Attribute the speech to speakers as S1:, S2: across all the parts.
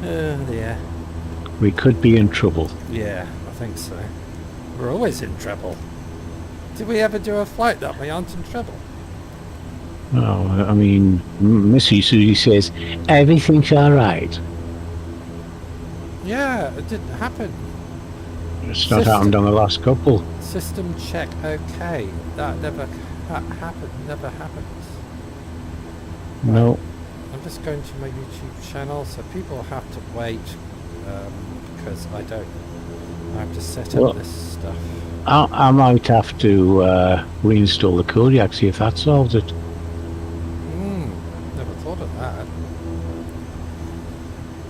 S1: Yeah.
S2: We could be in trouble.
S1: Yeah, I think so. We're always in trouble. Did we ever do a flight that we aren't in trouble?
S2: Oh, I mean, Missy Susie says, everything's all right.
S1: Yeah, it didn't happen.
S2: It's not happened on the last couple.
S1: System check, okay. That never happened, never happens.
S2: No.
S1: Right. I'm just going to my YouTube channel, so people have to wait, because I have to set up this stuff.
S2: I might have to reinstall the Kodiak, see if that solves it.
S1: Never thought of that.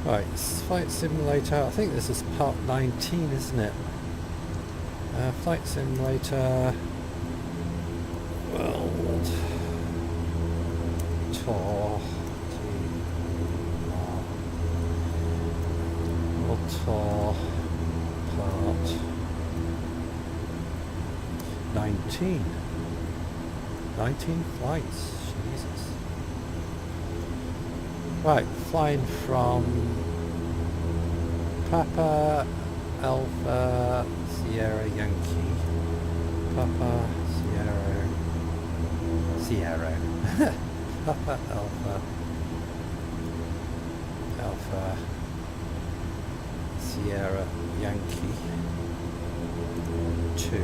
S1: Right, Flight Simulator, I think this is part 19, isn't it? Flight Simulator World Tour. World Tour part 19. 19 flights, Jesus. Right, flying from Papa Alpha Sierra Yankee. Papa Sierra. Papa Alpha Sierra Yankee 2.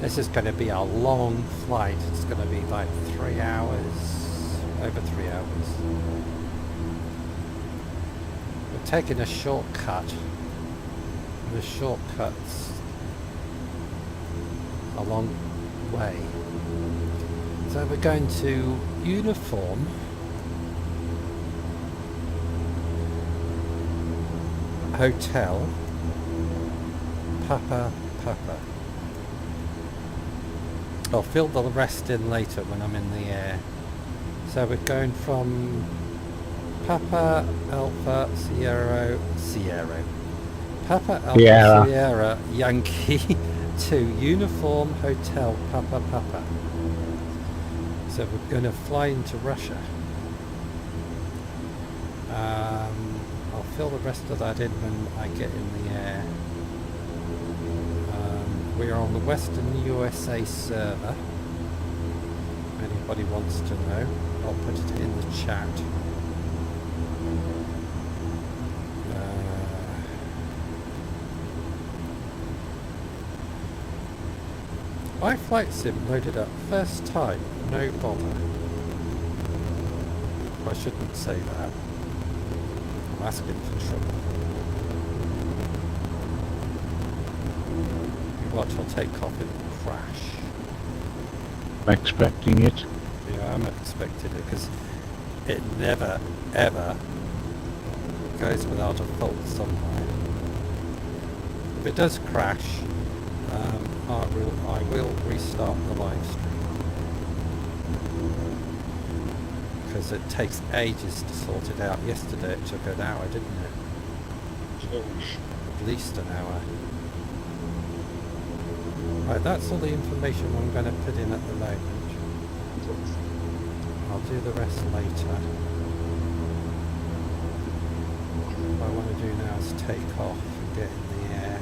S1: This is going to be a long flight. It's going to be like 3 hours, over 3 hours. We're taking a shortcut. The shortcut's a long way. So we're going to Uniform Hotel Papa. I'll fill the rest in later when I'm in the air. So we're going from Papa Alpha Sierra Papa Alpha Sierra Yankee to Uniform Hotel Papa. So we're going to fly into Russia. I'll fill the rest of that in when I get in the air. We are on the Western USA server. If anybody wants to know, I'll put it in the chat. My flight sim loaded up first time, no bother. I shouldn't say that. I'm asking for trouble. Watch, I'll take off and crash.
S2: I'm expecting it.
S1: Yeah, I'm expecting it because it never, ever goes without a fault somewhere. If it does crash, I will restart the live stream because it takes ages to sort it out. Yesterday it took an hour, didn't it? At least an hour. Right, that's all the information I'm going to put in at the moment. I'll do the rest later. What I want to do now is take off and get in the air.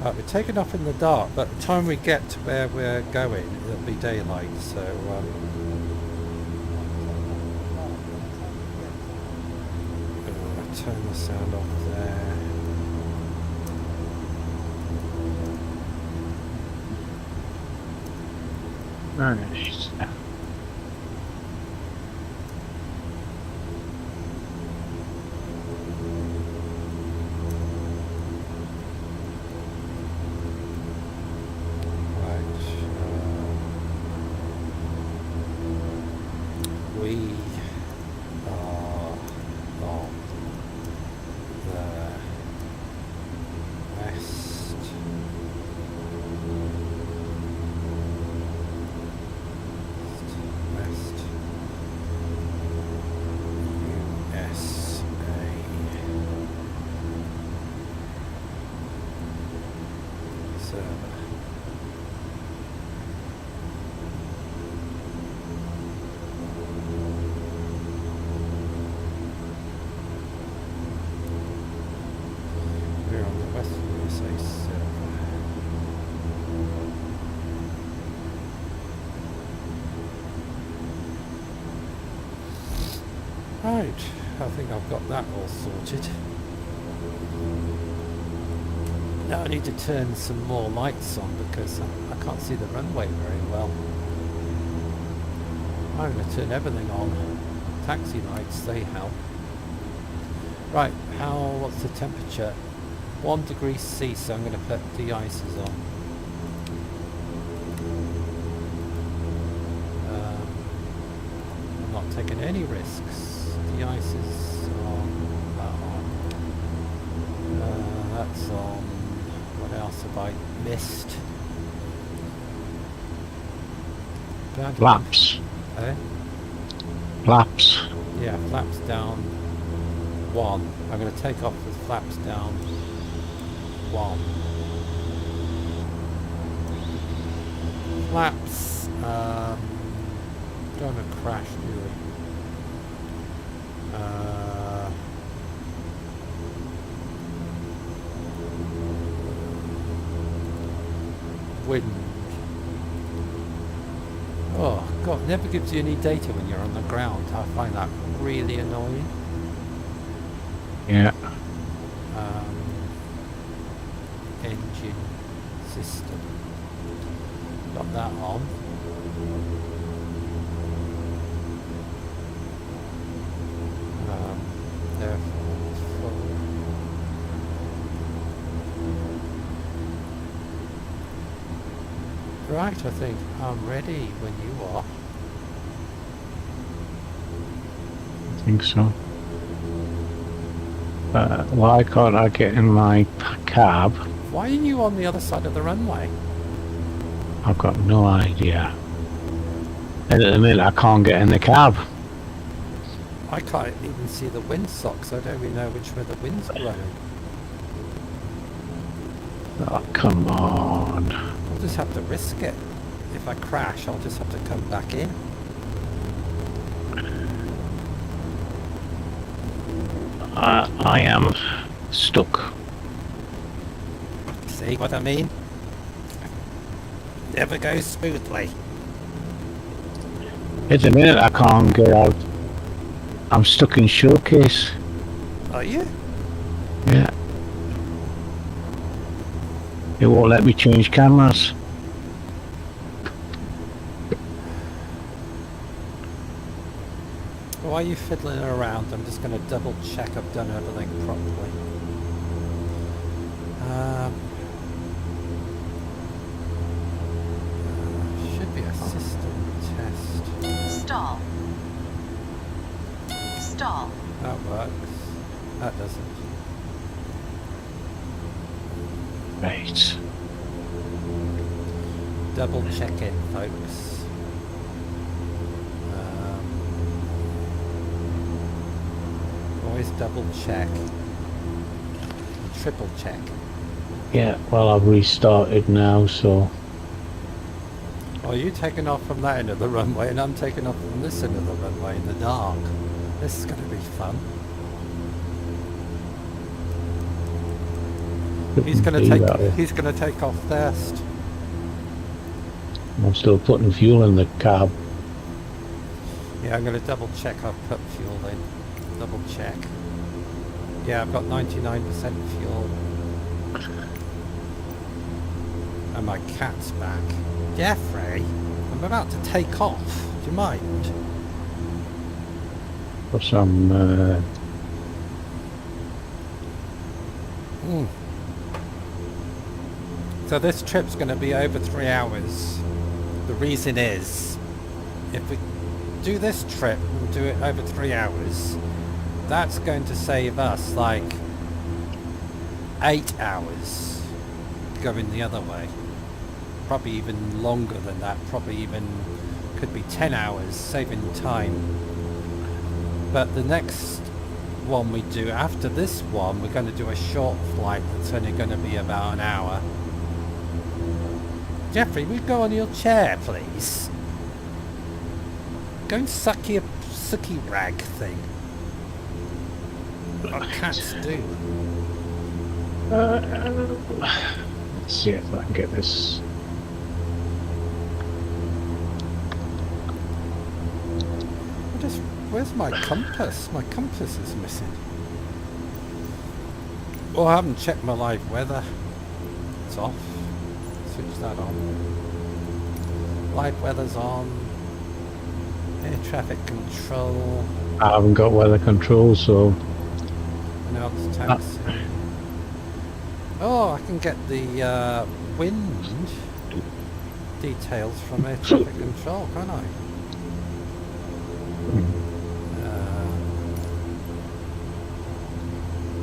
S1: Right, we're taking off in the dark, but by the time we get to where we're going, it'll be daylight, so turn the sound off there.
S2: Nice.
S1: We are on the west Right, I think I've got that all sorted. Now I need to turn some more lights on because I can't see the runway very well. I'm going to turn everything on. Taxi lights, they help. Right, what's the temperature? 1 degree C, so I'm going to put de-icers on. I'm not taking any risks. De-icers on, that on. That's on. What else have I missed?
S2: Flaps.
S1: Eh?
S2: Flaps.
S1: Yeah, flaps down 1. I'm going to take off with flaps down 1. Flaps, don't want to crash, do we? Wind. Oh god, never gives you any data when you're on the ground. I find that really annoying.
S2: Yeah.
S1: Engine system. Got that on. Therefore it's full. Right, I think I'm ready when you are.
S2: I think so. Why can't I get in my cab?
S1: Why are you on the other side of the runway?
S2: I've got no idea. And at the minute I can't get in the cab.
S1: I can't even see the windsocks. I don't even know which way the wind's blowing.
S2: Oh, come on.
S1: I'll just have to risk it. If I crash, I'll just have to come back in.
S2: I am stuck.
S1: See what I mean? Never goes smoothly.
S2: At the minute I can't get out. I'm stuck in showcase.
S1: Are you?
S2: Yeah. It won't let me change cameras.
S1: Why are you fiddling around? I'm just going to double check I've done everything properly. Should be a system test.
S3: Stall. Stall.
S1: That works. That doesn't.
S2: Right.
S1: Double check it, folks. Always double check. Triple check.
S2: Yeah, well I've restarted now, so...
S1: Oh, you taking off from that end of the runway and I'm taking off from this end of the runway in the dark. This is going to be fun. He's going to take off first.
S2: I'm still putting fuel in the cab.
S1: Yeah, I'm going to double check I've put fuel in. Double check. Yeah, I've got 99% fuel. And my cat's back. Jeffrey, I'm about to take off. Do you mind?
S2: For some...
S1: So this trip's going to be over 3 hours. The reason is, if we do this trip and do it over 3 hours, that's going to save us like 8 hours going the other way. Probably even longer than that. Probably even could be 10 hours saving time. But the next one we do after this one, we're going to do a short flight that's only going to be about an hour. Jeffrey, will you go on your chair, please? Go and suck your sucky rag thing. What cats do.
S2: Let's see if I can get this.
S1: I'm just Where's my compass? My compass is missing. Oh, I haven't checked my live weather. It's off. Switch that on. Live weather's on. Air traffic control.
S2: I haven't got weather control, so...
S1: Now it's taxi. Oh, I can get the wind details from air traffic control, can't I?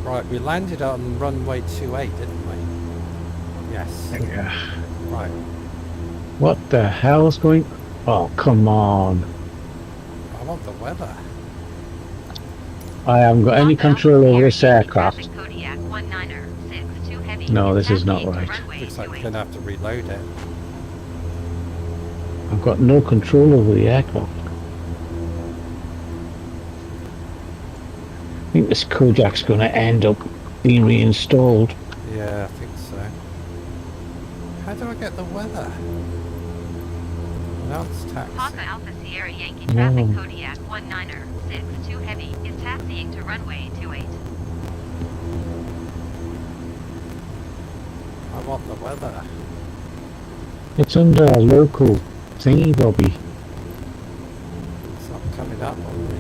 S1: Right, we landed on runway 28, didn't we? Yes.
S2: Yeah.
S1: Right.
S2: What the hell's going... Oh, come on.
S1: I want the weather.
S2: I haven't got any control over this aircraft. No, this is not right.
S1: Looks like we're going to have to reload it.
S2: I've got no control over the aircraft. I think this Kojak's going to end up being reinstalled.
S1: Yeah, I think so. How do I get the weather? Announce taxi.
S3: Papa Alpha Sierra Yankee traffic Kodiak 196 heavy is taxiing to runway 28.
S1: I want the weather.
S2: It's under a local thingy, Bobby.
S1: It's not coming up on the...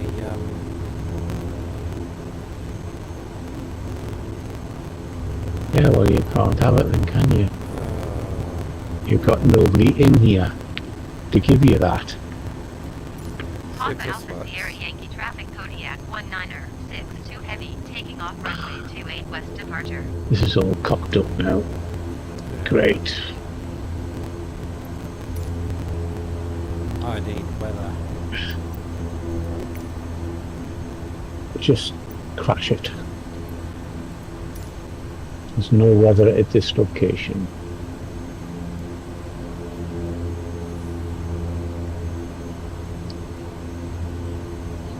S2: Yeah, well, you can't have it then, can you? You've got nobody in here to give you that.
S3: Papa Alpha Sierra Yankee traffic Kodiak 196 heavy taking off runway 28 west departure.
S2: This is all cocked up now. Great.
S1: I need weather.
S2: Just crash it. There's no weather at this location.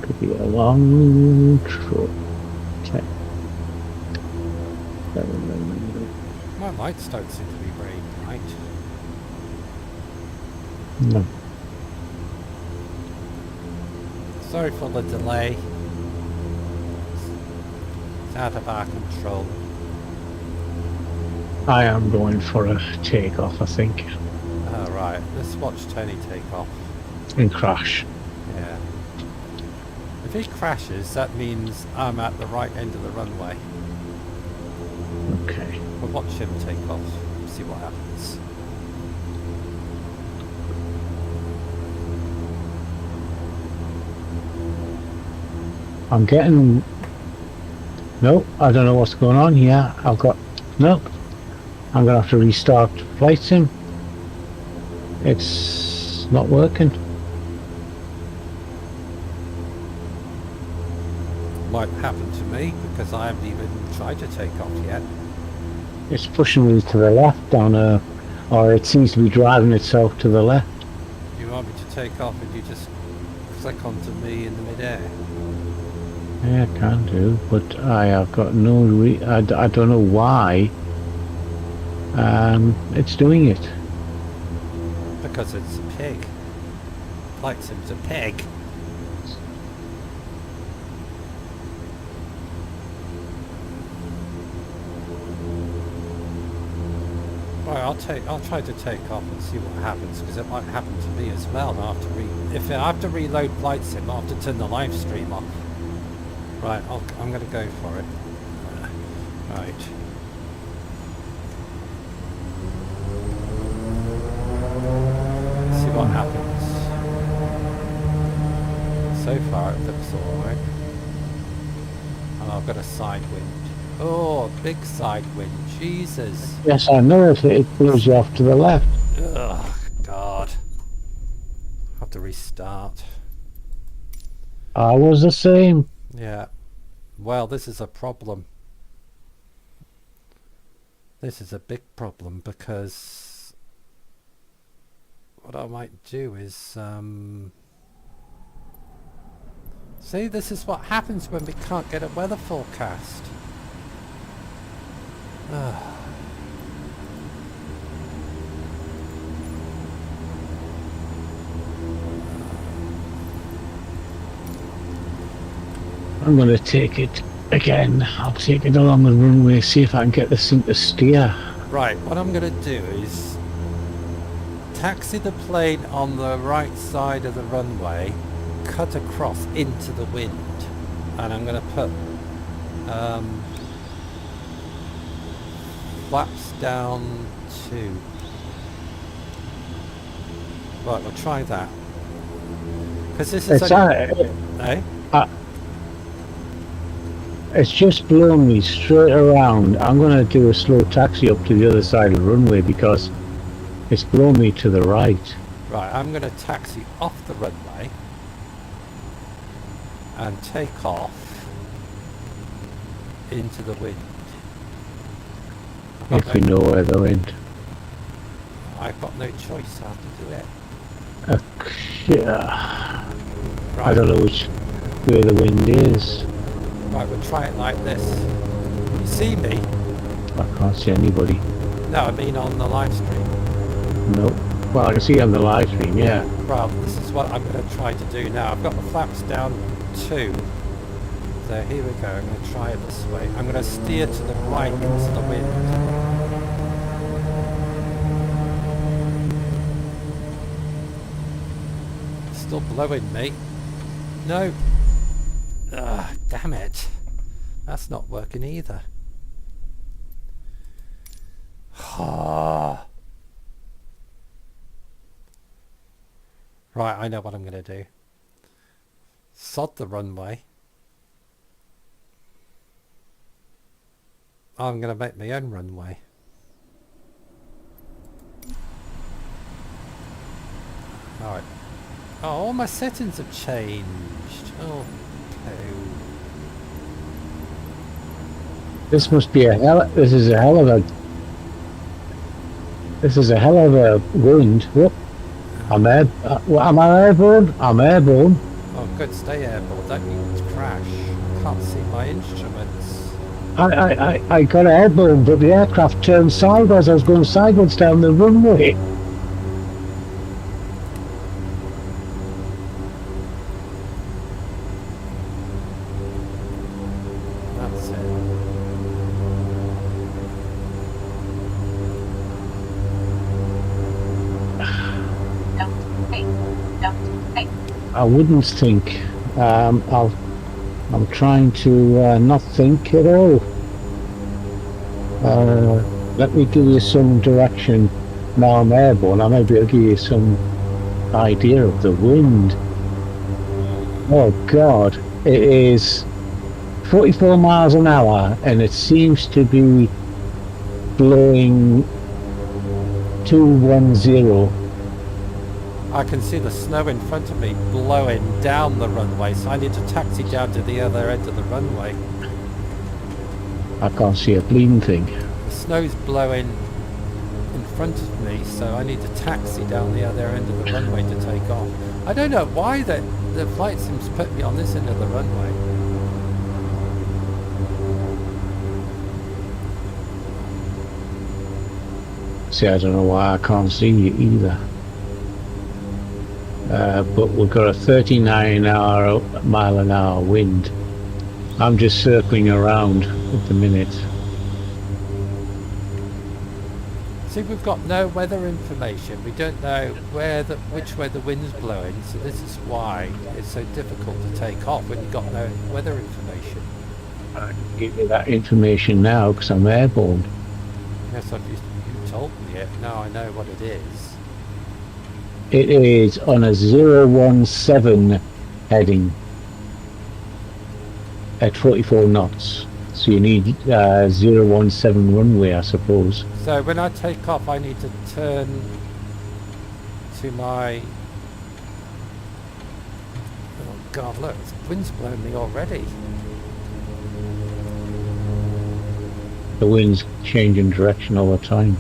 S2: Could be a long trip. Okay.
S1: My lights don't seem to be very bright.
S2: No.
S1: Sorry for the delay. It's out of our control.
S2: I am going for a takeoff, I think.
S1: Alright, let's watch Tony take off.
S2: And crash.
S1: Yeah. If he crashes, that means I'm at the right end of the runway.
S2: Okay.
S1: We'll watch him take off, see what happens.
S2: I'm getting... Nope, I don't know what's going on here. I've got... Nope. I'm going to have to restart flight sim. It's not working.
S1: Might happen to me because I haven't even tried to take off yet.
S2: It's pushing me to the left down a... Or it seems to be driving itself to the left.
S1: You want me to take off and you just click onto me in the mid-air?
S2: Yeah, I can do, but I have got no I don't know why it's doing it.
S1: Because it's a pig. Flight sim's a pig. Right, I'll try to take off and see what happens, because it might happen to me as well. And if I have to reload flight sim, I'll have to turn the live stream off. Right, I'm going to go for it. Right. See what happens. So far it looks alright. And I've got a side wind. Oh, big side wind. Jesus.
S2: Yes, I know if it blows you off to the left.
S1: Ugh, God. I have to restart.
S2: I was the same.
S1: Yeah. Well, this is a problem. This is a big problem because what I might do is see, this is what happens when we can't get a weather forecast.
S2: I'm going to take it again. I'll take it along the runway, see if I can get this thing to steer.
S1: Right, what I'm going to do is taxi the plane on the right side of the runway, cut across into the wind, and I'm going to put flaps down to... Right, we'll try that. Because this is
S2: it's just blown me straight around. I'm going to do a slow taxi up to the other side of the runway because it's blown me to the right.
S1: Right, I'm going to taxi off the runway and take off into the wind.
S2: If we know where the wind.
S1: I've got no choice how to do it.
S2: Yeah.
S1: Right.
S2: I don't know where the wind is.
S1: Right, we'll try it like this. You see me?
S2: I can't see anybody.
S1: No, I mean on the live stream.
S2: Nope. Well, I can see on the live stream, yeah.
S1: Well, this is what I'm going to try to do now. I've got the flaps down too. So here we go. I'm going to try it this way. I'm going to steer to the right into the wind. Still blowing me. No. Ugh, damn it. That's not working either. Ah. Right, I know what I'm going to do. Sod the runway. I'm going to make my own runway. Alright. Oh, all my settings have changed. Oh, no.
S2: This must be this is a hell of a wind. Whoop. Am I airborne? I'm airborne.
S1: Oh, good. Stay airborne. Don't need to crash. I can't see my instruments.
S2: I got airborne, but the aircraft turned sideways. I was going sideways down the runway.
S1: That's it.
S2: I wouldn't think. I'm trying to not think at all. Let me give you some direction. Now I'm airborne. I might be able to give you some idea of the wind. Oh God, it is 44 miles an hour, and it seems to be blowing 210.
S1: I can see the snow in front of me blowing down the runway, so I need to taxi down to the other end of the runway.
S2: I can't see a bleeding thing.
S1: The snow's blowing in front of me, so I need to taxi down the other end of the runway to take off. I don't know why the flight sims put me on this end of the runway.
S2: See, I don't know why I can't see you either. But we've got a 39 mile an hour wind. I'm just circling around at the minute.
S1: See, we've got no weather information. We don't know which way the wind's blowing, so this is why it's so difficult to take off when you've got no weather information.
S2: I can give you that information now because I'm airborne.
S1: Yes, you told me it. Now I know what it is.
S2: It is on a 017 heading at 44 knots. So you need 017 runway, I suppose.
S1: So when I take off, I need to turn to my... Oh God, look, the wind's blowing me already.
S2: The wind's changing direction all the time.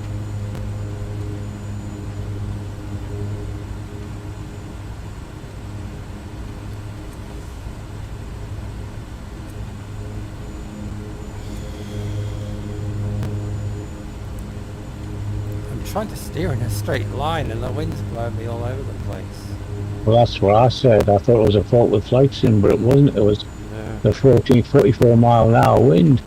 S1: I'm trying to steer in a straight line and the wind's blowing me all over the place.
S2: Well, that's what I said. I thought it was a fault with flight sim, but it wasn't. It was the 44 mile an hour wind.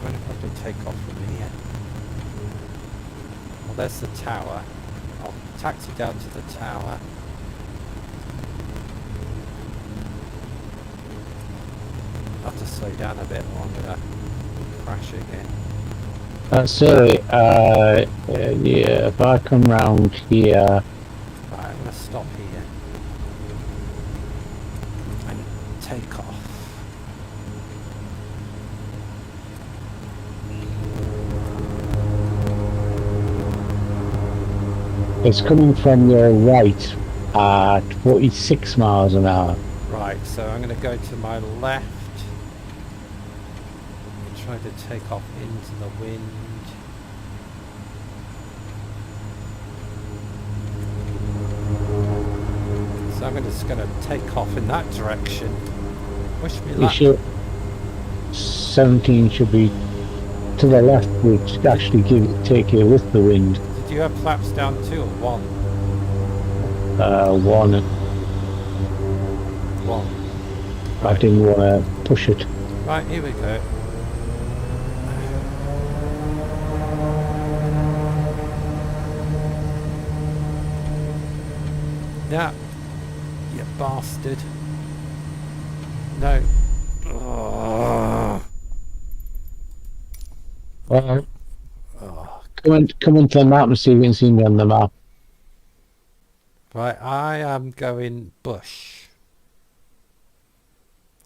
S1: I wonder if I can take off from here. Well, there's the tower. I'll taxi down to the tower. I'll have to slow down a bit or I'm going to crash again.
S2: So, yeah, if I come round here,
S1: Right, I'm going to stop here. And take off.
S2: it's coming from your right at 46 miles an hour.
S1: Right, so I'm going to go to my left. And try to take off into the wind. So I'm just going to take off in that direction. Wish me
S2: You
S1: luck.
S2: should, 17 should be to the left, which actually take you with the wind.
S1: Did you have flaps down 2 or 1?
S2: 1.
S1: 1.
S2: I
S1: Right.
S2: didn't want to push it.
S1: Right, here we go. Yeah, you bastard. No. Oh.
S2: Well,
S1: Oh.
S2: come into the map and see if you can see me on the map.
S1: Right, I am going bush.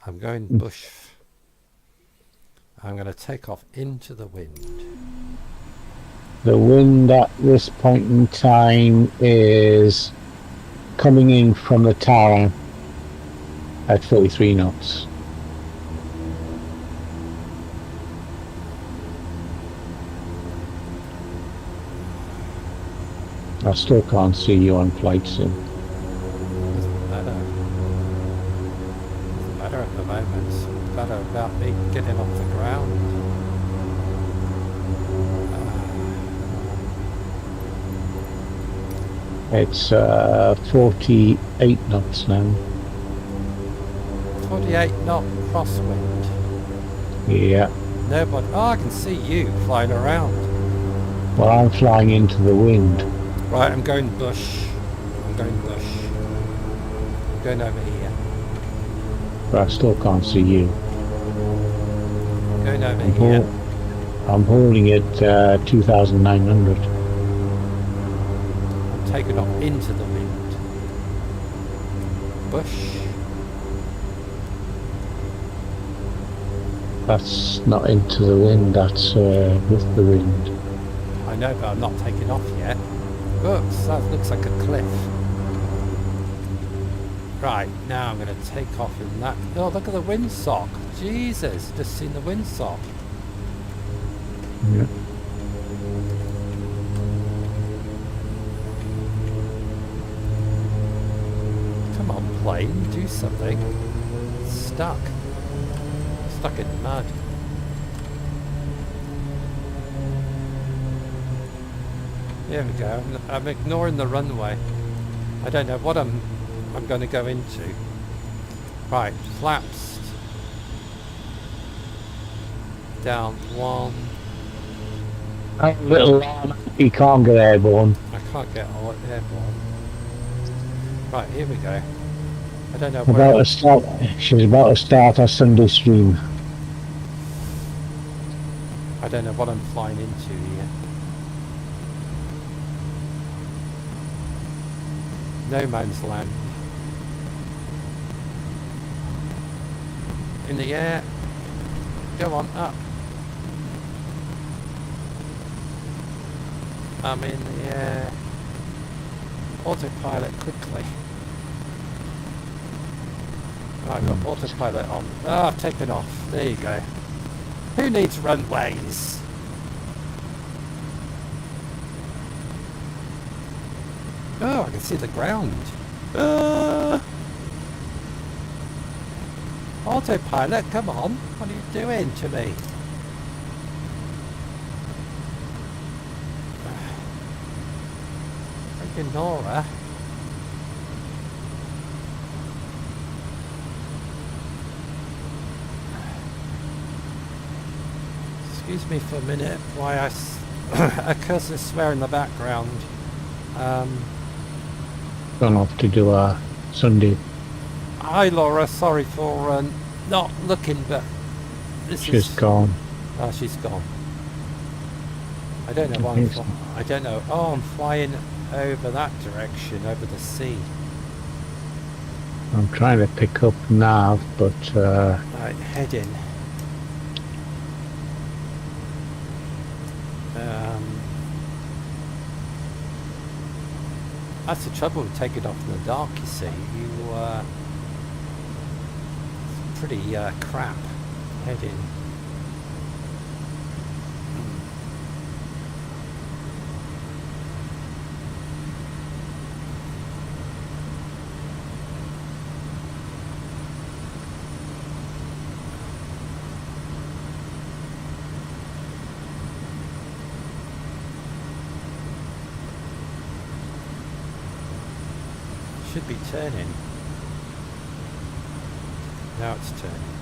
S1: I'm going bush. I'm going to take off into the wind.
S2: The wind at this point in time is coming in from the tower at 43 knots. I still can't see you on flight sim.
S1: Doesn't matter. Doesn't matter at the moment. It's better about me getting off the ground.
S2: It's 48 knots now.
S1: 48 knot crosswind.
S2: Yeah.
S1: Nobody. Oh, I can see you flying around.
S2: Well, I'm flying into the wind.
S1: Right, I'm going bush. I'm going bush. I'm going over here.
S2: But I still can't see you.
S1: I'm going over
S2: I'm,
S1: here.
S2: I'm holding it 2,900.
S1: I'm taking off into the wind. Bush.
S2: That's not into the wind, that's with the wind.
S1: I know, but I'm not taking off yet. Oops, that looks like a cliff. Right, now I'm going to take off in that. Oh, look at the windsock. Jesus, just seen the windsock.
S2: Yeah.
S1: Come on, plane, do something. It's stuck. Stuck in mud. There we go. I'm ignoring the runway. I don't know what I'm going to go into. Right, flaps down 1.
S2: Little llama, you can't get airborne.
S1: I can't get all airborne. Right, here we go. I don't know
S2: About
S1: where.
S2: to start, she's about to start her Sunday stream.
S1: I don't know what I'm flying into here. No man's land. In the air. Go on, up. I'm in the air. Autopilot quickly. Right, I've got autopilot on. Ah, I've taken off. There you go. Who needs runways? Oh, I can see the ground. Autopilot, come on. What are you doing to me? talking, Nora. Excuse me for a minute while I curse and swear in the background.
S2: Gone off to do a Sunday.
S1: Hi Laura, sorry for not looking, but
S2: She's gone.
S1: Oh, she's gone. I don't know why I don't know. Oh, I'm flying over that direction, over the sea.
S2: I'm trying to pick up nav, but
S1: Right, heading. That's the trouble with taking off in the dark, you see. It's pretty crap heading. Should be turning. Now it's turning.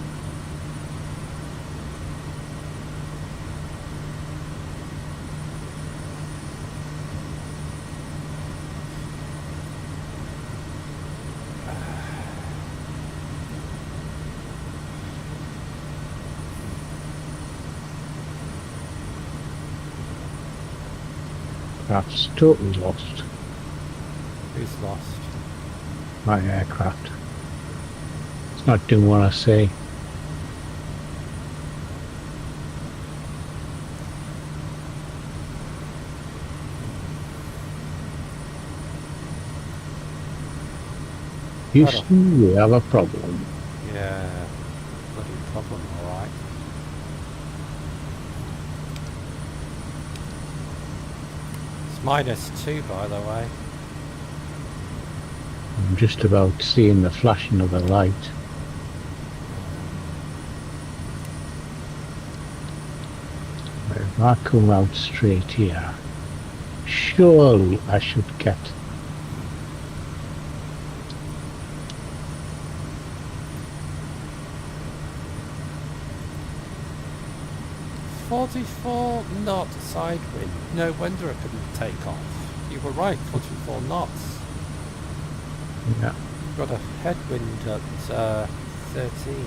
S2: craft's totally lost.
S1: Who's lost?
S2: My aircraft. It's not doing what I say. Houston, we have a problem.
S1: Yeah, bloody problem, alright. It's -2, by the way.
S2: I'm just about seeing the flashing of a light. If I come out straight here, surely I should get
S1: 44 knot side wind. No wonder I couldn't take off. You were right, 44 knots.
S2: yeah.
S1: Got a headwind at 13.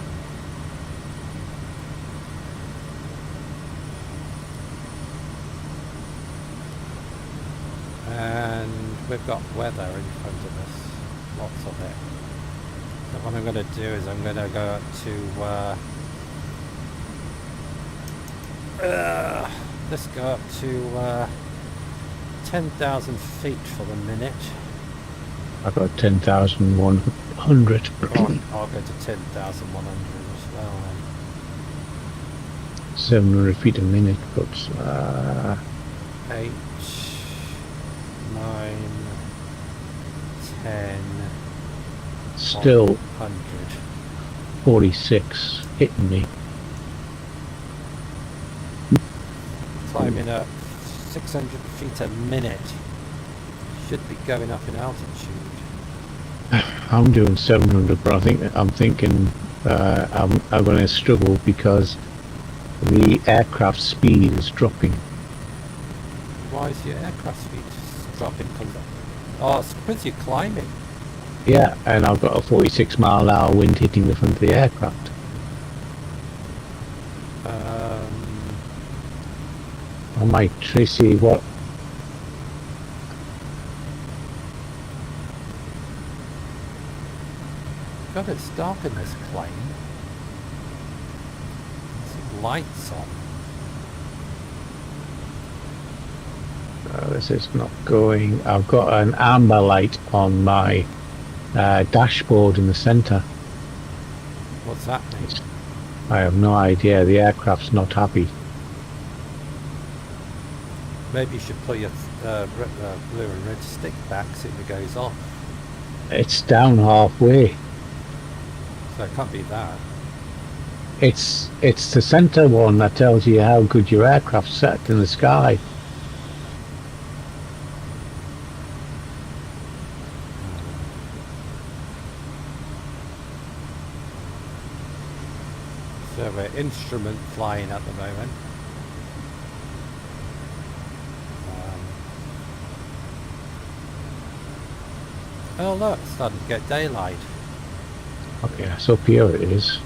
S1: And we've got weather in front of us. Lots of it. So what I'm going to do is I'm going to go up to let's go up to 10,000 feet for the minute.
S2: I got 10,100.
S1: I'll go to 10,100 as well then.
S2: 700 feet a minute, but
S1: 8, 9, 10,
S2: still
S1: 100.
S2: 46 hitting me.
S1: Climbing up 600 feet a minute. Should be going up in altitude.
S2: I'm doing 700, but I'm thinking I'm going to struggle because the aircraft speed is dropping.
S1: Why is your aircraft speed dropping? Oh, it's because you're climbing.
S2: Yeah, and I've got a 46 mile an hour wind hitting the front of the aircraft. I might try to see what.
S1: God, it's dark in this plane. Some lights on.
S2: This is not going. I've got an amber light on my dashboard in the centre.
S1: What's that mean?
S2: I have no idea. The aircraft's not happy.
S1: Maybe you should put your blue and red stick back, see if it goes off.
S2: It's down halfway.
S1: So it can't be that.
S2: It's the centre one that tells you how good your aircraft's set in the sky.
S1: instrument flying at the moment. Oh look, it's starting to get daylight.
S2: Okay, so up here it is.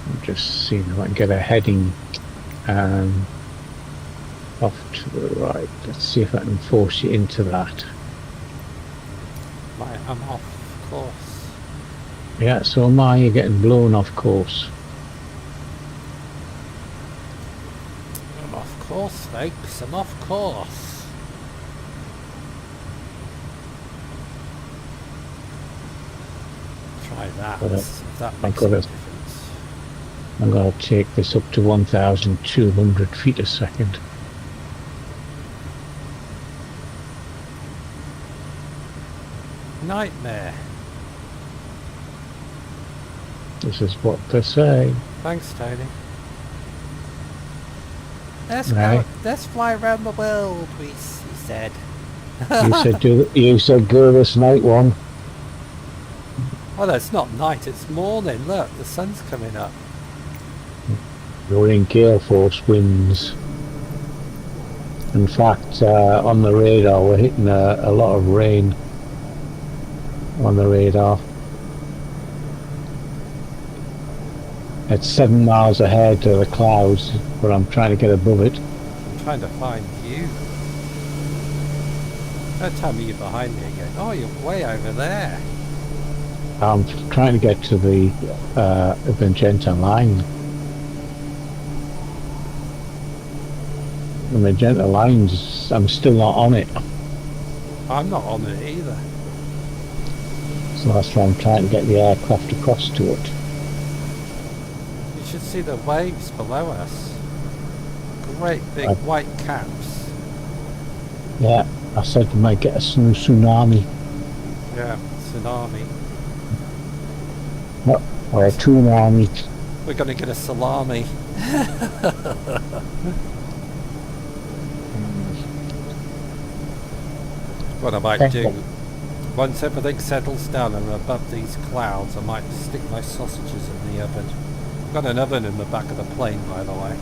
S2: I'm just seeing if I can get a heading off to the right. Let's see if I can force you into that.
S1: Right, I'm off course.
S2: Yeah, so am I. You're getting blown off course.
S1: I'm off course, folks. I'm off course. Try that.
S2: Got it.
S1: If that
S2: I've
S1: makes
S2: got
S1: a
S2: it.
S1: difference.
S2: I'm going to take this up to 1,200 feet a second.
S1: Nightmare.
S2: This is what they say.
S1: Thanks, Tony.
S2: Right.
S1: Let's fly around the world, he said.
S2: You said go this night one.
S1: Oh, no, it's not night, it's morning. Look, the sun's coming up.
S2: We're in gale force winds. In fact, on the radar, we're hitting a lot of rain on the radar. It's 7 miles ahead of the clouds, but I'm trying to get above it.
S1: I'm trying to find you. Don't tell me you're behind me again. Oh, you're way over there.
S2: I'm trying to get to the Magenta line. The Magenta lines, I'm still not on it.
S1: I'm not on it either.
S2: So that's why I'm trying to get the aircraft across to it.
S1: You should see the waves below us. Great big white caps.
S2: Yeah, I said we might get a tsunami.
S1: Yeah, tsunami.
S2: Or a tsunami.
S1: We're going to get a salami. What I might do, once everything settles down and I'm above these clouds, I might stick my sausages in the oven. I've got an oven in the back of the plane, by the way.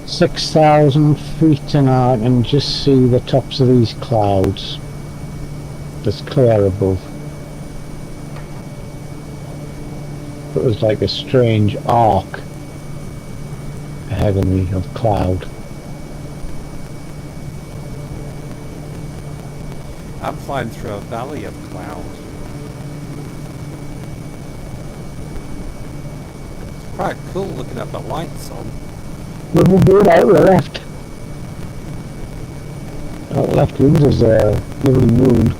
S2: 6,000 feet and I can just see the tops of these clouds. That's clear above. It was like a strange arc ahead of me of cloud.
S1: I'm flying through a valley of cloud. It's quite cool looking at the lights on.
S2: We'll do it out the left. Out the left wind is a lovely moon.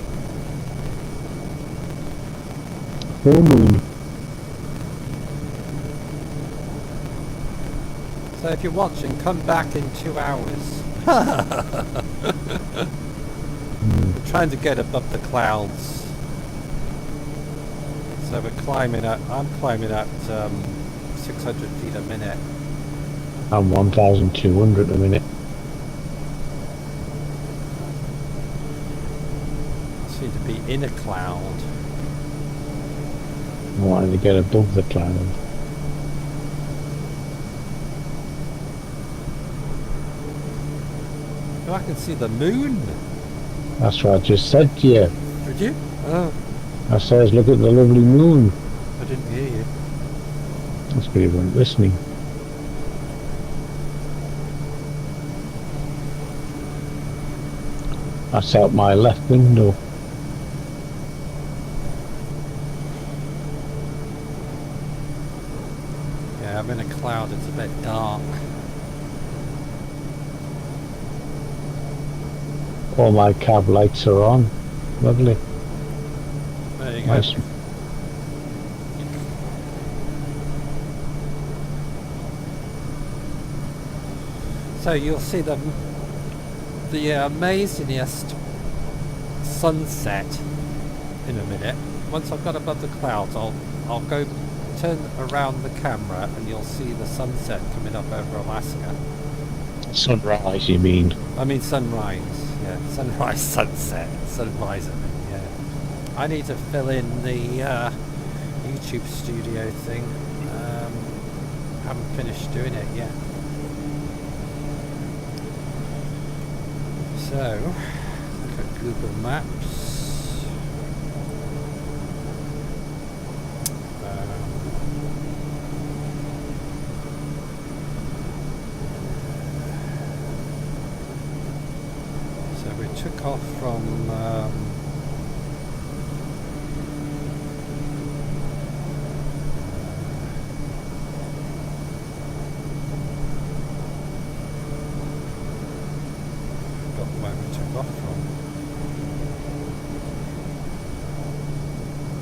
S2: Full moon.
S1: So if you're watching, come back in 2 hours. We're trying to get above the clouds. So we're climbing at, I'm climbing at 600 feet a minute.
S2: I'm 1,200 a minute.
S1: I seem to be in a cloud.
S2: I wanted to get above the cloud.
S1: Oh, I can see the moon.
S2: That's what I just said to you.
S1: Did you? Oh,
S2: I says, look at the lovely moon.
S1: I didn't hear you.
S2: That's because you weren't listening. That's out my left window.
S1: Yeah, I'm in a cloud. It's a bit dark.
S2: All my cab lights are on. Lovely.
S1: There you
S2: Nice.
S1: go. So you'll see the amazingest sunset in a minute. Once I've got above the clouds, I'll go turn around the camera and you'll see the sunset coming up over Alaska.
S2: Sunrise, you mean?
S1: I mean sunrise. Yeah, sunrise, sunset, sunrise. I mean, yeah. I need to fill in the YouTube studio thing. haven't finished doing it yet. So, look at Google Maps. So we took off from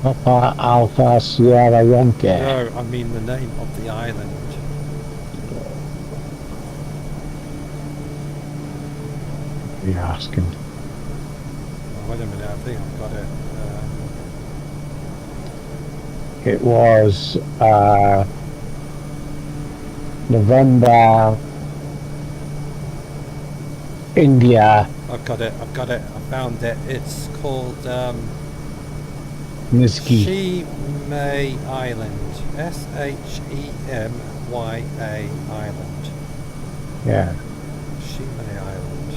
S2: Papa Alpha Sierra Yankee.
S1: No, I mean the name of the island.
S2: What are you asking?
S1: Oh, wait a minute, I think I've got it.
S2: It was November, India,
S1: I've got it, I found it. It's called
S2: Niski.
S1: Shemya Island. Shemya Island.
S2: Yeah.
S1: Shemya Island.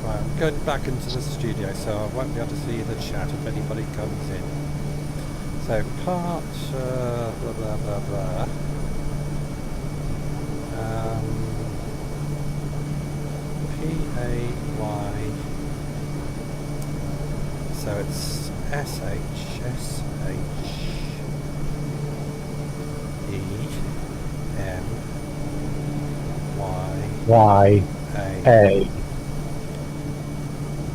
S1: Right, I'm going back into the studio, so I won't be able to see the chat if anybody comes in. So part blah blah blah blah. PAY. So it's
S2: YA.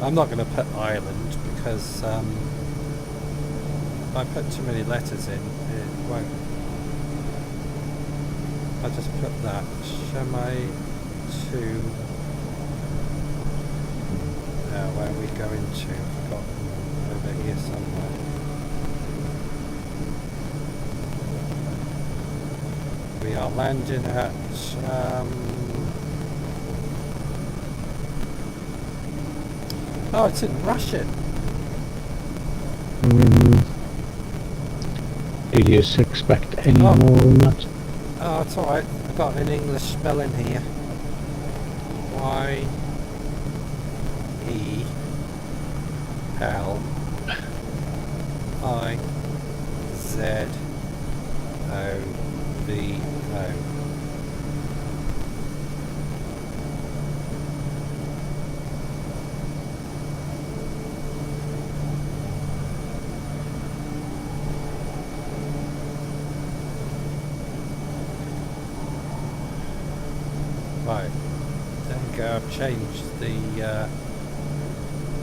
S1: I'm not going to put island because if I put too many letters in, it won't. I just put that Shemya to where are we going to? I've forgotten. Over here somewhere. We are landing at oh, it's in Russian.
S2: Did you expect any
S1: Oh.
S2: more than that?
S1: Oh, it's alright. I've got an English spelling here. Yelizovo. Right, there we go. I've changed the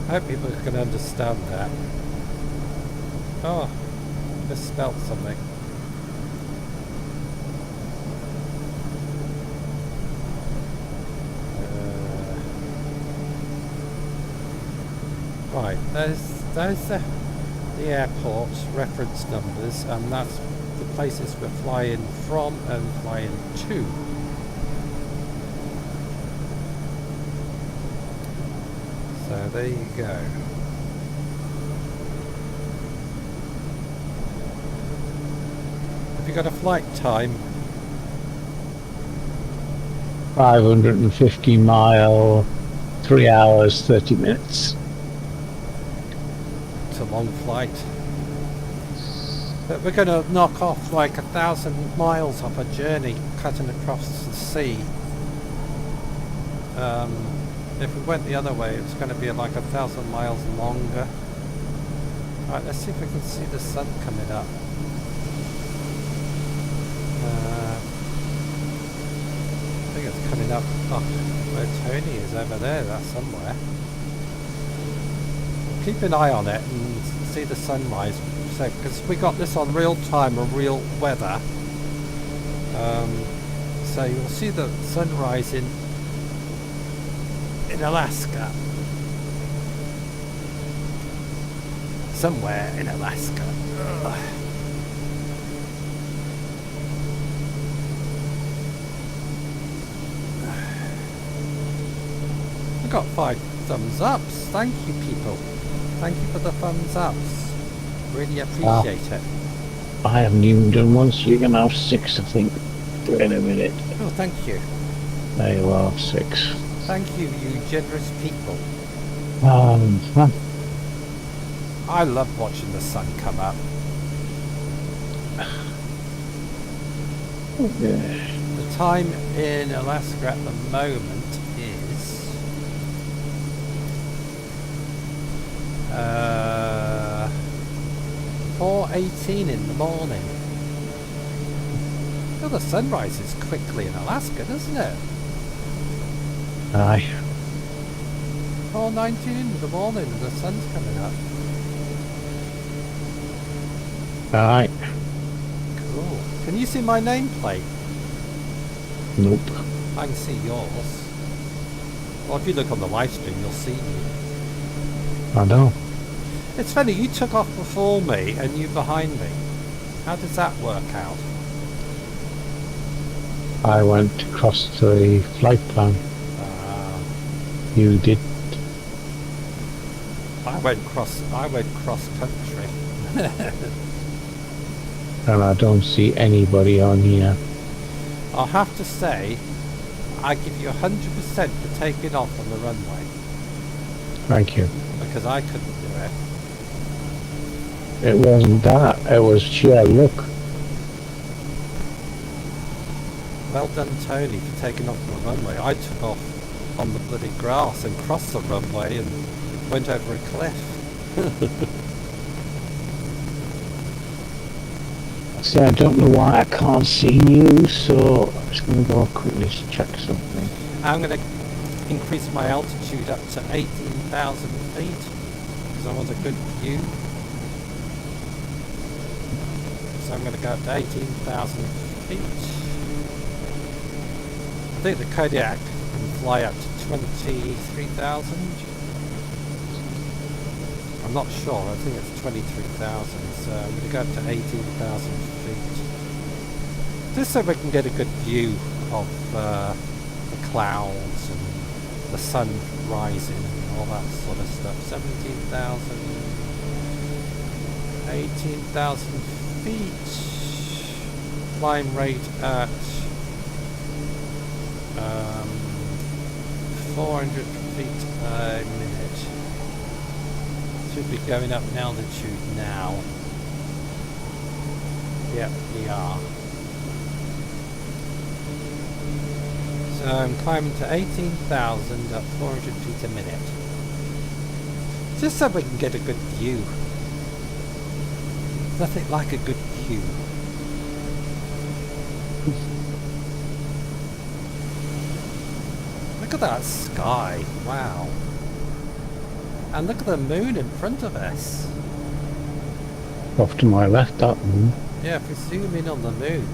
S1: I hope people can understand that. Oh, misspelled something. Right, there's the airport reference numbers, and that's the places we're flying from and flying to. So there you go. Have you got a flight time?
S2: 550 mile, 3 hours, 30 minutes.
S1: It's a long flight. But we're going to knock off like 1,000 miles off a journey cutting across the sea. If we went the other way, it's going to be like 1,000 miles longer. Right, let's see if we can see the sun coming up. I think it's coming up. Oh, where Tony is over there. That's somewhere. Keep an eye on it and see the sunrise. So, because we got this on real time and real weather. So you'll see the sun rising in Alaska. Somewhere in Alaska. Ugh. I got 5 thumbs ups. Thank you, people. Thank you for the thumbs ups. Really appreciate it.
S2: I haven't even done one, so you're going to have 6, I think. in a minute.
S1: Oh, thank you.
S2: There you are, 6.
S1: Thank you, you generous people.
S2: Huh.
S1: I love watching the sun come up.
S2: Yeah.
S1: The time in Alaska at the moment is 4:18 in the morning. Well, the sun rises quickly in Alaska, doesn't it?
S2: Aye.
S1: 4:19 in the morning and the sun's coming up.
S2: Aye.
S1: Cool. Can you see my nameplate?
S2: Nope.
S1: I can see yours. Well, if you look on the live stream, you'll see me.
S2: I know.
S1: It's funny, you took off before me and you behind me. How does that work out?
S2: I went across to the flight plan. You did.
S1: I went cross country.
S2: And I don't see anybody on here.
S1: I'll have to say, I give you 100% for taking off on the runway.
S2: Thank you.
S1: Because I couldn't do it.
S2: It wasn't that. It was sheer luck.
S1: Well done, Tony, for taking off on the runway. I took off on the bloody grass and crossed the runway and went over a cliff.
S2: See, I don't know why I can't see you, so I'm just going to go quickly to check something.
S1: I'm going to increase my altitude up to 18,000 feet because I want a good view. So I'm going to go up to 18,000 feet. I think the Kodiak can fly up to 23,000. I'm not sure, I think it's 23,000, so I'm going to go up to 18,000 feet. Just so we can get a good view of the clouds and the sun rising and all that sort of stuff. 17,000, 18,000 feet. Climb rate at 400 feet a minute. Should be going up in altitude now. Yep, we are. So I'm climbing to 18,000 at 400 feet a minute. Just so we can get a good view. Nothing like a good view. Look at that sky, wow. And look at the moon in front of us.
S2: Off to my left, that one.
S1: Yeah, if we zoom in on the moon,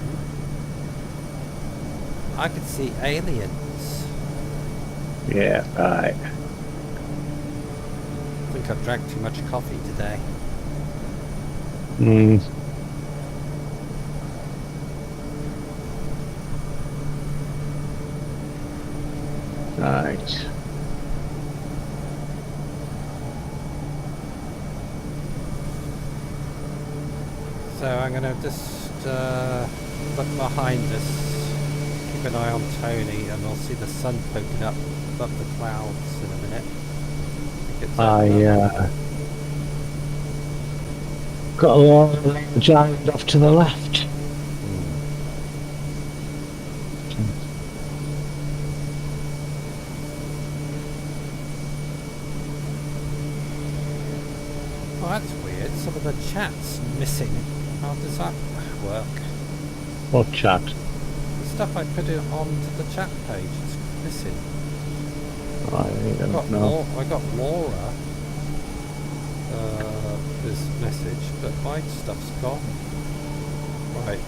S1: I could see aliens.
S2: Yeah, right.
S1: I think I've drank too much coffee today.
S2: Right.
S1: So I'm going to just look behind us, keep an eye on Tony, and we'll see the sun poking up above the clouds in a minute.
S2: Got a large island off to the left.
S1: Oh, that's weird. Some of the chat's missing. How does that work?
S2: What chat?
S1: The stuff I put it onto the chat page is missing.
S2: I don't know.
S1: I got Laura this message, but my stuff's gone. Right.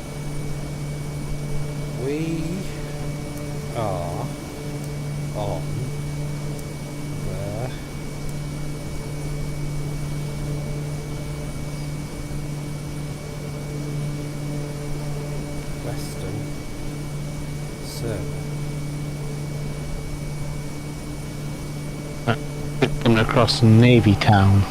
S1: We are on the Western Server.
S2: Coming across Navy Town.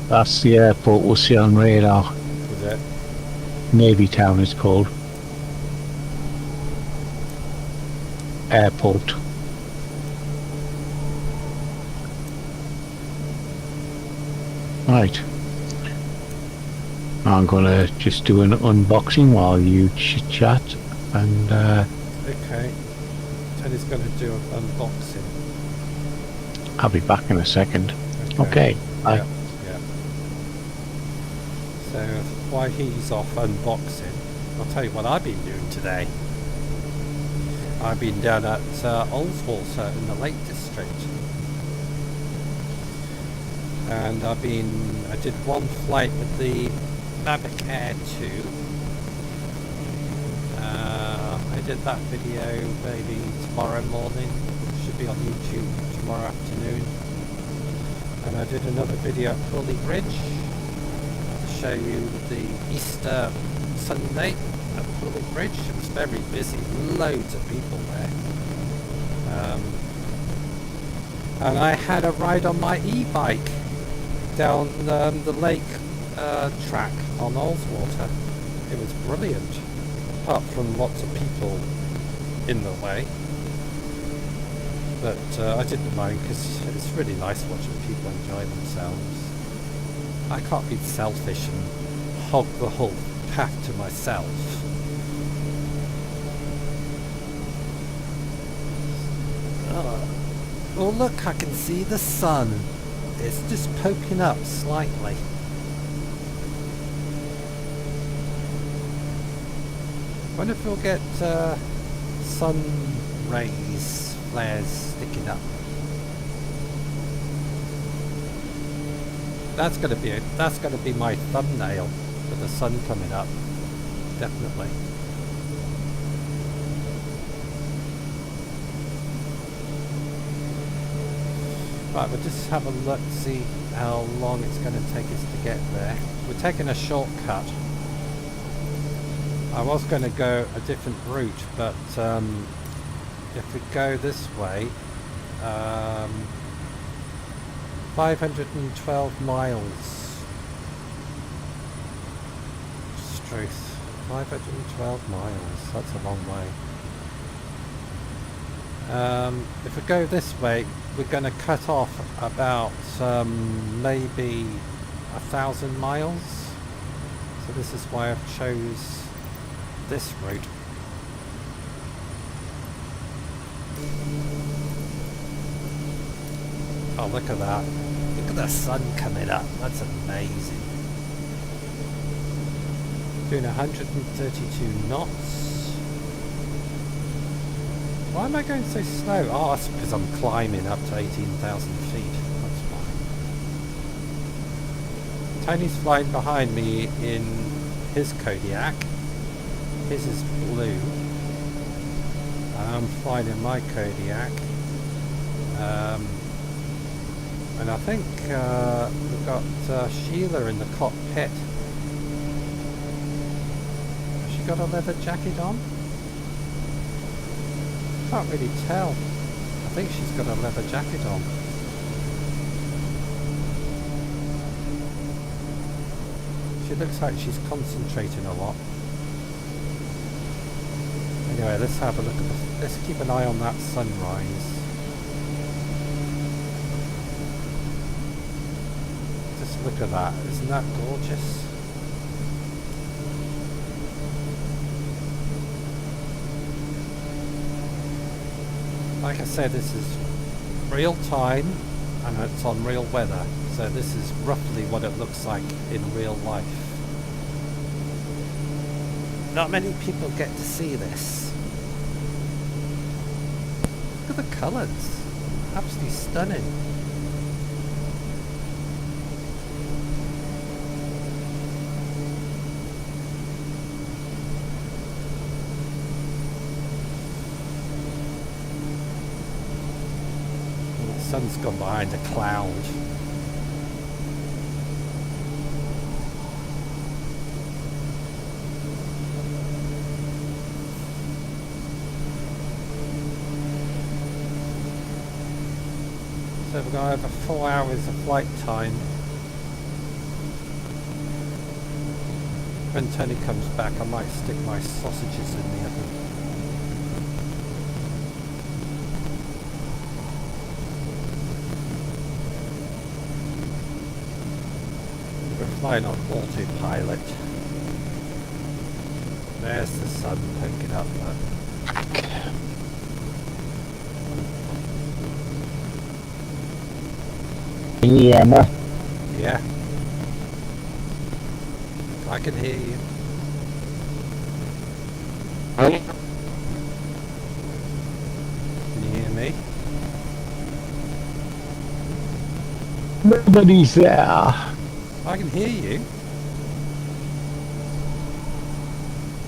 S2: That's the airport we'll see on radar.
S1: Is it?
S2: Navy Town is called. Airport. Right. I'm gonna just do an unboxing while you chat, and
S1: Okay. Teddy's going to do an unboxing.
S2: I'll be back in a second. Okay. Bye.
S1: Yeah, yeah. So while he's off unboxing, I'll tell you what I've been doing today. I've been down at Ullswater in the Lake District. And I did one flight with the Mavic Air 2. I did that video maybe tomorrow morning. Should be on YouTube tomorrow afternoon. And I did another video at Crawley Bridge to show you the Easter Sunday at Crawley Bridge. It was very busy, loads of people there. And I had a ride on my e-bike down the lake track on Ullswater. It was brilliant, apart from lots of people in the way. But I didn't mind because it's really nice watching people enjoy themselves. I can't be selfish and hog the whole path to myself. Oh look, I can see the sun. It's just poking up slightly. Wonder if we'll get sun rays, flares sticking up. That's gonna be my thumbnail with the sun coming up. Definitely. Right, we'll just have a look, see how long it's going to take us to get there. We're taking a shortcut. I was going to go a different route, but if we go this way, 512 miles. Truth. 512 miles. That's a long way. If we go this way, we're going to cut off about maybe 1,000 miles. So this is why I've chose this route. Oh, look at that. Look at the sun coming up. That's amazing. Doing 132 knots. Why am I going so slow? Oh, that's because I'm climbing up to 18,000 feet. That's fine. Tony's flying behind me in his Kodiak. His is blue. I'm flying in my Kodiak. And I think we've got Sheila in the cockpit. Has she got a leather jacket on? Can't really tell. I think she's got a leather jacket on. She looks like she's concentrating a lot. Anyway, let's have a look at this. Let's keep an eye on that sunrise. Just look at that. Isn't that gorgeous? Like I said, this is real time and it's on real weather, so this is roughly what it looks like in real life. Not many people get to see this. Look at the colours, absolutely stunning. Sun's gone behind a cloud. So we've got over 4 hours of flight time. when Tony comes back, I might stick my sausages in the oven. We're flying on autopilot. There's the sun poking up.
S2: Yeah, ma.
S1: Yeah. I can hear you. Can you hear me?
S2: Nobody's there.
S1: I can hear you.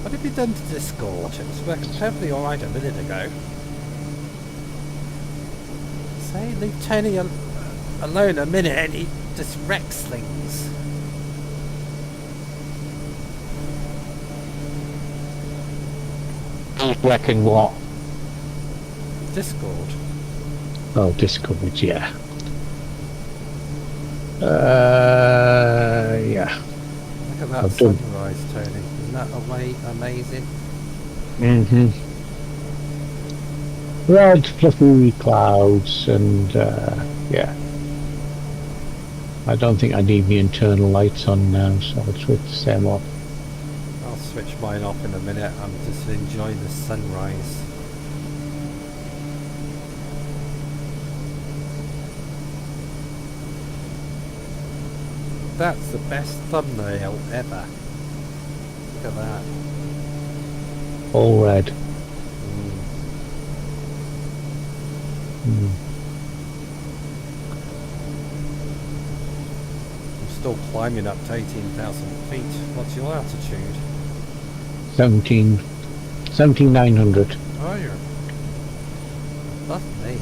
S1: What have you done to Discord? It was working perfectly alright a minute ago. Say, leave Tony alone a minute and he just wrecks things.
S2: Wrecking what?
S1: Discord.
S2: Oh, Discord, yeah. Yeah.
S1: Look at that
S2: I've done.
S1: sunrise, Tony. Isn't that amazing?
S2: Mm-hmm. Red, fluffy clouds, and yeah. I don't think I need the internal lights on now, so I'll switch them off.
S1: I'll switch mine off in a minute. I'm just enjoying the sunrise. That's the best thumbnail ever. Look at that.
S2: All red.
S1: Mm. I'm still climbing up to 18,000 feet. What's your altitude?
S2: 17,900.
S1: Oh, you're above me.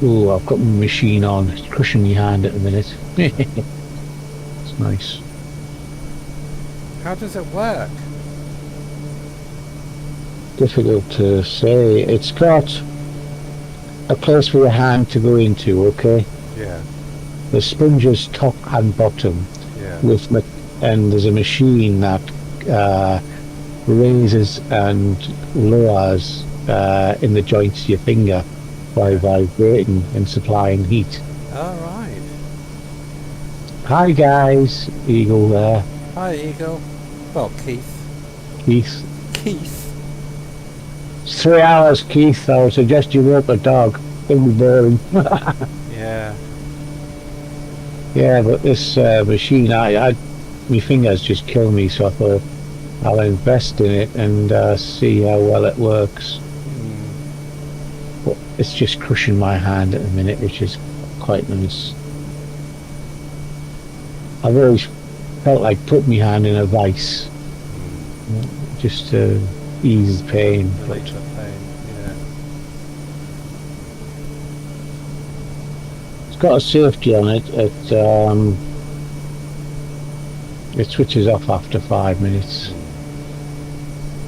S2: Ooh, I've got my machine on. It's crushing my hand at the minute. It's nice.
S1: How does it work?
S2: Difficult to say. It's got a place for your hand to go into, okay?
S1: Yeah,
S2: The sponge's top and bottom,
S1: yeah.
S2: and there's a machine that raises and lowers in the joints of your finger by vibrating and supplying heat.
S1: All right.
S2: Hi guys, Eagle there.
S1: Hi, Eagle. Well, Keith.
S2: Keith.
S1: Keith.
S2: It's 3 hours, Keith. I would suggest you walk a dog. It'll be boring.
S1: Yeah.
S2: Yeah, but this machine, my fingers just kill me, so I thought I'll invest in it and see how well it works. But it's just crushing my hand at the minute, which is quite nice. I've always felt like putting my hand in a vice, just to ease pain.
S1: Relieve the pain, yeah.
S2: It's got a safety on it. It switches off after 5 minutes,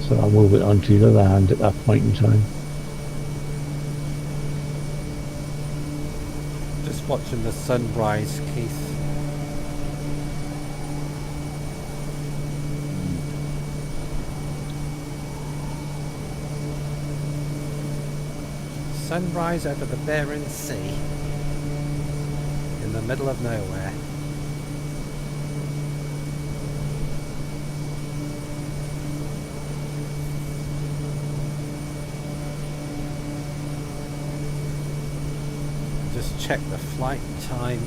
S2: so I'll move it onto the other hand at that point in time.
S1: Just watching the sunrise, Keith. Sunrise over the Bering Sea. In the middle of nowhere. Just check the flight time.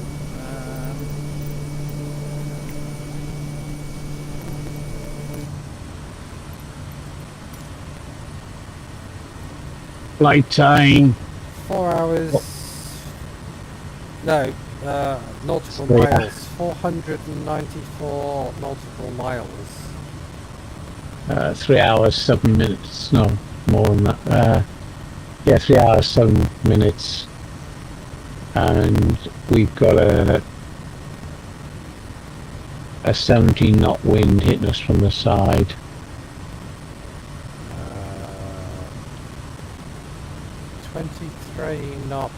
S2: Flight time.
S1: 4 hours. No, nautical
S2: Yeah.
S1: miles. 494 nautical miles.
S2: 3 hours 7 minutes. No, more than that. Yeah, 3 hours 7 minutes. And we've got a 17 knot wind hitting us from the side.
S1: 23 knot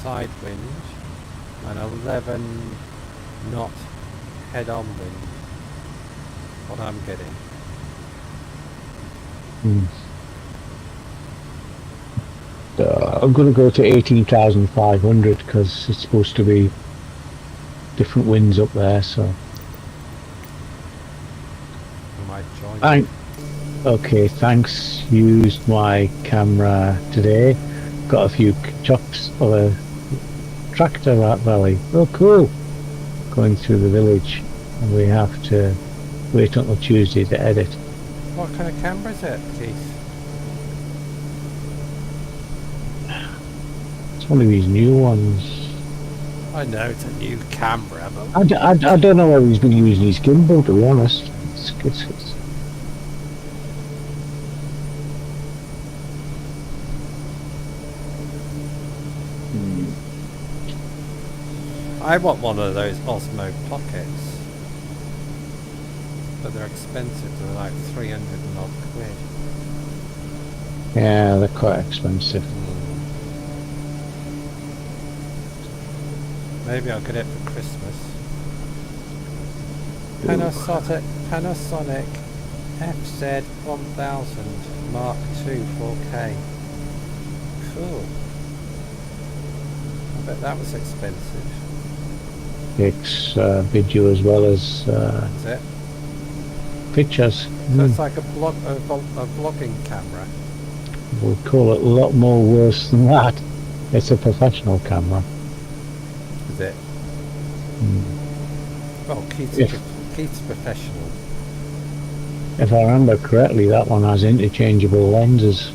S1: side wind and 11 knot head-on wind. what I'm getting.
S2: I'm going to go to 18,500 because it's supposed to be different winds up there, so.
S1: I might join.
S2: Okay, thanks. Used my camera today. Got a few chops of a tractor rat valley. Oh, cool. Going through the village, and we have to wait until Tuesday to edit.
S1: What kind of camera is it, Keith?
S2: It's one of these new ones.
S1: I know it's a new camera, but
S2: I don't know whether he's been using his gimbal, to be honest. It's
S1: I want one of those Osmo Pockets. But they're expensive, they're like 300 and odd quid.
S2: Yeah, they're quite expensive.
S1: Maybe I'll get it for Christmas. Panasonic FZ 1000 Mark II 4K. Cool. I bet that was expensive.
S2: Takes video as well as
S1: That's it.
S2: pictures.
S1: So it's like a vlogging camera.
S2: We'll call it a lot more worse than that. It's a professional camera.
S1: Is it? Well, Keith's professional.
S2: If I remember correctly, that one has interchangeable lenses.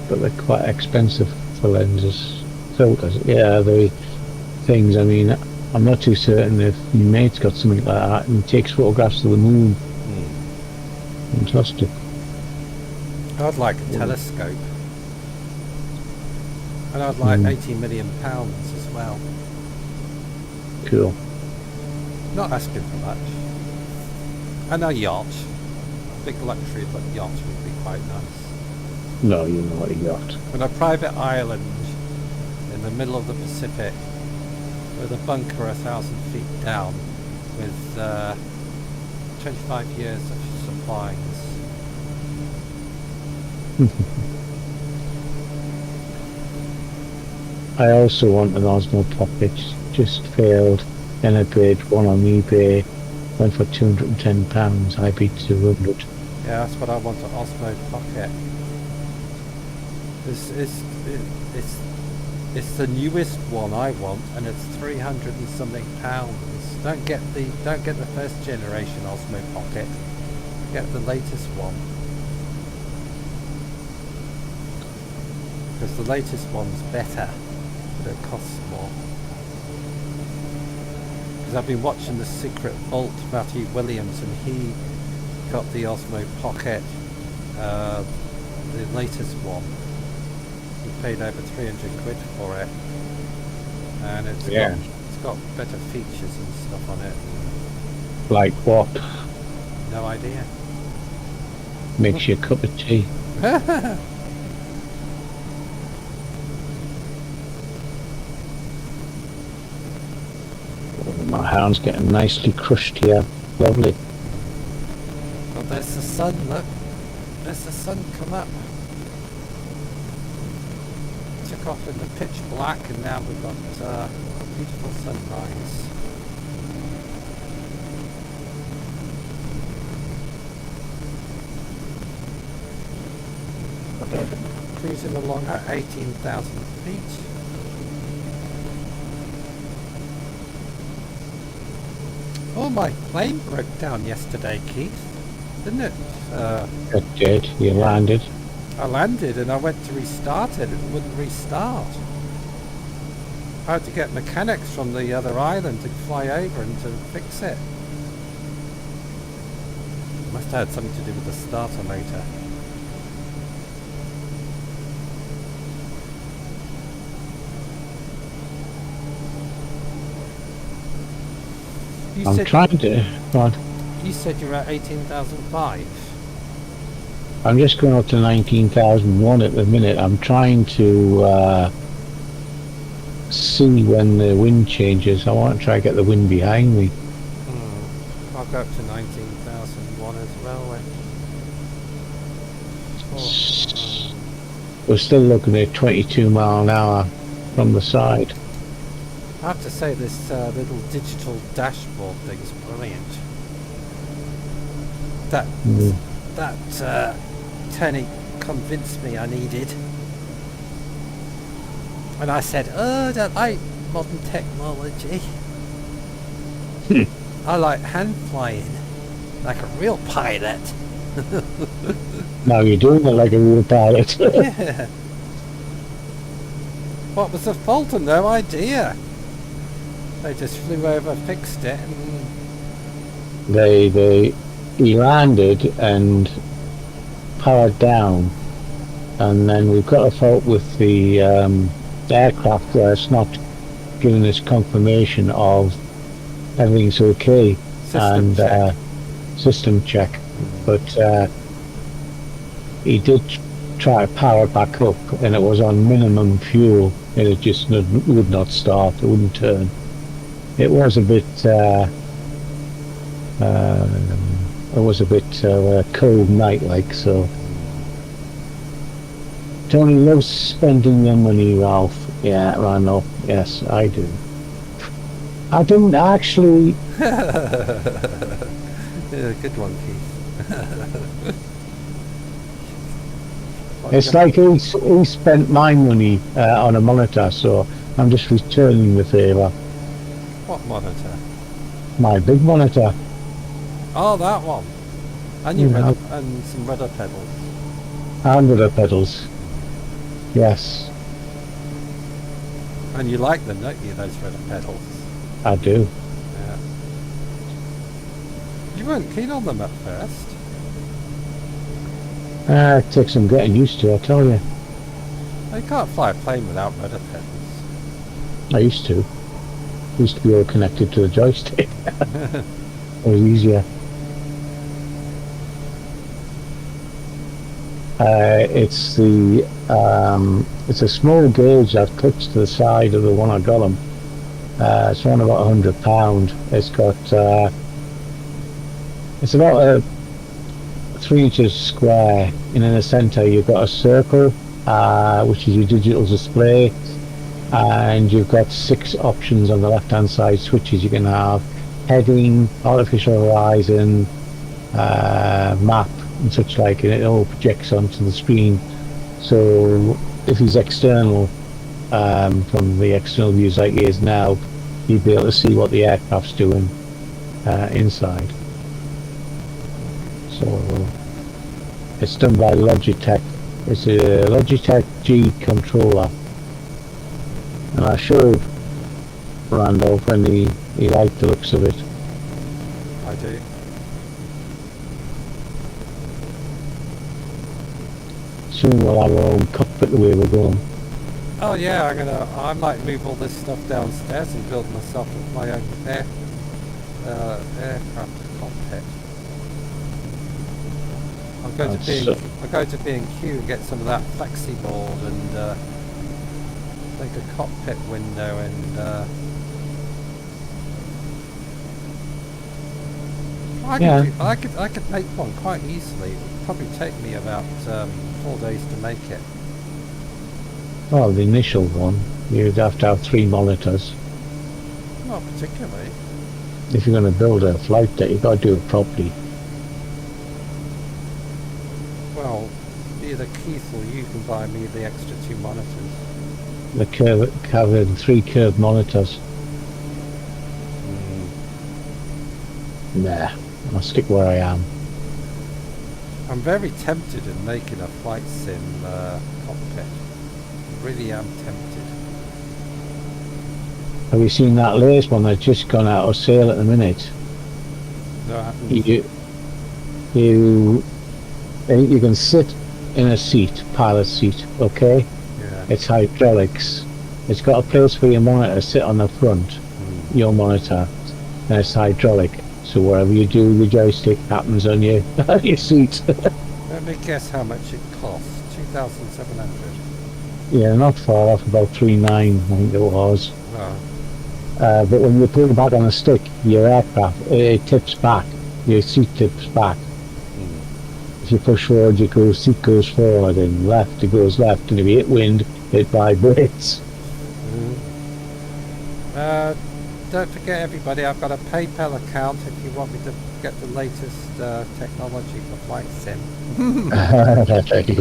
S2: But they're quite expensive for lenses. Filters, yeah, the things, I mean, I'm not too certain if your mate's got something like that and takes photographs of the moon. Fantastic.
S1: I'd like a telescope. And I'd like £80 million as well.
S2: Cool.
S1: Not asking for much. And a yacht. Big luxury yacht would be quite nice.
S2: No, you know what you got.
S1: On a private island in the middle of the Pacific with a bunker 1,000 feet down with 25 years of supplies.
S2: I also want an Osmo Pocket, just failed. Then I paid one on eBay, went for £210, I beat 200.
S1: Yeah, that's what I want, an Osmo Pocket. It's the newest one I want, and it's 300 and something pounds. Don't get the first generation Osmo Pocket. Get the latest one. Because the latest one's better, but it costs more. Because I've been watching The Secret Vault, Matthew Williams, and he got the Osmo Pocket, the latest one. He paid over 300 quid for it, and it's got better features and stuff on it.
S2: Like what?
S1: No idea.
S2: Makes you a cup of tea. My hand's getting nicely crushed here. Lovely.
S1: Well, there's the sun, look. There's the sun come up. Took off in the pitch black, and now we've got a beautiful sunrise. Cruising along at 18,000 feet. Oh, my plane broke down yesterday, Keith, didn't it?
S2: It did. You landed.
S1: I landed and I went to restart it, it wouldn't restart. I had to get mechanics from the other island to fly over and to fix it. Must have had something to do with the starter motor.
S2: I'm trying to. Right.
S1: You said you were at 18,005.
S2: I'm just going up to 19,001 at the minute. I'm trying to see when the wind changes. I want to try and get the wind behind me.
S1: I'll go up to 19,001 as well.
S2: We're still looking at 22 mile an hour from the side.
S1: I have to say this little digital dashboard thing's brilliant. That Tony convinced me I needed. And I said, oh, I don't like modern technology. I like hand flying, like a real pilot.
S2: Now you're doing it like a real pilot.
S1: Yeah. What was the fault? No idea. They just flew over, fixed it, and
S2: he landed and powered down, and then we've got a fault with the aircraft where it's not giving us confirmation of everything's okay. System check. But he did try to power back up, and it was on minimum fuel, and it just would not start. It wouldn't turn. It was a bit cold night like, so. Tony loves spending your money, Ralph. Yeah, Randall. Yes, I do. I didn't actually.
S1: Yeah, good one, Keith.
S2: It's like he spent my money on a monitor, so I'm just returning the favour.
S1: What monitor?
S2: My big monitor.
S1: Oh, that one. And and some rudder pedals.
S2: And rudder pedals. Yes.
S1: And you like them, don't you, those rudder pedals?
S2: I do.
S1: Yeah. You weren't keen on them at first.
S2: It takes some getting used to, I tell you.
S1: You can't fly a plane without rudder pedals.
S2: I used to. Used to be all connected to the joystick. It was easier. It's a small gauge I've clipped to the side of the one I got them. It's around about £100. It's got it's about 3 inches square, and in the centre you've got a circle, which is your digital display, and you've got 6 options on the left hand side, switches you can have: heading, artificial horizon, map and such like, and it all projects onto the screen. So if he's external, from the external views like he is now, you'd be able to see what the aircraft's doing inside. So it's done by Logitech. It's a Logitech G controller, and I showed Randolph when he liked the looks of it.
S1: I do.
S2: Soon we'll have our own cockpit the way we're going.
S1: Oh yeah, I might move all this stuff downstairs and build myself my own aircraft cockpit. I'll go to B&Q and get some of that flexi board and make a cockpit window and I could make one quite easily. It would probably take me about 4 days to make it.
S2: Well, the initial one, you'd have to have 3 monitors.
S1: Not particularly.
S2: If you're going to build a flight deck, you've got to do it properly.
S1: Well, either Keith or you can buy me the extra 2 monitors.
S2: The having 3 curved monitors. Nah, I'll stick where I am.
S1: I'm very tempted in making a flight sim cockpit. Really am tempted.
S2: Have you seen that latest one that's just gone out of sale at the minute?
S1: No, I haven't.
S2: You can sit in a seat, pilot seat, okay?
S1: Yeah.
S2: It's hydraulics. It's got a place for your monitor to sit on the front, your monitor, and it's hydraulic. So wherever you do, the joystick happens on your seat.
S1: Let me guess how much it costs. 2,700.
S2: Yeah, not far off, about 3.9, I think it was.
S1: Oh,
S2: But when you pull back on a stick, your aircraft, it tips back. Your seat tips back. If you push forward, your seat goes forward, and left, it goes left. And if you hit wind, it vibrates.
S1: don't forget, everybody, I've got a PayPal account if you want me to get the latest technology for flight sim.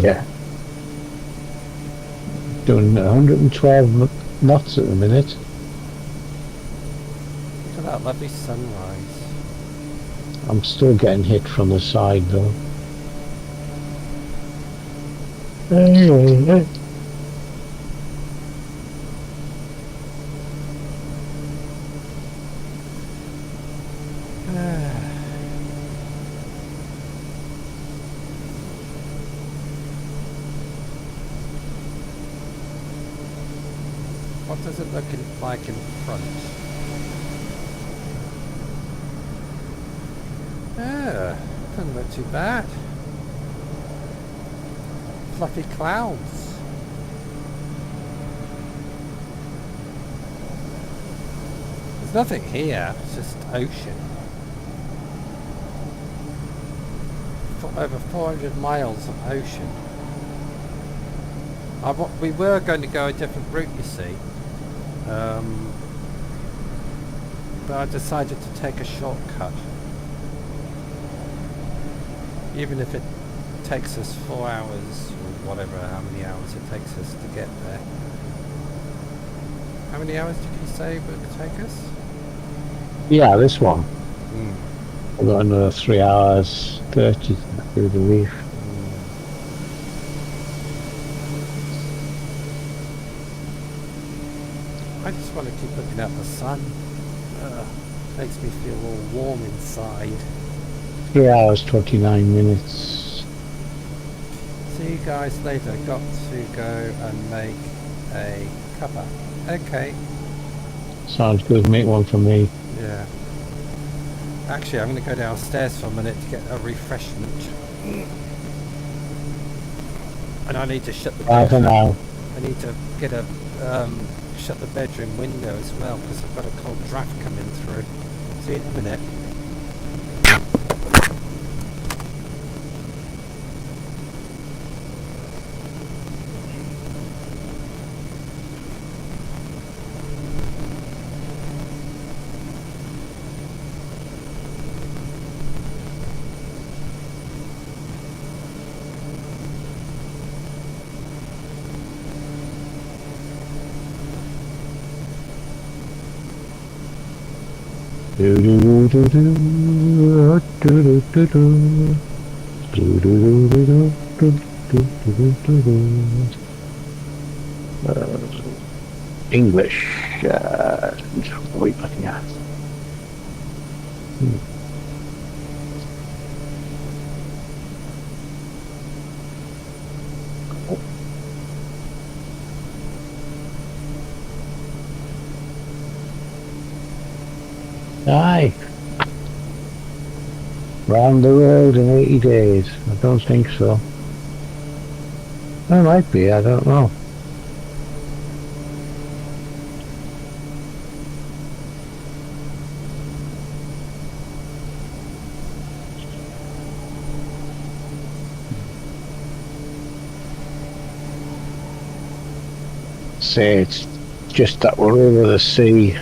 S2: Yeah. Doing 112 knots at the minute.
S1: Look at that lovely sunrise.
S2: I'm still getting hit from the side though.
S1: What does it look like in front? Doesn't look too bad. Fluffy clouds. There's nothing here, it's just ocean. Over 400 miles of ocean. We were going to go a different route, you see. But I decided to take a shortcut. Even if it takes us 4 hours, or whatever, how many hours it takes us to get there. How many hours did you say it would take us?
S2: Yeah, this one. I've got another 3 hours 30 through the reef.
S1: I just want to keep looking at the sun. Makes me feel all warm inside.
S2: 3 hours 29 minutes.
S1: See you guys later. Got to go and make a cuppa. Okay.
S2: Sounds good. Make one for me.
S1: Yeah. Actually, I'm going to go downstairs for a minute to get a refreshment. And I need to shut the
S2: Bye for
S1: bedroom.
S2: now.
S1: I need to get a shut the bedroom window as well because I've got a cold draft coming through. See you in a minute.
S2: English. What are we looking at? Aye. Round the world in 80 days. I don't think so. There might be, I don't know. Say it's just that we're over the sea.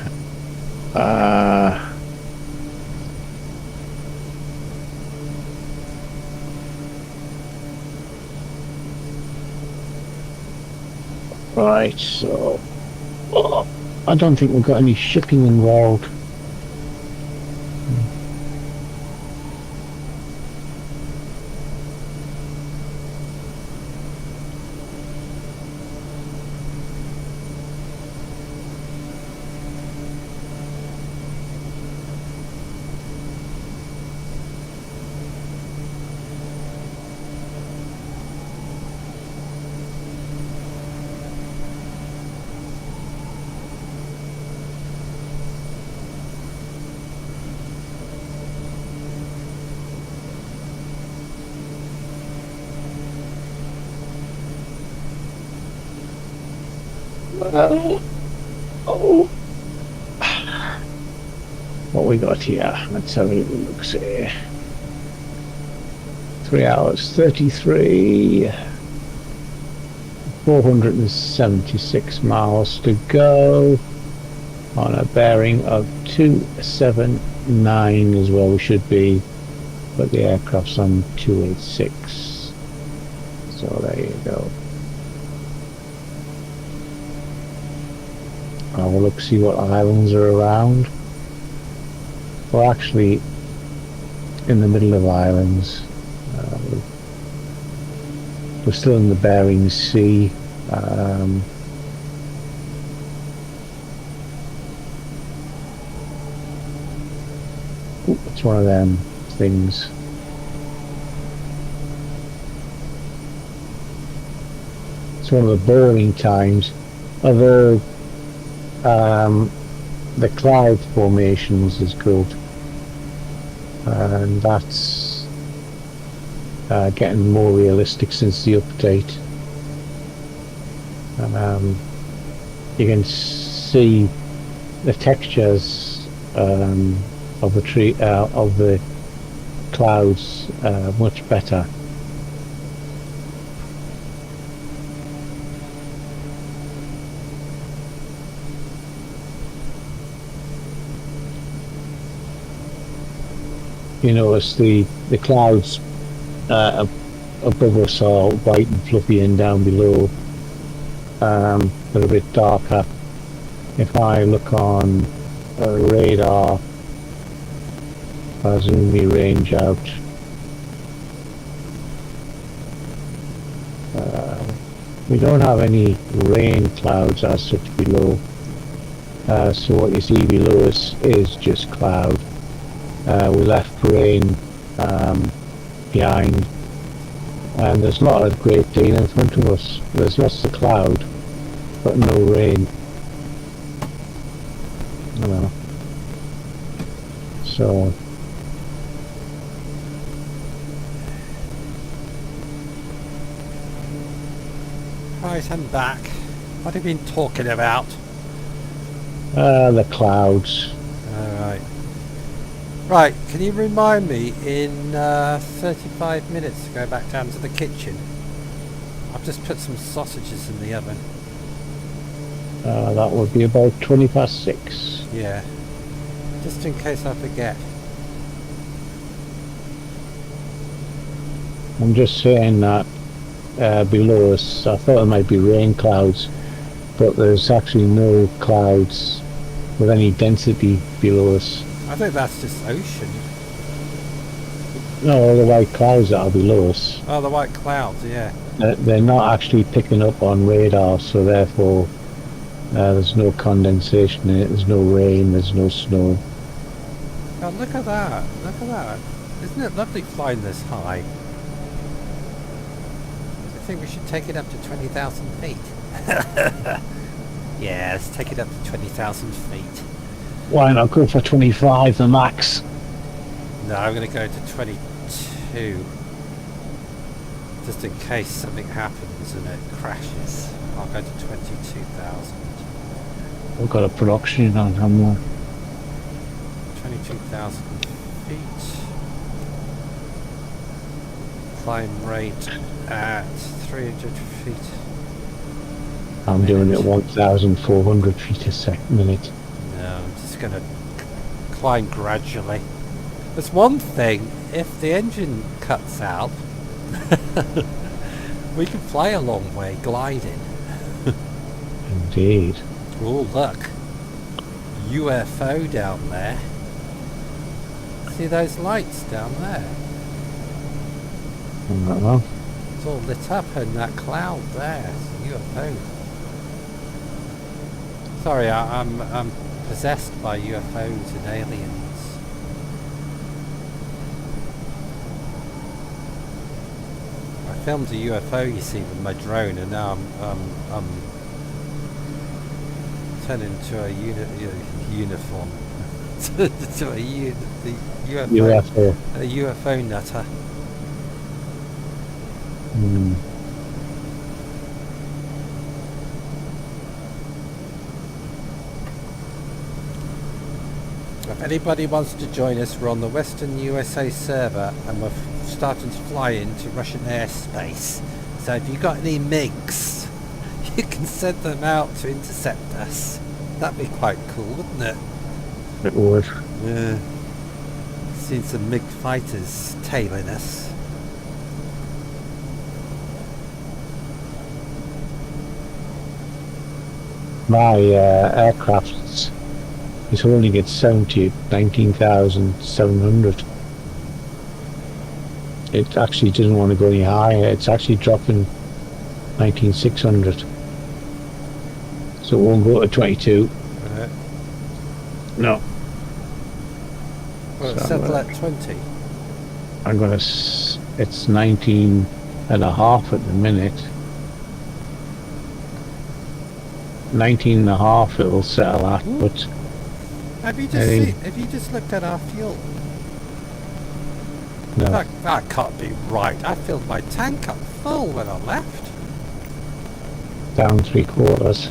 S2: Right, so I don't think we've got any shipping involved. Well, oh, what we got here? Let's have a look. See, 3 hours 33, 476 miles to go on a bearing of 279 is where we should be, but the aircraft's on 286. So there you go. I'll look, see what islands are around. We're actually in the middle of islands. We're still in the Bering Sea. It's one of them things. It's one of the boring times, although the cloud formations is good, and that's getting more realistic since the update. You can see the textures of the tree of the clouds much better. You notice the clouds above us are white and fluffy, and down below they're a bit darker. If I look on a radar, if I zoom the range out, we don't have any rain clouds as such below, so what you see below us is just cloud. We left rain behind, and there's a lot of Great Dane in front of us. There's lots of cloud, but no rain. I don't know. So
S1: Right, I'm back. What have you been talking about?
S2: the clouds.
S1: Alright. Right, can you remind me in 35 minutes to go back down to the kitchen? I've just put some sausages in the oven.
S2: That would be about 6:20.
S1: Yeah. Just in case I forget.
S2: I'm just saying that below us, I thought it might be rain clouds, but there's actually no clouds with any density below us.
S1: I think that's just ocean.
S2: No, all the white clouds that are below us.
S1: Oh, the white clouds, yeah.
S2: They're not actually picking up on radar, so therefore there's no condensation in it, there's no rain, there's no snow.
S1: Oh, look at that. Look at that. Isn't it lovely flying this high? I think we should take it up to 20,000 feet. Yeah, let's take it up to 20,000 feet.
S2: Why not go for 25, the max?
S1: No, I'm going to go to 22. Just in case something happens and it crashes. I'll go to 22,000.
S2: We've got a production on somewhere.
S1: 22,000 feet. Climb rate at 300 feet.
S2: I'm doing it 1,400 feet a minute.
S1: No, I'm just going to climb gradually. There's one thing, if the engine cuts out, we can fly a long way gliding.
S2: Indeed.
S1: Oh, look. UFO down there. See those lights down there?
S2: Well,
S1: It's all lit up in that cloud there. It's a UFO. Sorry, I'm possessed by UFOs and aliens. I filmed a UFO, you see, with my drone, and now I'm turned into a uniform. To a
S2: UFO.
S1: A UFO nutter. If anybody wants to join us, we're on the Western USA server and we're starting to fly into Russian airspace. So if you've got any MiGs, you can send them out to intercept us. That'd be quite cool, wouldn't it?
S2: It would.
S1: Yeah. Seen some MiG fighters tailing us.
S2: My aircraft is holding its 19,700. It actually doesn't want to go any higher. It's actually dropping 19,600. So it won't go to 22. No.
S1: Well, it's
S2: So,
S1: settled at 20.
S2: I'm gonna. It's 19 and a half at the minute. 19 and a half it'll settle at, but
S1: Have you just looked at our fuel?
S2: no.
S1: That can't be right. I filled my tank up full when I left.
S2: Down 3/4.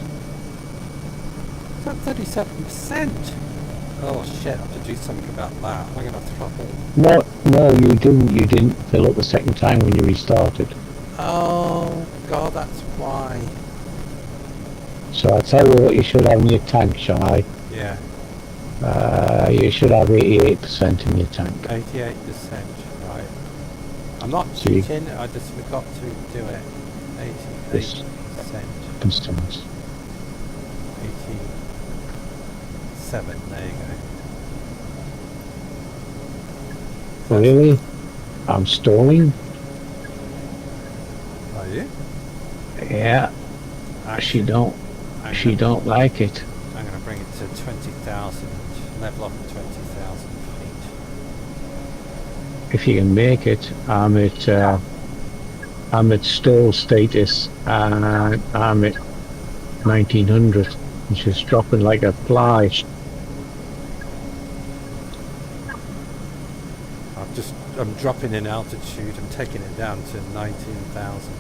S1: It's at 37%. Oh shit, I have to do something about that. I'm gonna throttle.
S2: No, you didn't. You didn't fill up the second time when you restarted.
S1: Oh god, that's why.
S2: So I'll tell you what you should have in your tank, shall I?
S1: Yeah,
S2: You should have 88% in your tank.
S1: 88%, right. I'm not
S2: See.
S1: cheating, I just forgot to do it. 88%.
S2: Customers.
S1: 87, there you go.
S2: Really? I'm stalling?
S1: Are you?
S2: Yeah. She don't like it.
S1: I'm going to bring it to 20,000, level off at 20,000 feet.
S2: If you can make it, I'm at stall status and I'm at 1900. It's just dropping like a fly.
S1: I'm dropping in altitude, I'm taking it down to 19,000.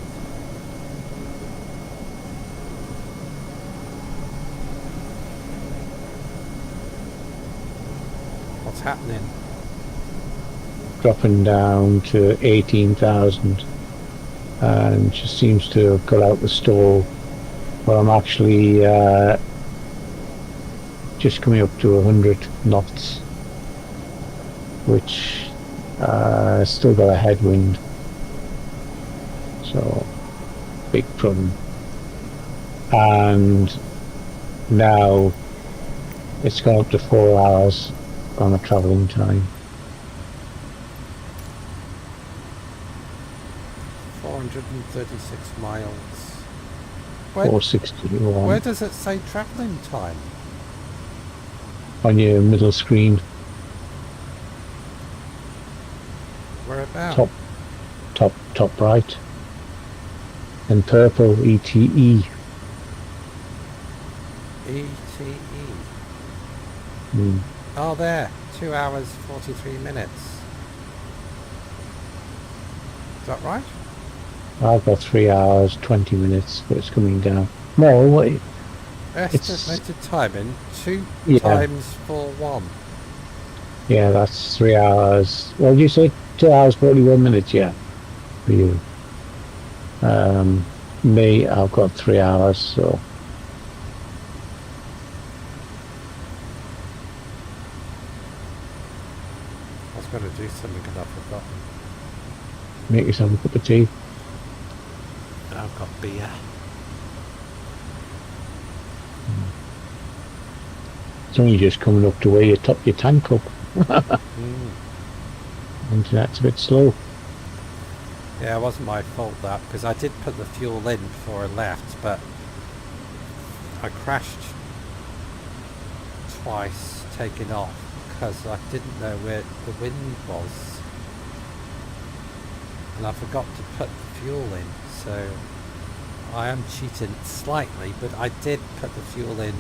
S1: What's happening?
S2: Dropping down to 18,000 and just seems to have got out the stall, but I'm actually just coming up to 100 knots, which still got a headwind, so big problem. And now it's gone up to 4 hours on the travelling time.
S1: 436 miles.
S2: 461
S1: Where does it say travelling time?
S2: on your middle screen.
S1: Whereabouts?
S2: Top right. And purple ETE.
S1: ETE.
S2: Mm.
S1: Oh, there. 2 hours, 43 minutes. Is that right?
S2: I've got 3 hours, 20 minutes, but it's coming down. No, wait.
S1: Estimated timing, 2
S2: Yeah.
S1: times 4-1.
S2: Yeah, that's 3 hours. What did you say? 2 hours, 41 minutes, yeah. For you. Me, I've got 3 hours, so.
S1: I was going to do something and I've forgotten.
S2: Make yourself a cup of tea.
S1: I've got beer.
S2: It's only just coming up to where you top your tank up.
S1: Mm.
S2: Internet's a bit slow.
S1: Yeah, it wasn't my fault that, because I did put the fuel in before I left, but I crashed twice taking off because I didn't know where the wind was. And I forgot to put the fuel in, so I am cheating slightly, but I did put the fuel in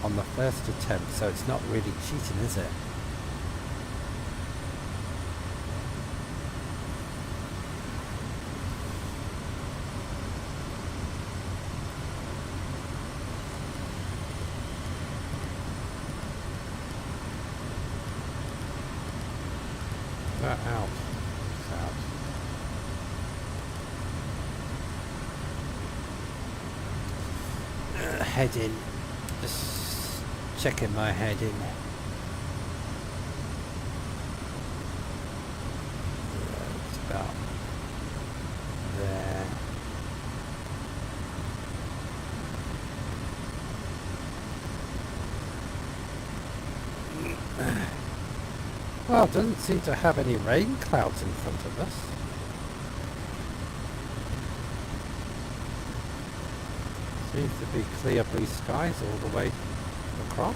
S1: on the first attempt, so it's not really cheating, is it? that out? It's out. Heading. Just checking my heading. It's about there. Well, it doesn't seem to have any rain clouds in front of us. Seems to be clear blue skies all the way across.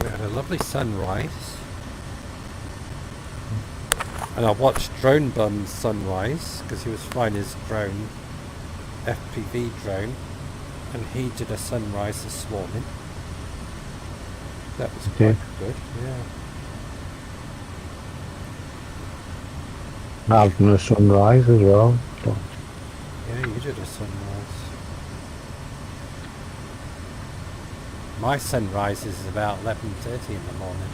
S1: We had a lovely sunrise. And I watched Drone Bum's sunrise because he was flying his drone, FPV drone, and he did a sunrise this morning. That was quite good, yeah.
S2: I've done a sunrise as well. But
S1: Yeah, you did a sunrise. My sunrise is about 11:30 in the morning.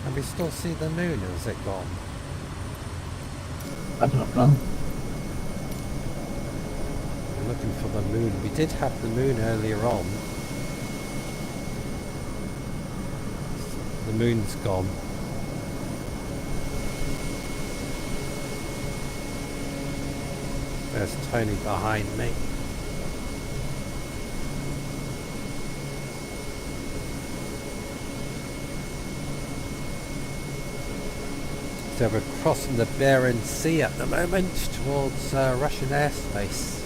S1: Can we still see the moon, or is it gone?
S2: I don't know.
S1: We're looking for the moon. We did have the moon earlier on. The moon's gone. There's Tony behind me. So we're crossing the Bering Sea at the moment towards Russian airspace.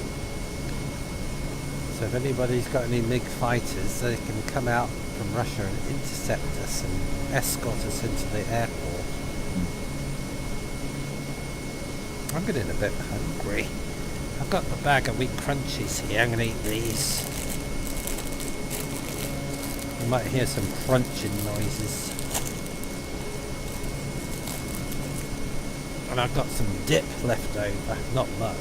S1: So if anybody's got any MiG fighters, they can come out from Russia and intercept us and escort us into the airport. I'm getting a bit hungry. I've got the bag of wheat crunchies here. I'm going to eat these. You might hear some crunching noises. And I've got some dip left over, not much.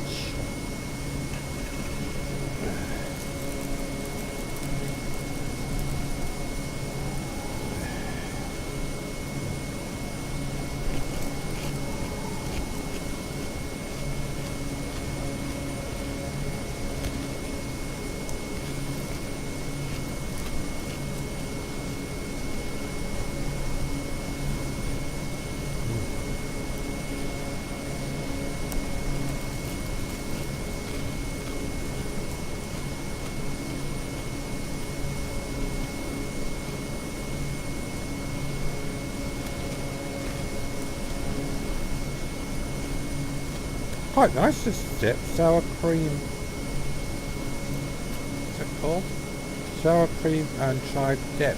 S1: Quite nice, this dip. Sour cream. What's it called? Sour cream and chive dip.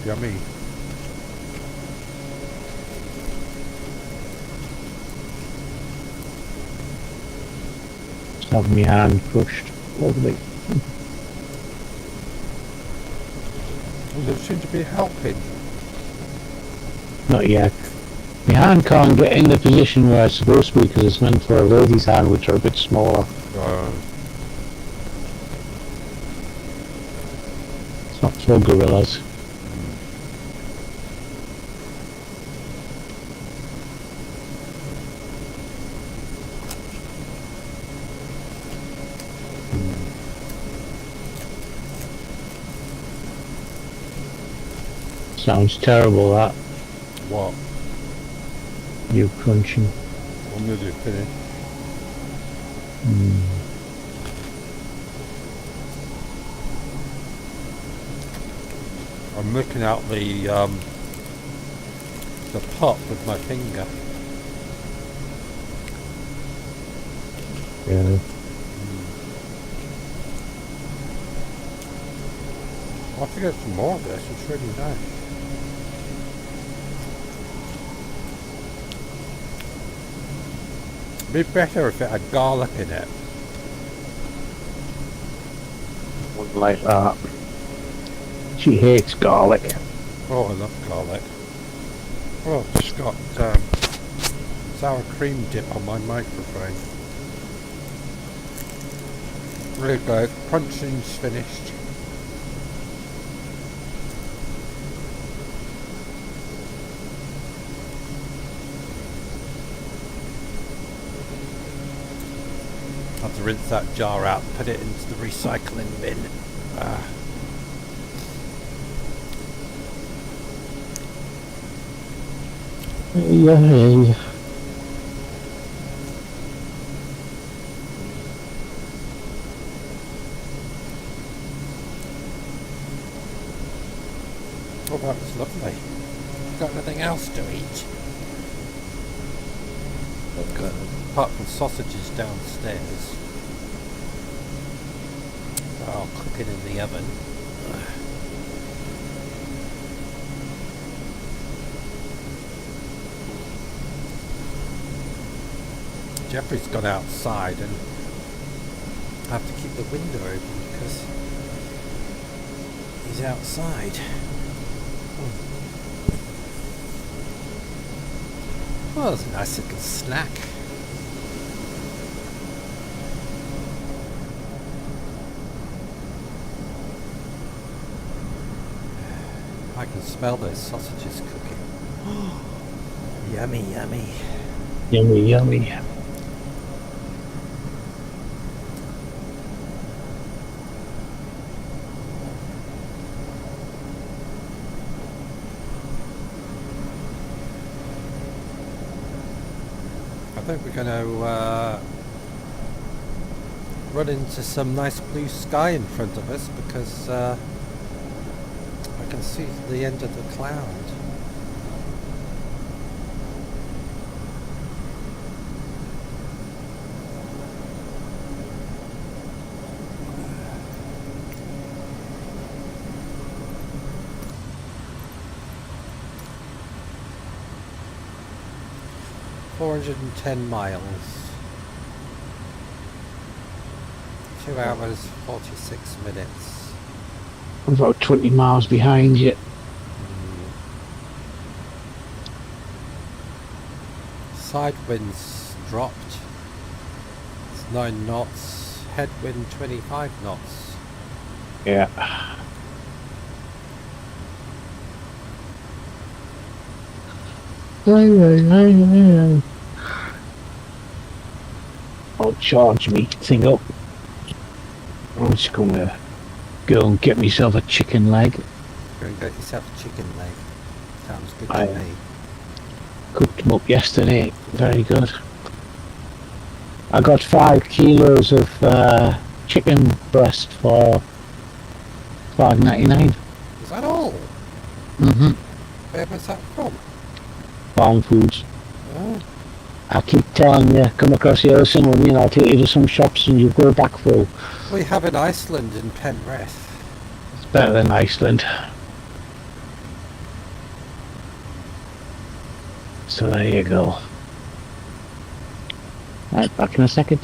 S1: Yummy.
S2: Just have my hand crushed. Lovely.
S1: Does it seem to be helping?
S2: Not yet. My hand can't get in the position where it's supposed to be because it's meant for a lady's hand, which are a bit smaller. for gorillas. Sounds terrible, that.
S1: What?
S2: You crunching.
S1: I'm going to do finish. I'm looking out the pot with my finger.
S2: Yeah.
S1: I'll have to get some more of this. It's really nice. It'd be better if it had garlic in it.
S2: Wouldn't like that. She hates garlic.
S1: Oh, I love garlic. Oh, I've just got sour cream dip on my microphone. There you go. Crunching's finished. I have to rinse that jar out and put it into the recycling bin.
S2: Yeah.
S1: Oh, that was lovely. Got anything else to eat? Apart from sausages downstairs. I'll cook it in the oven. Jeffrey's gone outside and I have to keep the window open because he's outside. Well, that's a nice little snack. I can smell those sausages cooking. Yummy, yummy.
S2: Yummy, yummy.
S1: I think we're going to run into some nice blue sky in front of us because I can see the end of the cloud. .410 miles. 2 hours 46 minutes.
S2: I'm about 20 miles behind you.
S1: Side winds dropped. It's 9 knots. Headwind 25 knots.
S2: Yeah. I'll charge me thing up. I'm just gonna go and get myself a chicken leg.
S1: Go and get yourself a chicken leg. Sounds good
S2: I
S1: to me.
S2: cooked them up yesterday. Very good. I got 5 kilos of chicken breast for $5.99.
S1: Is that all? Where was that from?
S2: Farm foods.
S1: Oh,
S2: I keep telling you, come across here or someone, I'll take you to some shops and you've got a back full.
S1: we have in Iceland in Penrith.
S2: It's better than Iceland. So there you go. Right, back in a second.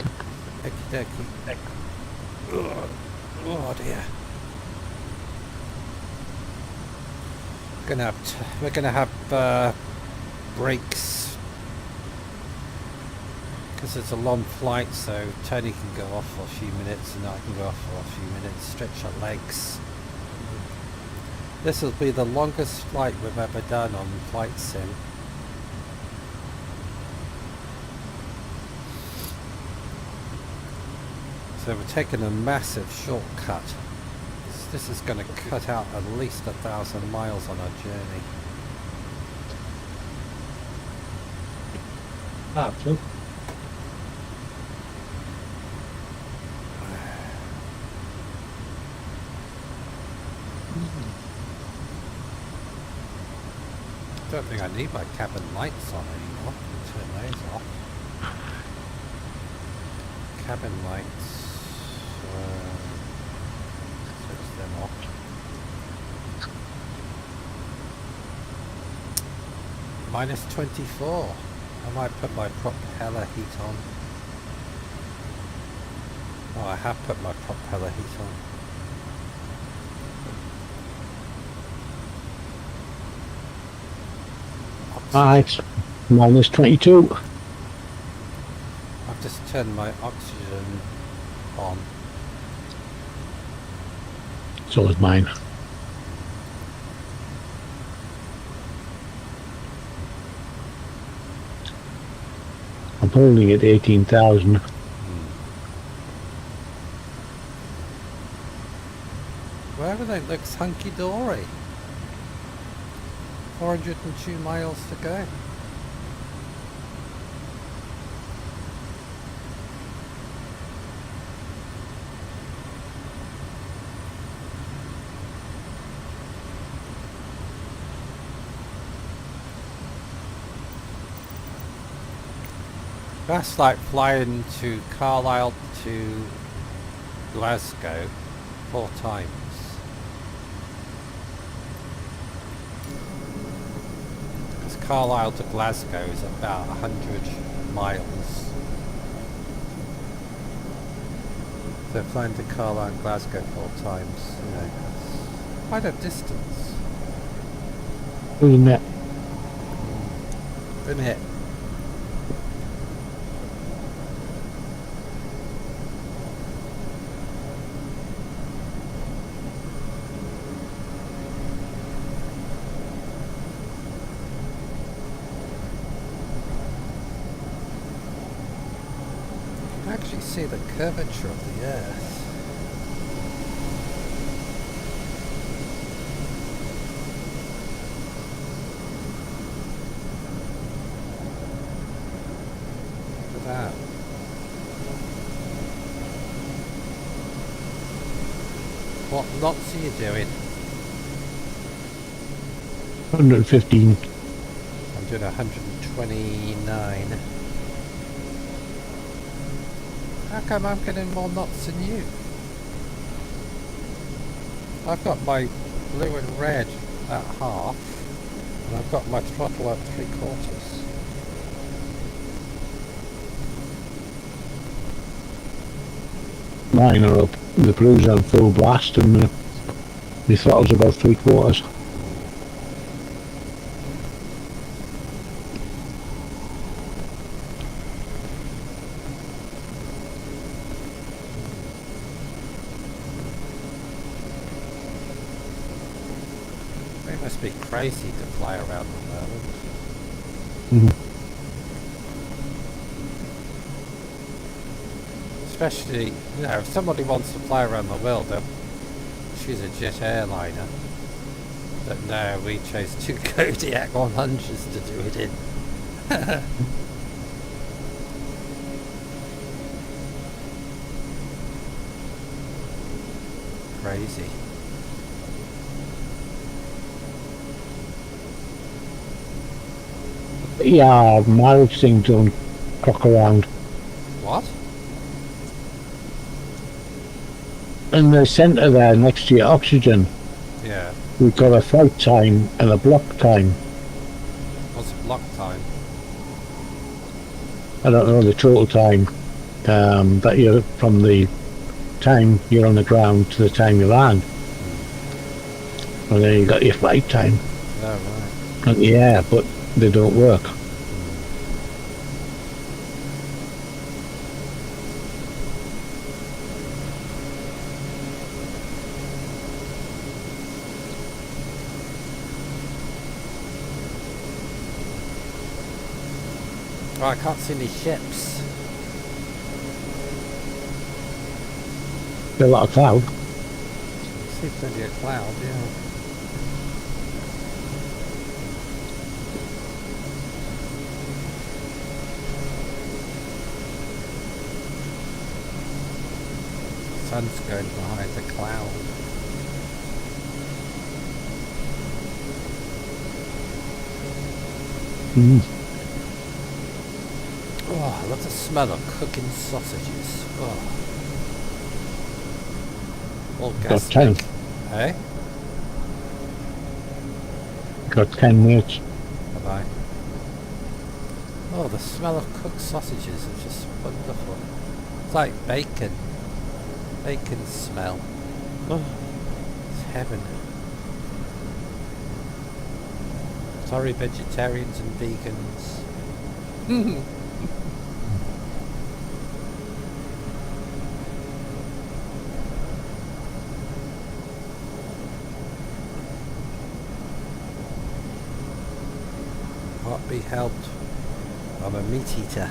S1: Okie dokie. Oh dear. We're gonna have breaks because it's a long flight, so Tony can go off for a few minutes and I can go off for a few minutes, stretch our legs. This will be the longest flight we've ever done on Flight Sim. So we're taking a massive shortcut. This is going to cut out at least 1,000 miles on our journey.
S2: True.
S1: Don't think I need my cabin lights on anymore. Turn those off. Cabin lights. Switch them off. Minus 24. I might put my propeller heat on. Oh, I have put my propeller heat on.
S2: It's minus 22.
S1: I've just turned my oxygen on.
S2: So is mine. I'm holding at 18,000.
S1: Well, everything looks hunky-dory. 402 miles to go. That's like flying to Carlisle to Glasgow 4 times. Because Carlisle to Glasgow is about 100 miles. So flying to Carlisle and Glasgow 4 times, you know, it's quite a distance.
S2: Isn't it?
S1: Isn't it? Actually see the curvature of the earth. Look at that. What knots are you doing?
S2: 115.
S1: I'm doing 129. How come I'm getting more knots than you? I've got my blue and red at half, and I've got my throttle at 3/4.
S2: Mine are up. The blues on full blast and the throttle's about 3/4.
S1: They must be crazy to fly around the world.
S2: Mm-hmm.
S1: Especially, you know, if somebody wants to fly around the world, they'll choose a jet airliner. But no, we chose 2 Kodiak 100s to do it in. Crazy.
S2: Yeah, marriage things don't clock around.
S1: What?
S2: In the centre there, next to your oxygen,
S1: Yeah.
S2: we've got a flight time and a block time.
S1: What's block time?
S2: I don't know the total time that you're from the time you're on the ground to the time you land. And then you got your flight time.
S1: Oh, right.
S2: And yeah, but they don't work.
S1: Oh, I can't see any ships.
S2: A lot of cloud.
S1: See plenty of cloud, yeah. Sun's going behind the cloud. Oh, I love the smell of cooking sausages. Oh. All gas.
S2: Got 10.
S1: Eh?
S2: Got 10 minutes.
S1: Bye-bye. Oh, the smell of cooked sausages is just wonderful. It's like bacon. Bacon smell. Oh, it's heaven. Sorry, vegetarians and vegans. Can't be helped. I'm a meat eater.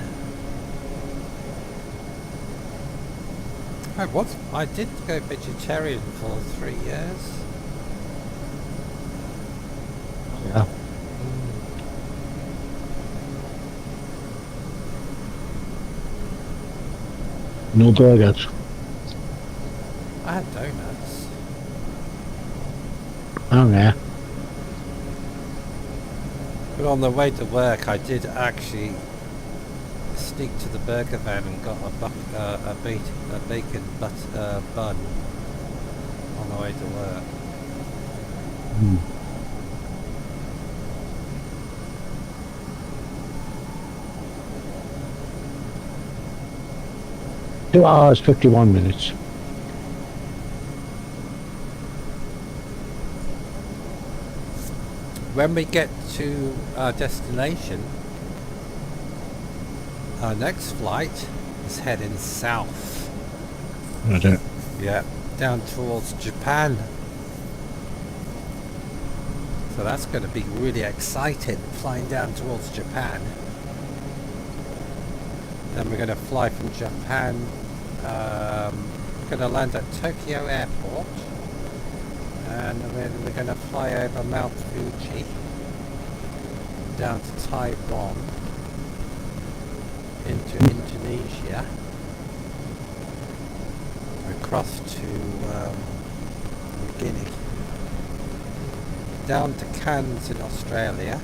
S1: I did go vegetarian for 3 years.
S2: Yeah. No burgers.
S1: I had donuts.
S2: Oh yeah.
S1: But on the way to work, I did actually sneak to the burger van and got a bacon bun on the way to work.
S2: 2 hours, 51 minutes.
S1: When we get to our destination, our next flight is heading south.
S2: Right.
S1: Yeah, down towards Japan. So that's going to be really exciting, flying down towards Japan. Then we're going to fly from Japan. We're going to land at Tokyo Airport. And then we're going to fly over Mount Fuji down to Taiwan, into Indonesia, across to New Guinea, down to Cairns in Australia,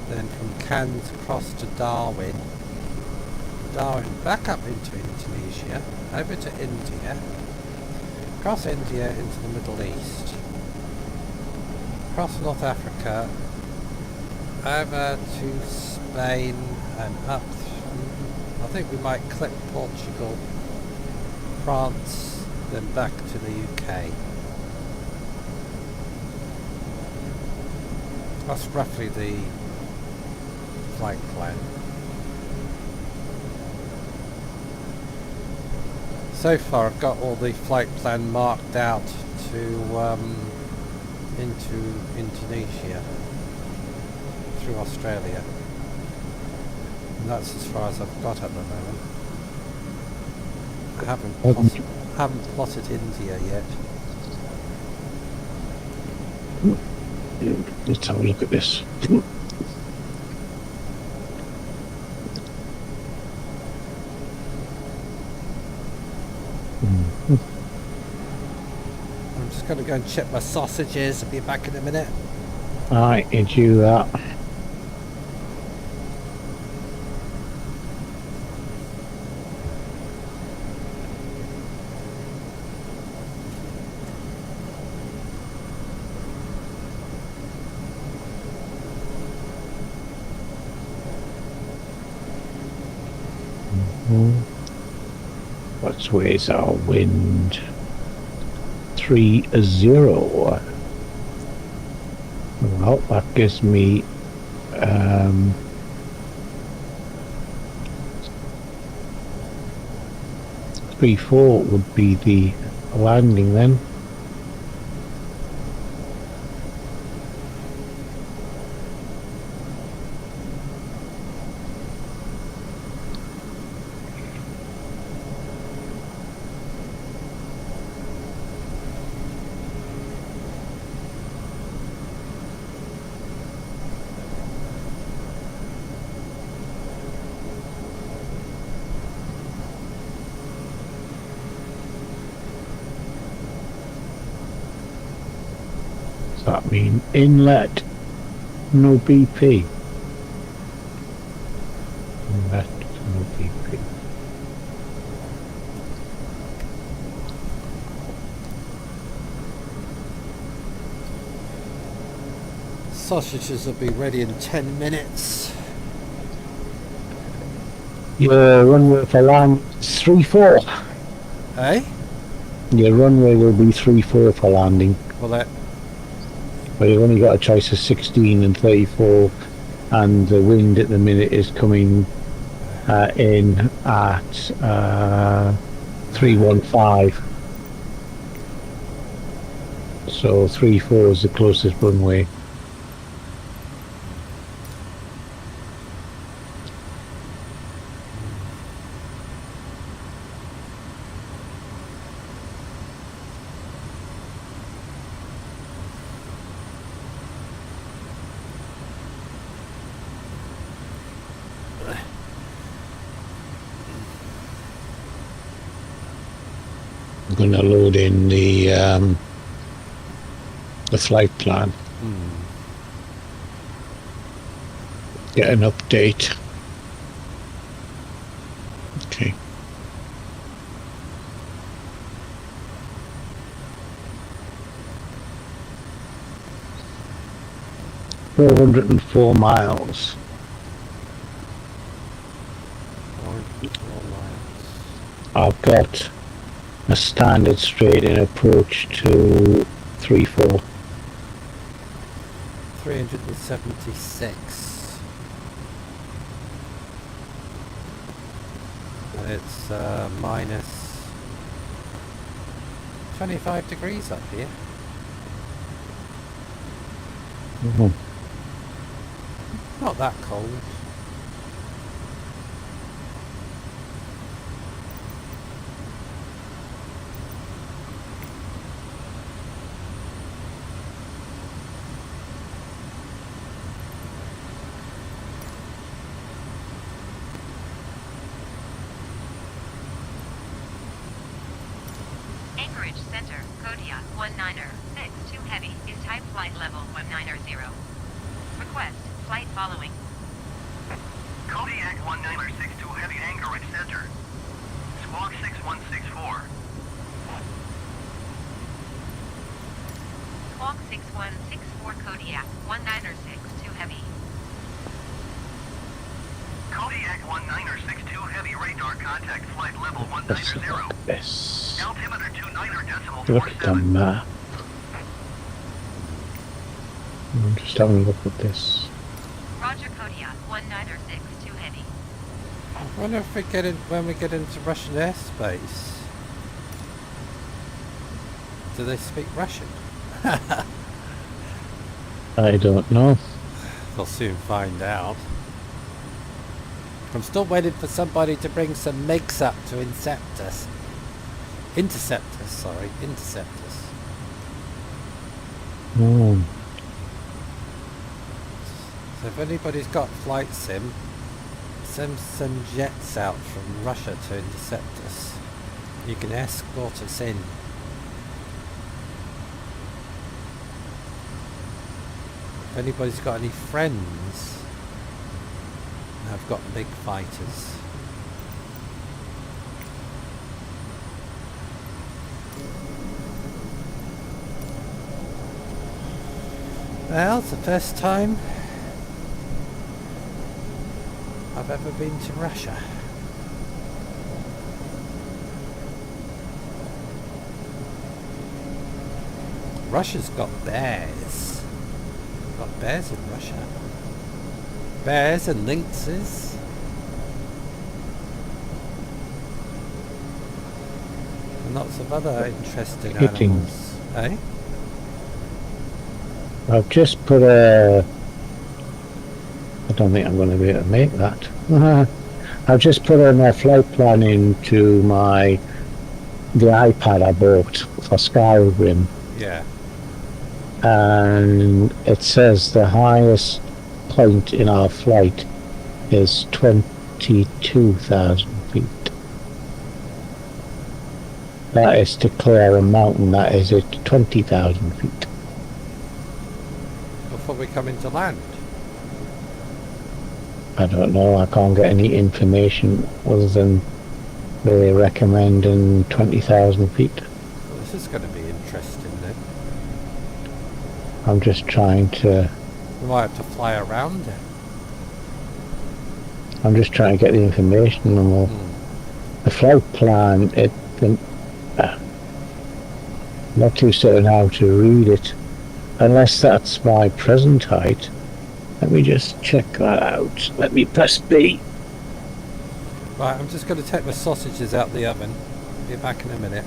S1: then from Cairns across to Darwin, back up into Indonesia, over to India, across India into the Middle East, across North Africa, over to Spain and up I think we might clip Portugal, France, then back to the UK. That's roughly the flight plan. So far I've got all the flight plan marked out to into Indonesia through Australia, and that's as far as I've got at the moment. I haven't plotted India yet.
S2: Let's have a look at this.
S1: I'm just going to go and check my sausages. I'll be back in a minute.
S2: Alright, you do that. Where's our wind? 30. Well, that gives me 34 would be the landing then. that mean? Inlet, no BP. Inlet, no BP.
S1: Sausages will be ready in 10 minutes.
S2: Your runway for land 3-4.
S1: Eh?
S2: Your runway will be 3-4 for landing.
S1: Well, that
S2: But you've only got a choice of 16 and 34, and the wind at the minute is coming in at 315. So 3-4 is the closest runway. I'm going to load in the flight plan. Get an update. Okay. $404 miles. I've got a standard straight in approach to 3-4.
S1: 376. And it's minus 25 degrees up here.
S2: Mm-hmm.
S1: Not that cold.
S3: Anchorage Center, Kodiak 1962 Heavy is type flight level 190. Request flight following.
S4: Kodiak 1962 Heavy Anchorage Center. Squawk 6164.
S3: Squawk 6164 Kodiak 1962 Heavy.
S4: Kodiak 1962 Heavy radar contact flight level
S2: Let's
S4: 190.
S2: look at this.
S4: Altimeter 29.47.
S2: Look at the map. I'm just having a look at this.
S3: Roger Kodiak 1962 Heavy.
S1: I wonder if we get in, when we get into Russian airspace. Do they speak Russian?
S2: I don't know.
S1: We'll soon find out. I'm still waiting for somebody to bring some MiGs up to intercept us. Intercept us.
S2: Oh.
S1: So if anybody's got flight sim, send some jets out from Russia to intercept us. You can escort us in. If anybody's got any friends, I've got big fighters. Well, it's the first time I've ever been to Russia. Russia's got bears. Got bears in Russia. Bears and lynxes. And lots of other interesting
S2: Hitting.
S1: animals. Eh?
S2: I've just put a... I don't think I'm going to be able to make that. I've just put a flight plan into the iPad I bought for Skyrim.
S1: Yeah.
S2: And it says the highest point in our flight is 22,000 feet. That is to clear a mountain that is at 20,000 feet.
S1: before we come into land?
S2: I don't know. I can't get any information other than they recommending 20,000 feet.
S1: Well, this is going to be interesting then.
S2: I'm just trying to.
S1: We might have to fly around it.
S2: I'm just trying to get the information, and the flight plan. Not too certain how to read it, unless that's my present height. Let me just check that out. Let me press B.
S1: Right, I'm just going to take my sausages out the oven. Be back in a minute.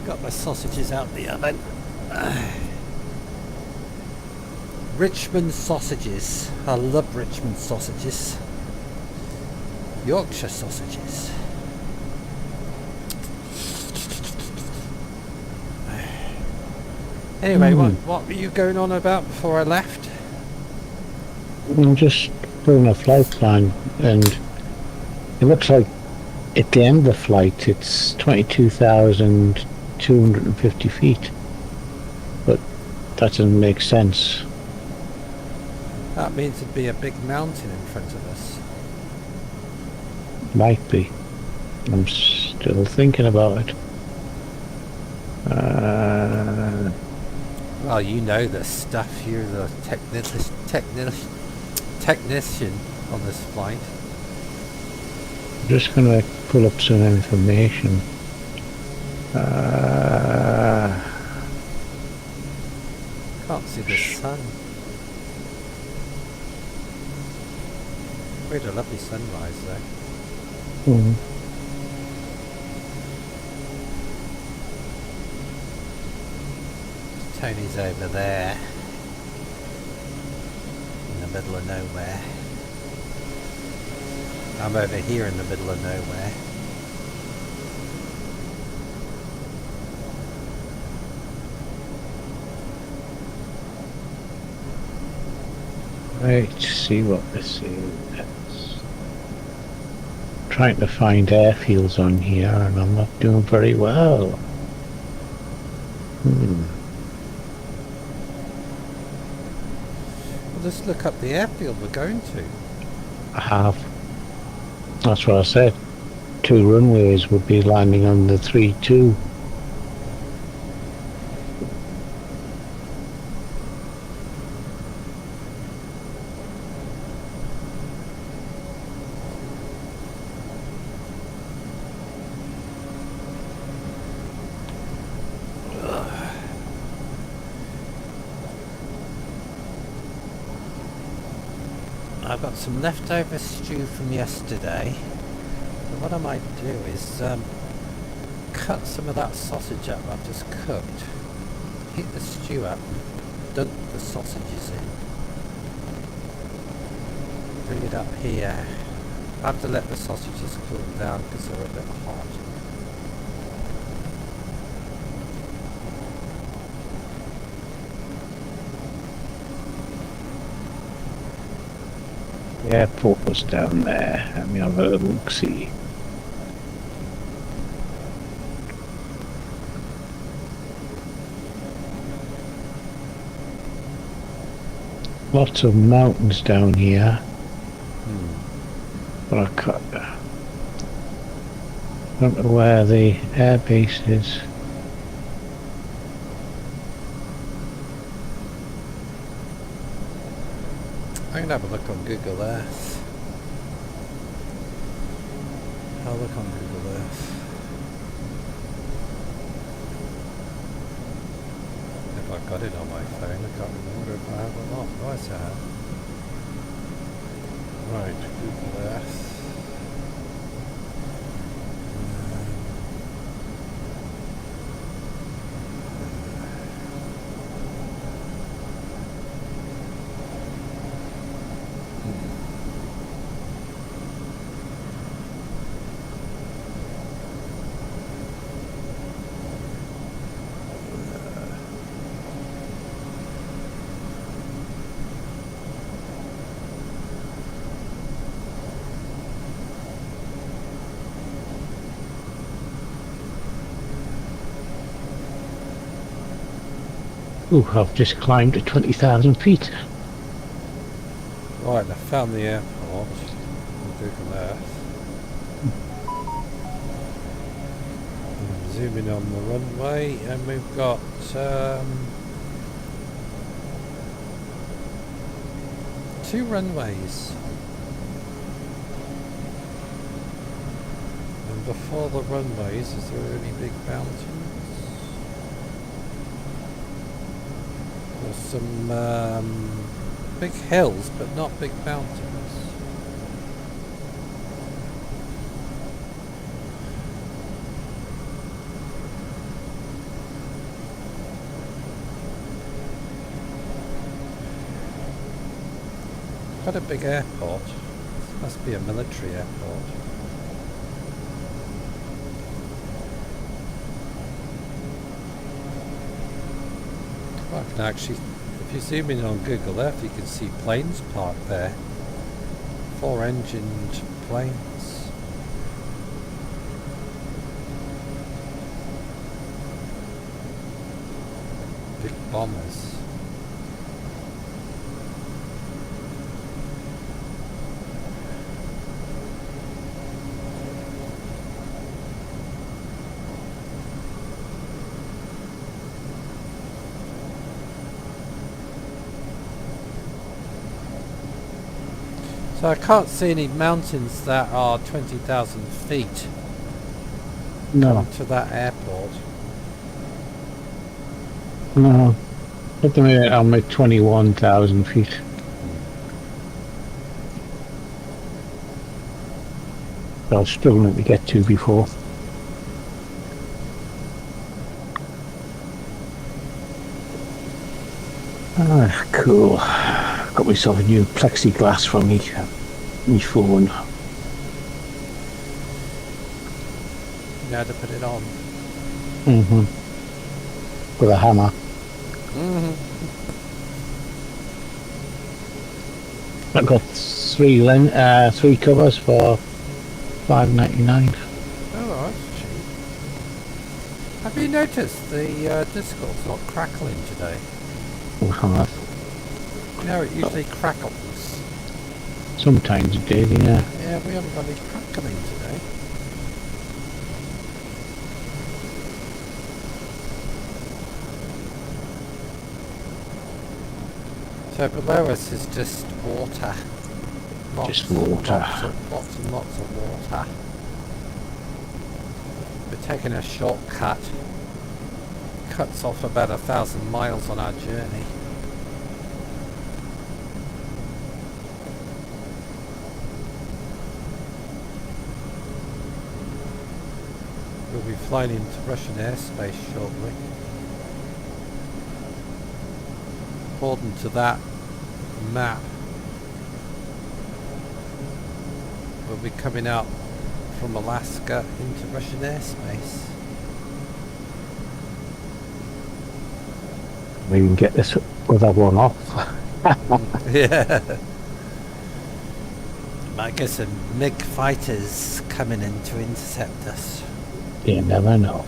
S1: Got my sausages out the oven. Richmond sausages. I love Richmond sausages. Yorkshire sausages. Anyway, what were you going on about before I left?
S2: I'm just doing a flight plan, and it looks like at the end of the flight it's 22,250 feet, but that doesn't make sense.
S1: That means it'd be a big mountain in front of us.
S2: Might be. I'm still thinking about it.
S1: Well, you know the stuff. You're the technician on this flight.
S2: I'm just going to pull up some information.
S1: Can't see the sun. We had a lovely sunrise though. Tony's over there in the middle of nowhere. I'm over here in the middle of nowhere.
S2: Right, see what this is. Trying to find airfields on here, and I'm not doing very well.
S1: Well, just look up the airfield we're going to.
S2: I have. That's what I said. 2 runways would be landing on the 3-2.
S1: I've got some leftover stew from yesterday. So what I might do is cut some of that sausage up I've just cooked, heat the stew up, dunk the sausages in, bring it up here. I have to let the sausages cool down because they're a bit hot.
S2: The airport was down there. Let me have a look-see. Lots of mountains down here. But I don't know where the air base is.
S1: I'm gonna have a look on Google Earth. I'll look on Google Earth. If I've got it on my phone, I can't remember if I have or not. Right, I have. Right, Google Earth.
S2: Ooh, I've just climbed to 20,000 feet.
S1: Right, I found the airport on Google Earth. I'm zooming on the runway, and we've got 2 runways. And before the runways, is there any big mountains? There's some big hills, but not big mountains. Quite a big airport. Must be a military airport. Well, I can actually, if you zoom in on Google Earth, you can see planes parked there. 4-engined planes. Big bombers. So I can't see any mountains that are 20,000 feet
S2: No,
S1: to that airport.
S2: no. At the minute I'm at 21,000 feet. I was struggling to get to before. Ah, cool. Got myself a new plexiglass for me phone.
S1: You had to put it on.
S2: With a hammer. I've got 3 covers for $5.99.
S1: Oh, that's cheap. Have you noticed the Discord's not crackling today? You know, it usually crackles.
S2: Sometimes it did, yeah.
S1: Yeah, we haven't got any crackling today. So below us is just water.
S2: Just water.
S1: Lots and lots of water. We're taking a shortcut. Cuts off about 1,000 miles on our journey. We'll be flying into Russian airspace shortly. According to that map, we'll be coming out from Alaska into Russian airspace.
S2: We can get this other one off.
S1: Yeah. Might get some MiG fighters coming in to intercept us.
S2: You never know.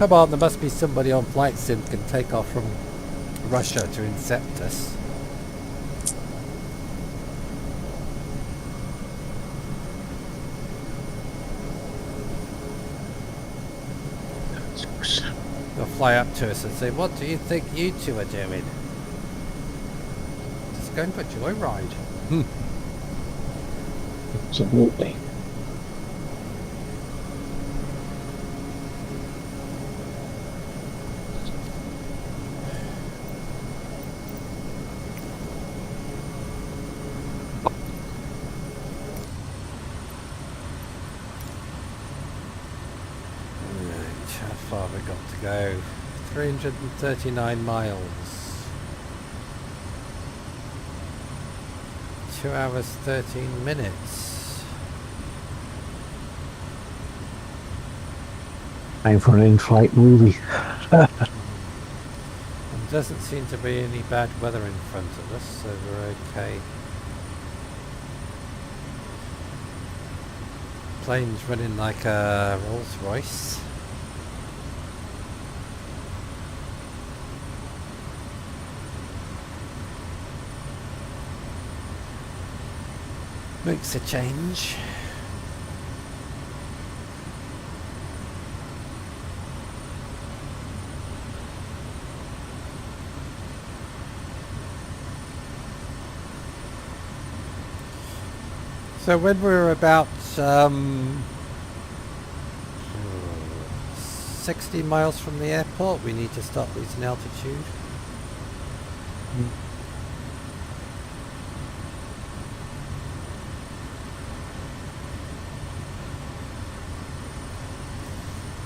S1: Come on, there must be somebody on flight sim can take off from Russia to intercept us. They'll fly up to us and say, "What do you think you two are doing? Just going for a joyride."
S2: Absolutely.
S1: How far have we got to go? 339 miles. 2 hours 13 minutes.
S2: Time for an in-flight movie.
S1: There doesn't seem to be any bad weather in front of us, so we're okay. Plane's running like a Rolls Royce. Makes a change. So when we're about 60 miles from the airport, we need to start losing altitude.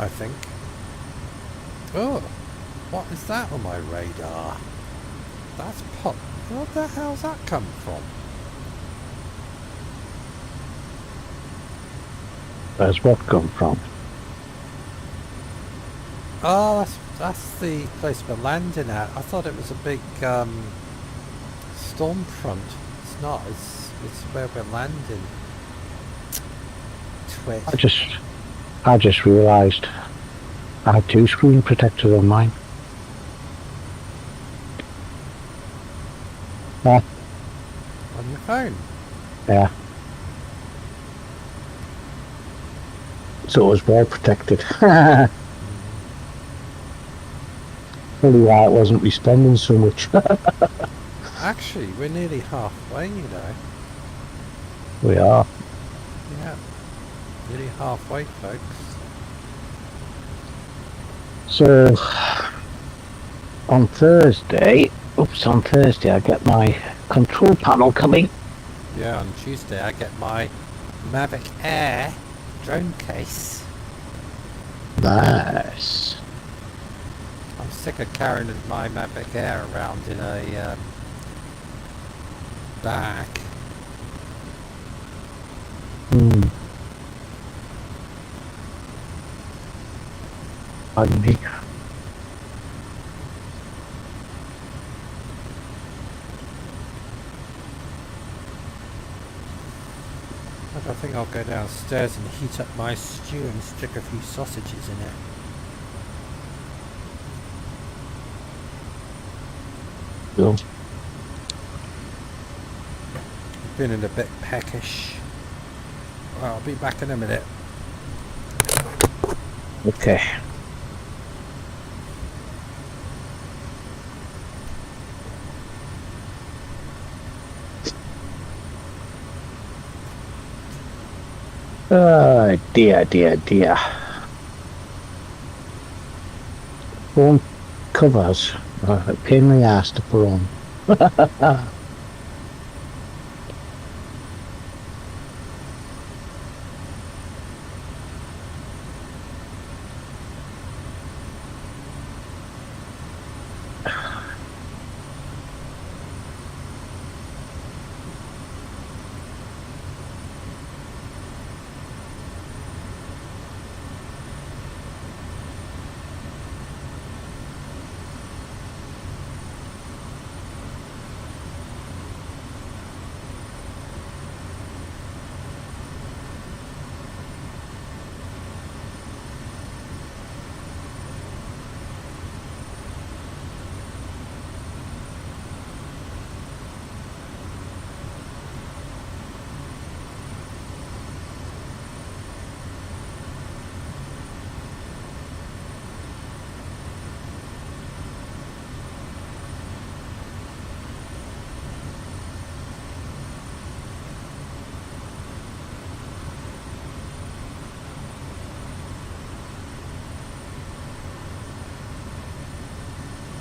S1: I think. Oh, what is that on my radar? That's pop. What the hell's that come from?
S2: Where's what come from?
S1: Oh, that's the place we're landing at. I thought it was a big storm front. It's not. It's where we're landing. Twit.
S2: I just realised I had 2 screen protectors on mine.
S1: On your phone?
S2: Yeah. So it was well protected. Probably why it wasn't responding so much.
S1: Actually, we're nearly halfway, you know.
S2: We are.
S1: Yeah. Nearly halfway, folks.
S2: So, on Thursday I get my control panel coming.
S1: Yeah, on Tuesday I get my Mavic Air drone case.
S2: Nice.
S1: I'm sick of carrying my Mavic Air around in a bag.
S2: Pardon me.
S1: I think I'll go downstairs and heat up my stew and stick a few sausages in it.
S2: Cool.
S1: Feeling a bit peckish. Well, I'll be back in a minute.
S2: Okay. Dear. Phone covers are a pain in the ass to put on.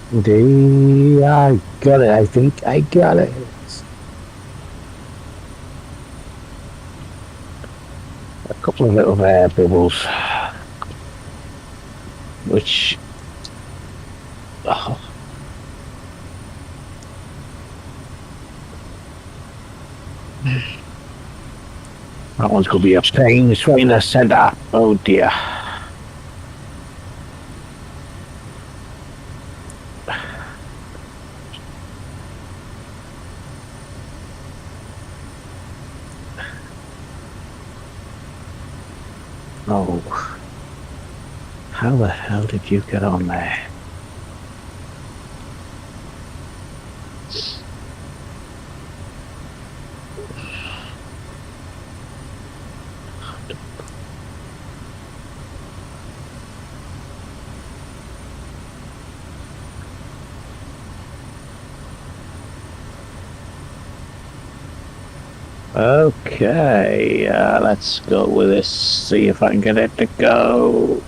S2: I got it. I think I got it. A couple of little air bubbles, which oh, that one's going to be a pain. It's right in the centre. Oh dear. Oh, how the hell did you get on there? Okay, let's go with this, see if I can get it to go.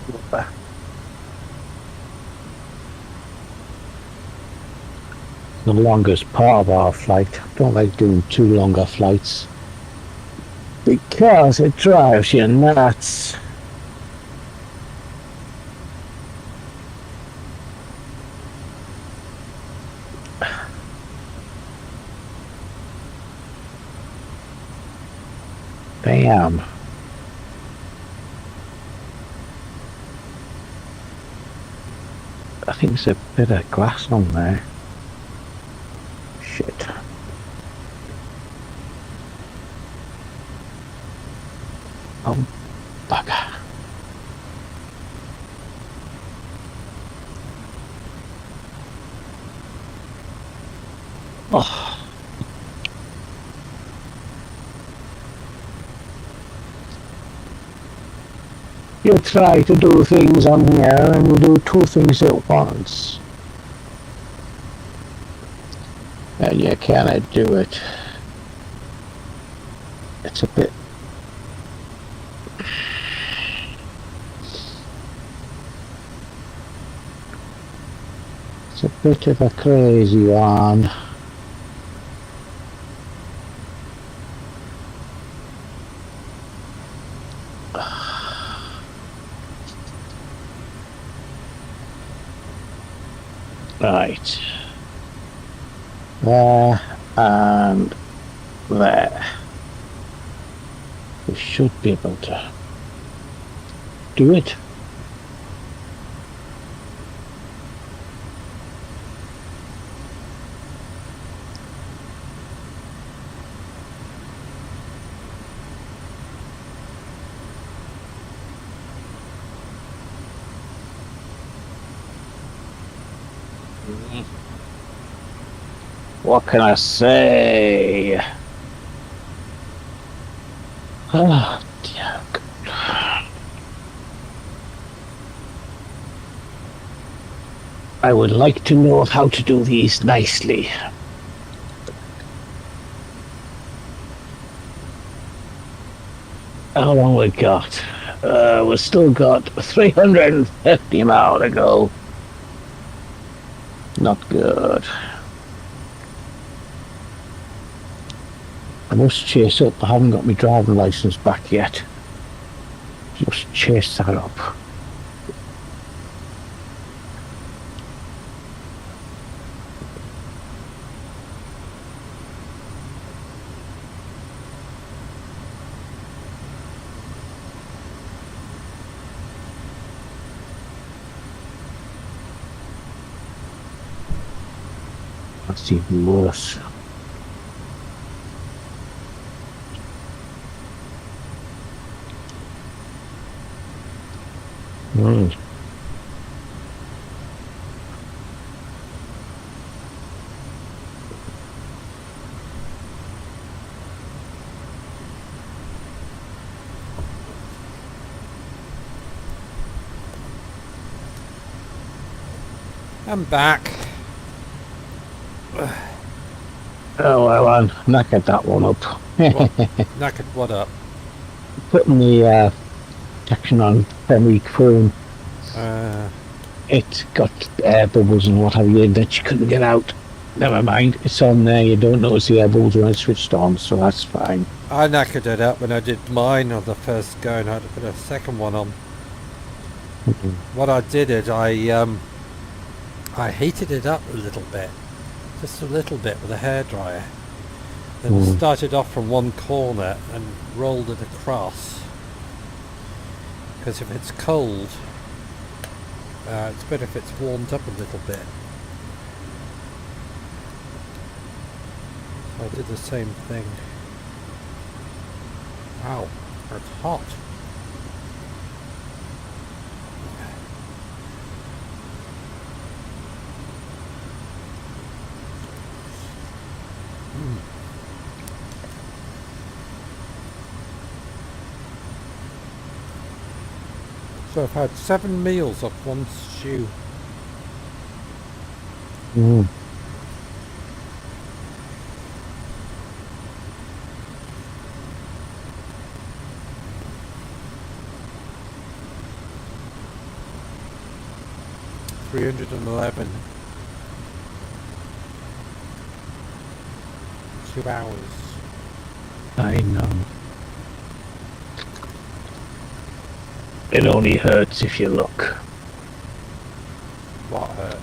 S2: The longest part of our flight. Don't like doing too longer flights because it drives you nuts. Damn. I think there's a bit of glass on there. Shit. Oh, bugger. Oh. You try to do things on here and you do two things at once. And you cannot do it. It's a bit... It's a bit of a crazy one. Right. There and there. We should be able to do it. What can I say? Oh, dear God. I would like to know how to do these nicely. How long we got? We've still got 350 miles to go. Not good. I must chase up. I haven't got my driving license back yet. Just chase that up. That's even worse.
S1: I'm back.
S2: Oh well, I knackered that one up.
S1: What? Knackered what up?
S2: Putting the protection on 10-week phone. it got air bubbles and what have you that you couldn't get out. Never mind, it's on there. You don't notice the air bubbles when it's switched on, so that's fine.
S1: I knackered it up when I did mine on the first go, and I had to put a second one on. What I did is I heated it up a little bit, just a little bit with a hairdryer. Then started off from one corner and rolled it across. Because if it's cold, it's better if it's warmed up a little bit. So I did the same thing. Wow, it's hot. So I've had 7 meals off one stew.
S2: Mm.
S1: $311. 2 hours.
S2: I know. It only hurts if you look.
S1: What hurts?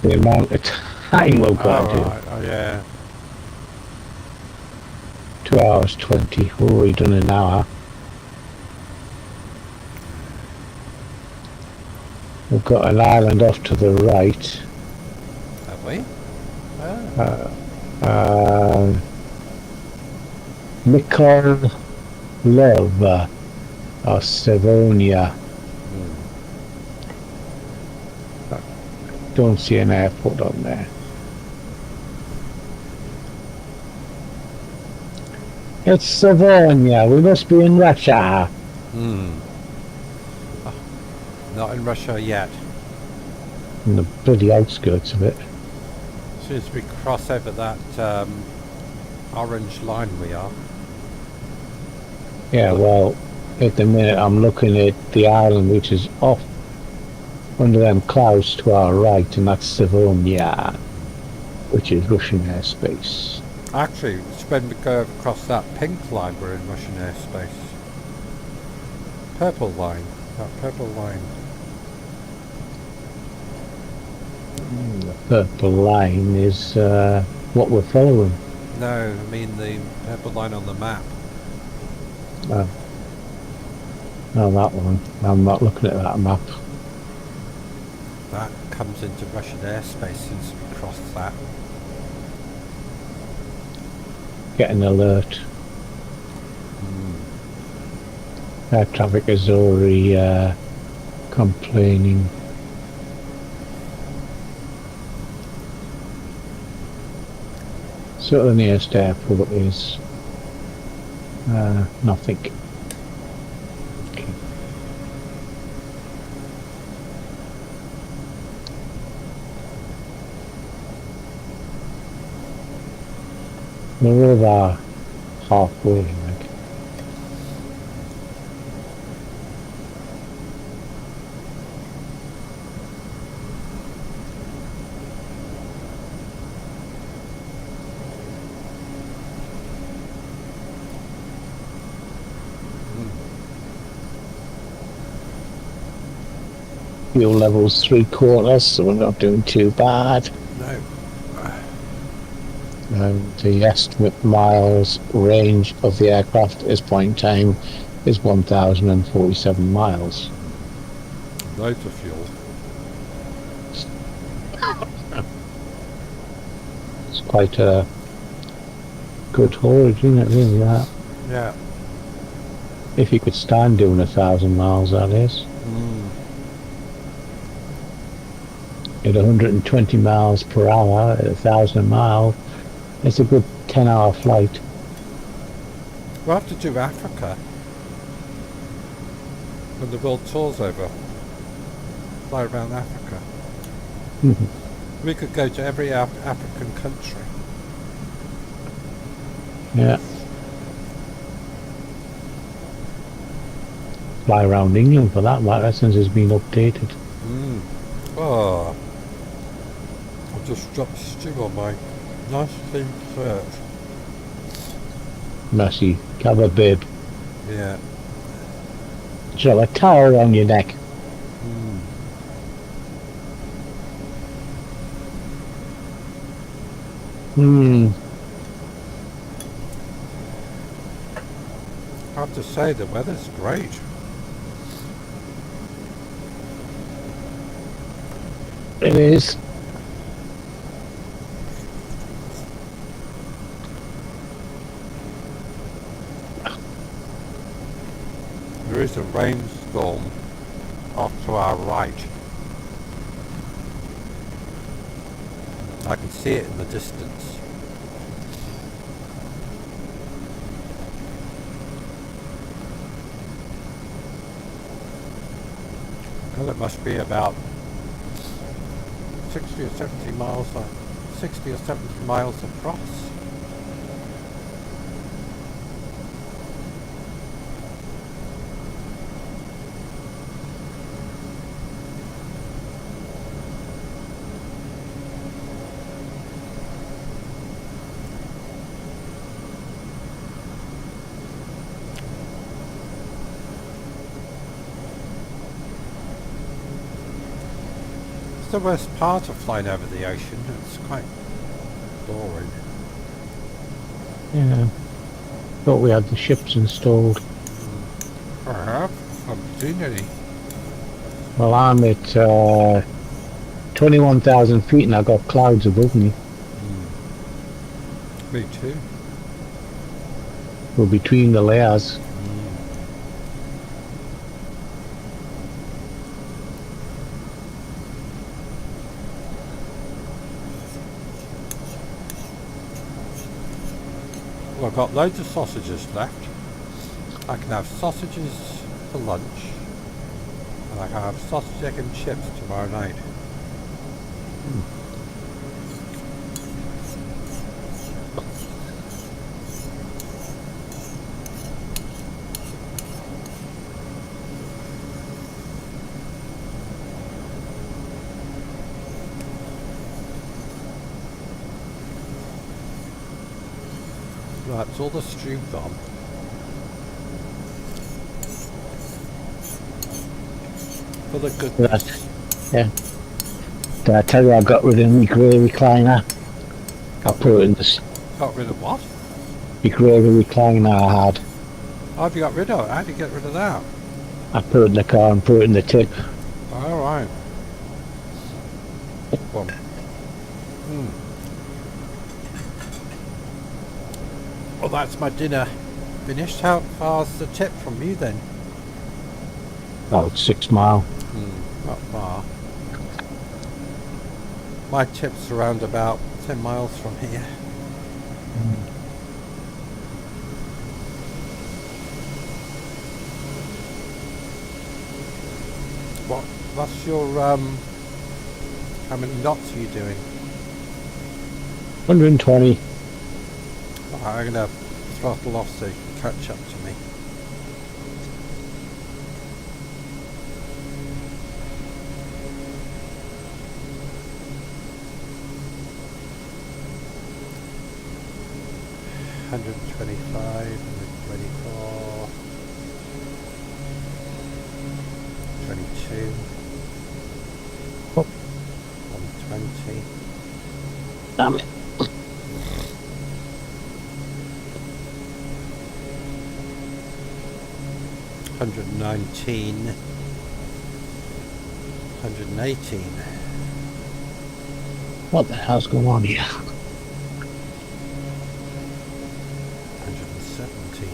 S2: The amount of time we've got to do.
S1: Right. Oh yeah.
S2: 2 hours 20. Oh, we've done an hour. We've got an island off to the right.
S1: Have we?
S2: Mikol Love or Savonia. Don't see an airport on there. It's Savonia. We must be in Russia.
S1: Not in Russia yet.
S2: In the bloody outskirts of it.
S1: As soon as we cross over that orange line we are.
S2: Yeah, well, at the minute I'm looking at the island which is off under them clouds to our right, and that's Savonia, which is Russian airspace.
S1: Actually, it's when we go across that pink line we're in Russian airspace. Purple line. That purple line.
S2: The purple line is what we're following.
S1: No, I mean the purple line on the map.
S2: Oh, that one. I'm not looking at that map.
S1: That comes into Russian airspace since we crossed that.
S2: Get an alert. Air traffic is already complaining. So the nearest airport is nothing. Okay. We're about halfway, like. Fuel levels 3/4, so we're not doing too bad.
S1: No.
S2: The estimate miles range of the aircraft at this point in time is 1,047 miles.
S1: Loads of fuel.
S2: It's quite a good haulage, isn't it, really, that?
S1: Yeah.
S2: If you could stand doing 1,000 miles, that is. At 120 miles per hour, at 1,000 miles, it's a good 10-hour flight.
S1: We'll have to do Africa when the world tour's over. Fly around Africa. We could go to every African country.
S2: Yeah. fly around England for that matter since it's been updated.
S1: Oh, I just dropped stew on my nice clean shirt.
S2: Mercy, have a bib.
S1: Yeah.
S2: Should have a towel around your neck.
S1: I have to say the weather's great.
S2: It is.
S1: There is a rainstorm off to our right. I can see it in the distance. Well, it must be about 60 or 70 miles, 60 or 70 miles across. It's the worst part of flying over the ocean. It's quite boring.
S2: Yeah. Thought we had the ships installed.
S1: Perhaps. I haven't seen any.
S2: Well, I'm at 21,000 feet and I've got clouds above me.
S1: Me too.
S2: We're between the layers.
S1: Well, I've got loads of sausages left. I can have sausages for lunch. And I can have sausage, egg and chips tomorrow night. That's all the stew gone. For the goodness.
S2: Yeah. Did I tell you I got rid of my grey recliner? I put it in the
S1: Got rid of what?
S2: grey recliner I had.
S1: Oh, have you got rid of it? How did you get rid of that?
S2: I put it in the car and put it in the tip.
S1: Alright. Well, well, that's my dinner finished. How far's the tip from you then?
S2: About 6 mile.
S1: Not far. My tip's around about 10 miles from here. What's your, how many knots are you doing?
S2: 120.
S1: Alright, I'm gonna throttle off so you can catch up to me. $125, $124, 22,
S2: Oh.
S1: 120.
S2: Damn it.
S1: $119, 118.
S2: What the hell's going on here?
S1: 117.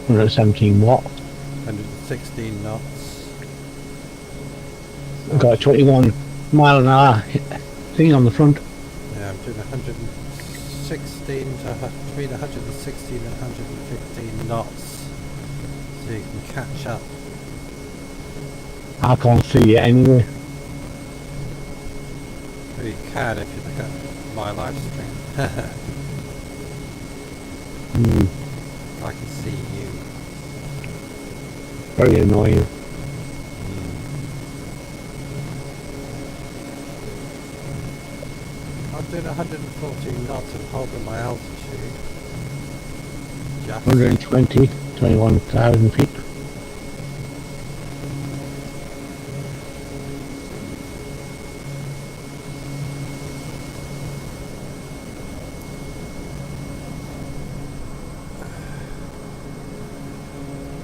S2: 117 what?
S1: 116 knots.
S2: I've got a 21 mile an hour thing on the front.
S1: Yeah, I'm doing 116 to between 116 and 115 knots, so you can catch up.
S2: I can't see it anyway.
S1: You can if you look at my live stream. I can see you.
S2: Very annoying.
S1: I'm doing 114 knots and holding my altitude. Just
S2: 120, 21,000 feet.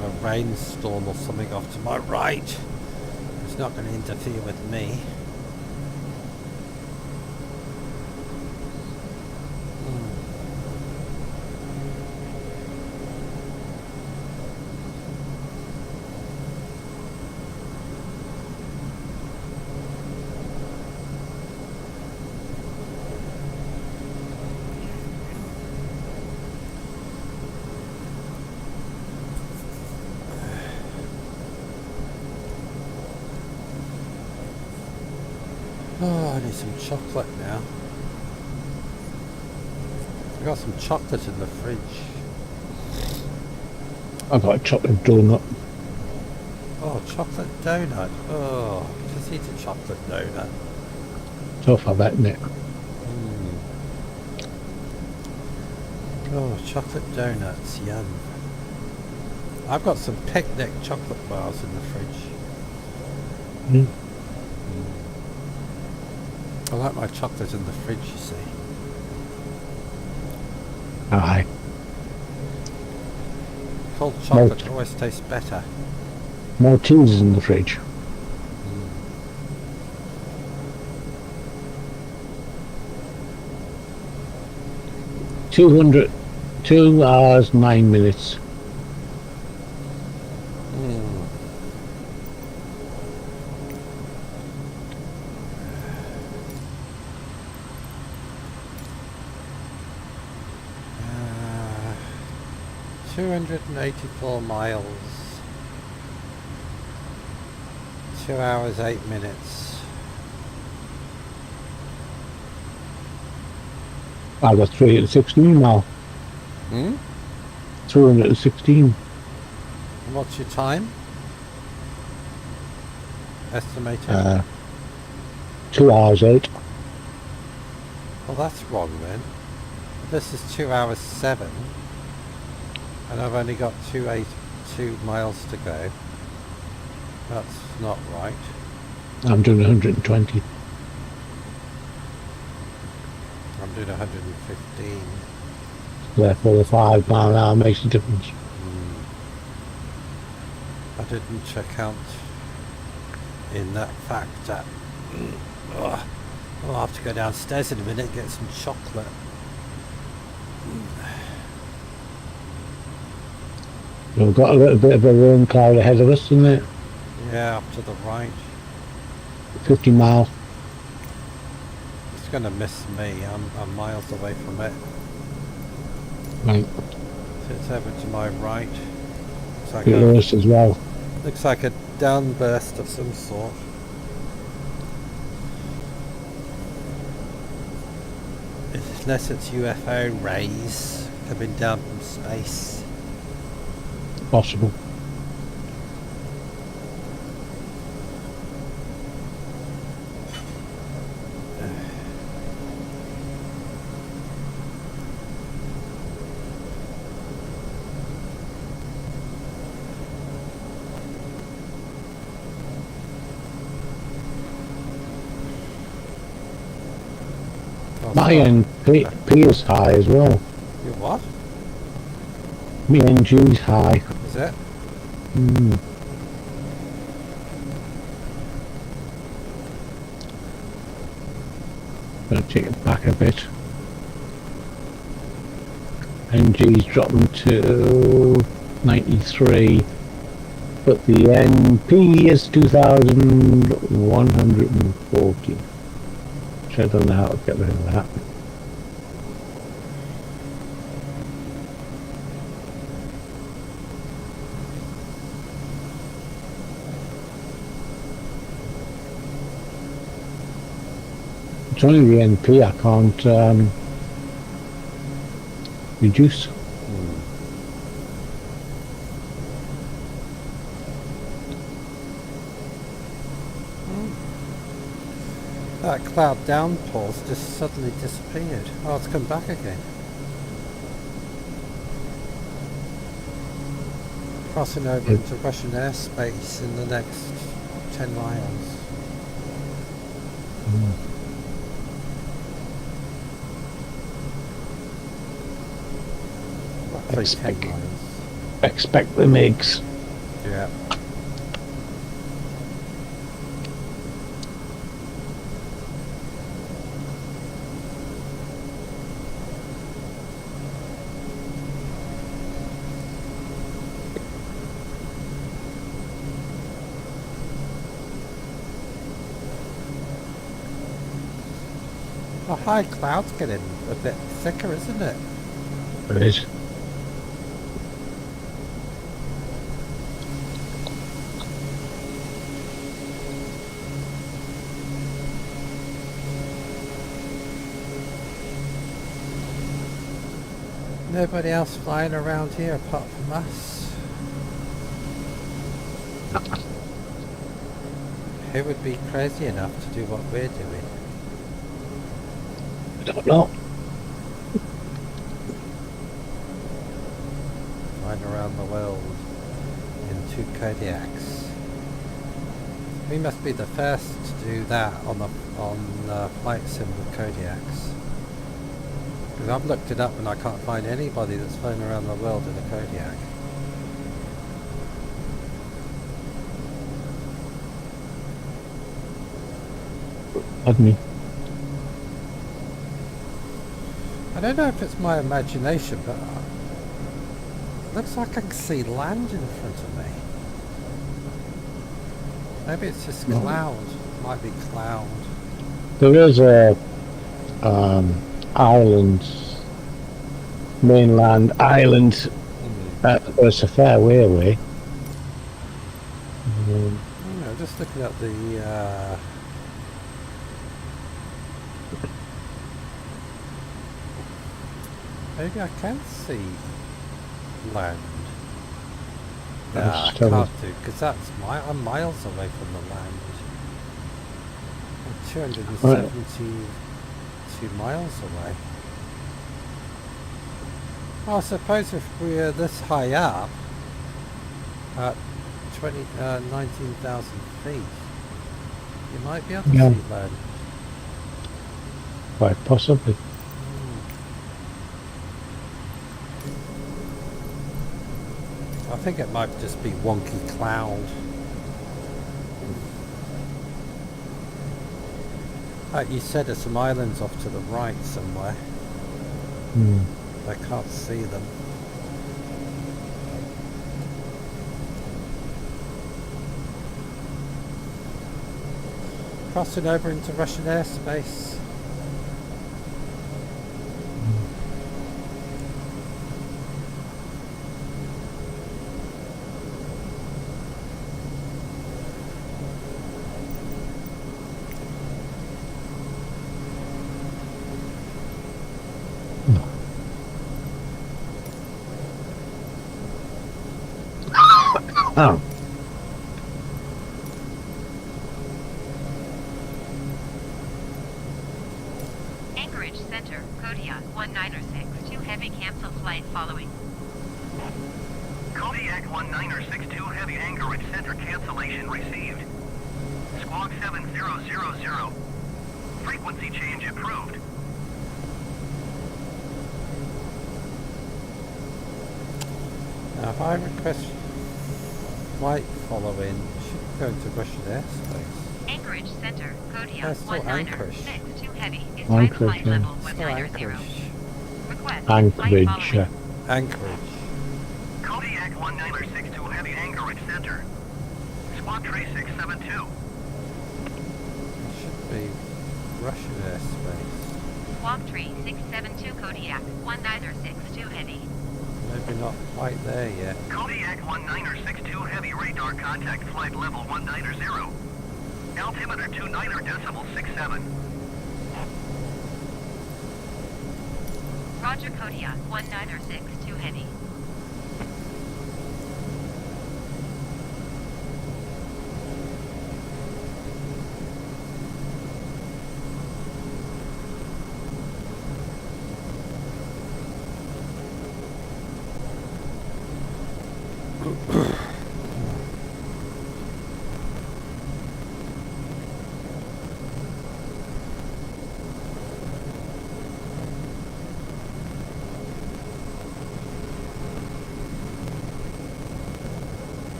S1: got a rainstorm or something off to my right. It's not going to interfere with me. Oh, I need some chocolate now. I got some chocolate in the fridge.
S2: I've got a chocolate donut.
S1: Oh, chocolate donut. Oh, just eat a chocolate donut.
S2: Tough, I bet, isn't it?
S1: Oh, chocolate donuts, yum. I've got some picnic chocolate bars in the fridge. I like my chocolate in the fridge, you see.
S2: Aye.
S1: Cold chocolate always tastes better.
S2: Maltesers in the fridge. 2 hours 9 minutes.
S1: 284 miles. 2 hours 8 minutes.
S2: I got 316 now. 316.
S1: And what's your time? Estimated?
S2: 2 hours 8.
S1: Well, that's wrong then. This is 2 hours 7. And I've only got 282 miles to go. That's not right.
S2: I'm doing 120.
S1: I'm doing 115.
S2: Therefore, the 5 mile an hour makes a difference.
S1: I didn't check out in that factor. I'll have to go downstairs in a minute and get some chocolate.
S2: We've got a little bit of a rain cloud ahead of us, isn't it?
S1: Yeah, up to the right.
S2: 50 miles.
S1: It's going to miss me. I'm miles away from it.
S2: Right.
S1: So it's over to my right.
S2: Looks like as well.
S1: Looks like a downburst of some sort. Unless it's UFO rays coming down from space.
S2: Possible. My NP is high as well.
S1: Your what?
S2: My NG's high.
S1: Is it?
S2: Gonna take it back a bit. NG's dropping to 93, but the NP is 2,140. Which I don't know how to get rid of that. It's only the NP I can't reduce.
S1: That cloud downpour's just suddenly disappeared. Oh, it's come back again. Crossing over into Russian airspace in the next 10 miles. Roughly 10 miles.
S2: Expect the MiGs.
S1: Yeah. The high cloud's getting a bit thicker, isn't it?
S2: It is.
S1: Nobody else flying around here apart from us. Who would be crazy enough to do what we're doing?
S2: I don't know.
S1: Flying around the world in 2 Kodiaks. We must be the first to do that on the flight sim with Kodiaks. Because I've looked it up and I can't find anybody that's flown around the world in a Kodiak.
S2: Pardon me.
S1: I don't know if it's my imagination, but it looks like I can see land in front of me. Maybe it's just cloud. Might be cloud.
S2: There is a island, mainland island. It's a fair way away.
S1: Just looking at the maybe I can see land. No, I can't do, because I'm miles away from the land. I'm 272 miles away. Well, I suppose if we're this high up, at 19,000 feet, you might be able to see land.
S2: Quite possibly.
S1: I think it might just be wonky cloud. Like you said, there's some islands off to the right somewhere. I can't see them. Crossing over into Russian airspace.
S2: Oh.
S3: Anchorage Center, Kodiak 1906, 2 heavy cancel flight following.
S4: Kodiak 1962 heavy Anchorage Center cancellation received. Squawk 7000. Frequency change approved.
S1: Now if I request flight following, should go to Russian airspace.
S3: Anchorage Center, Kodiak
S1: Still Anchorage.
S3: 1906, 2 heavy. Is
S2: Anchorage,
S3: flight
S2: yeah.
S3: level
S1: Still
S3: 190.
S1: Anchorage.
S3: Request flight
S2: Anchorage.
S3: following.
S1: Anchorage.
S4: Kodiak 1962 heavy Anchorage Center. Squawk 3672.
S1: It should be Russian airspace.
S3: Squawk 3672 Kodiak 1962 heavy.
S1: Maybe not quite there yet.
S4: Kodiak 1962 heavy radar contact flight level 190. Altimeter 29.67.
S3: Roger Kodiak 1962 heavy.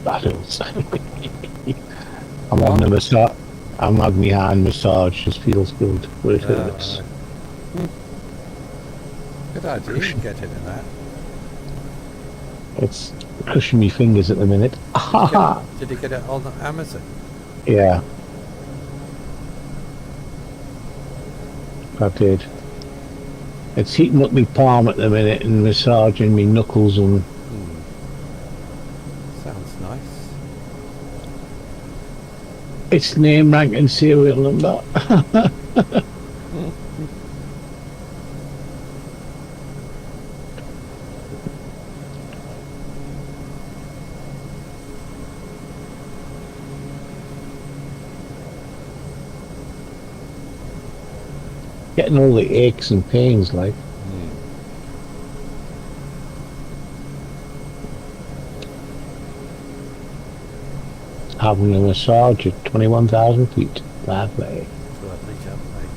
S2: Battles. I'm having a massage. I'm having my hand massage. Just feels good. But it hurts.
S1: Good idea, you can get in that.
S2: It's crushing me fingers at the minute.
S1: Did you get it on Amazon?
S2: Yeah. I did. It's heating up my palm at the minute and massaging me knuckles and
S1: Sounds nice.
S2: its name, rank and serial number. Getting all the aches and pains like. Having a massage at 21,000 feet. Lovely.
S1: Lovely job, mate.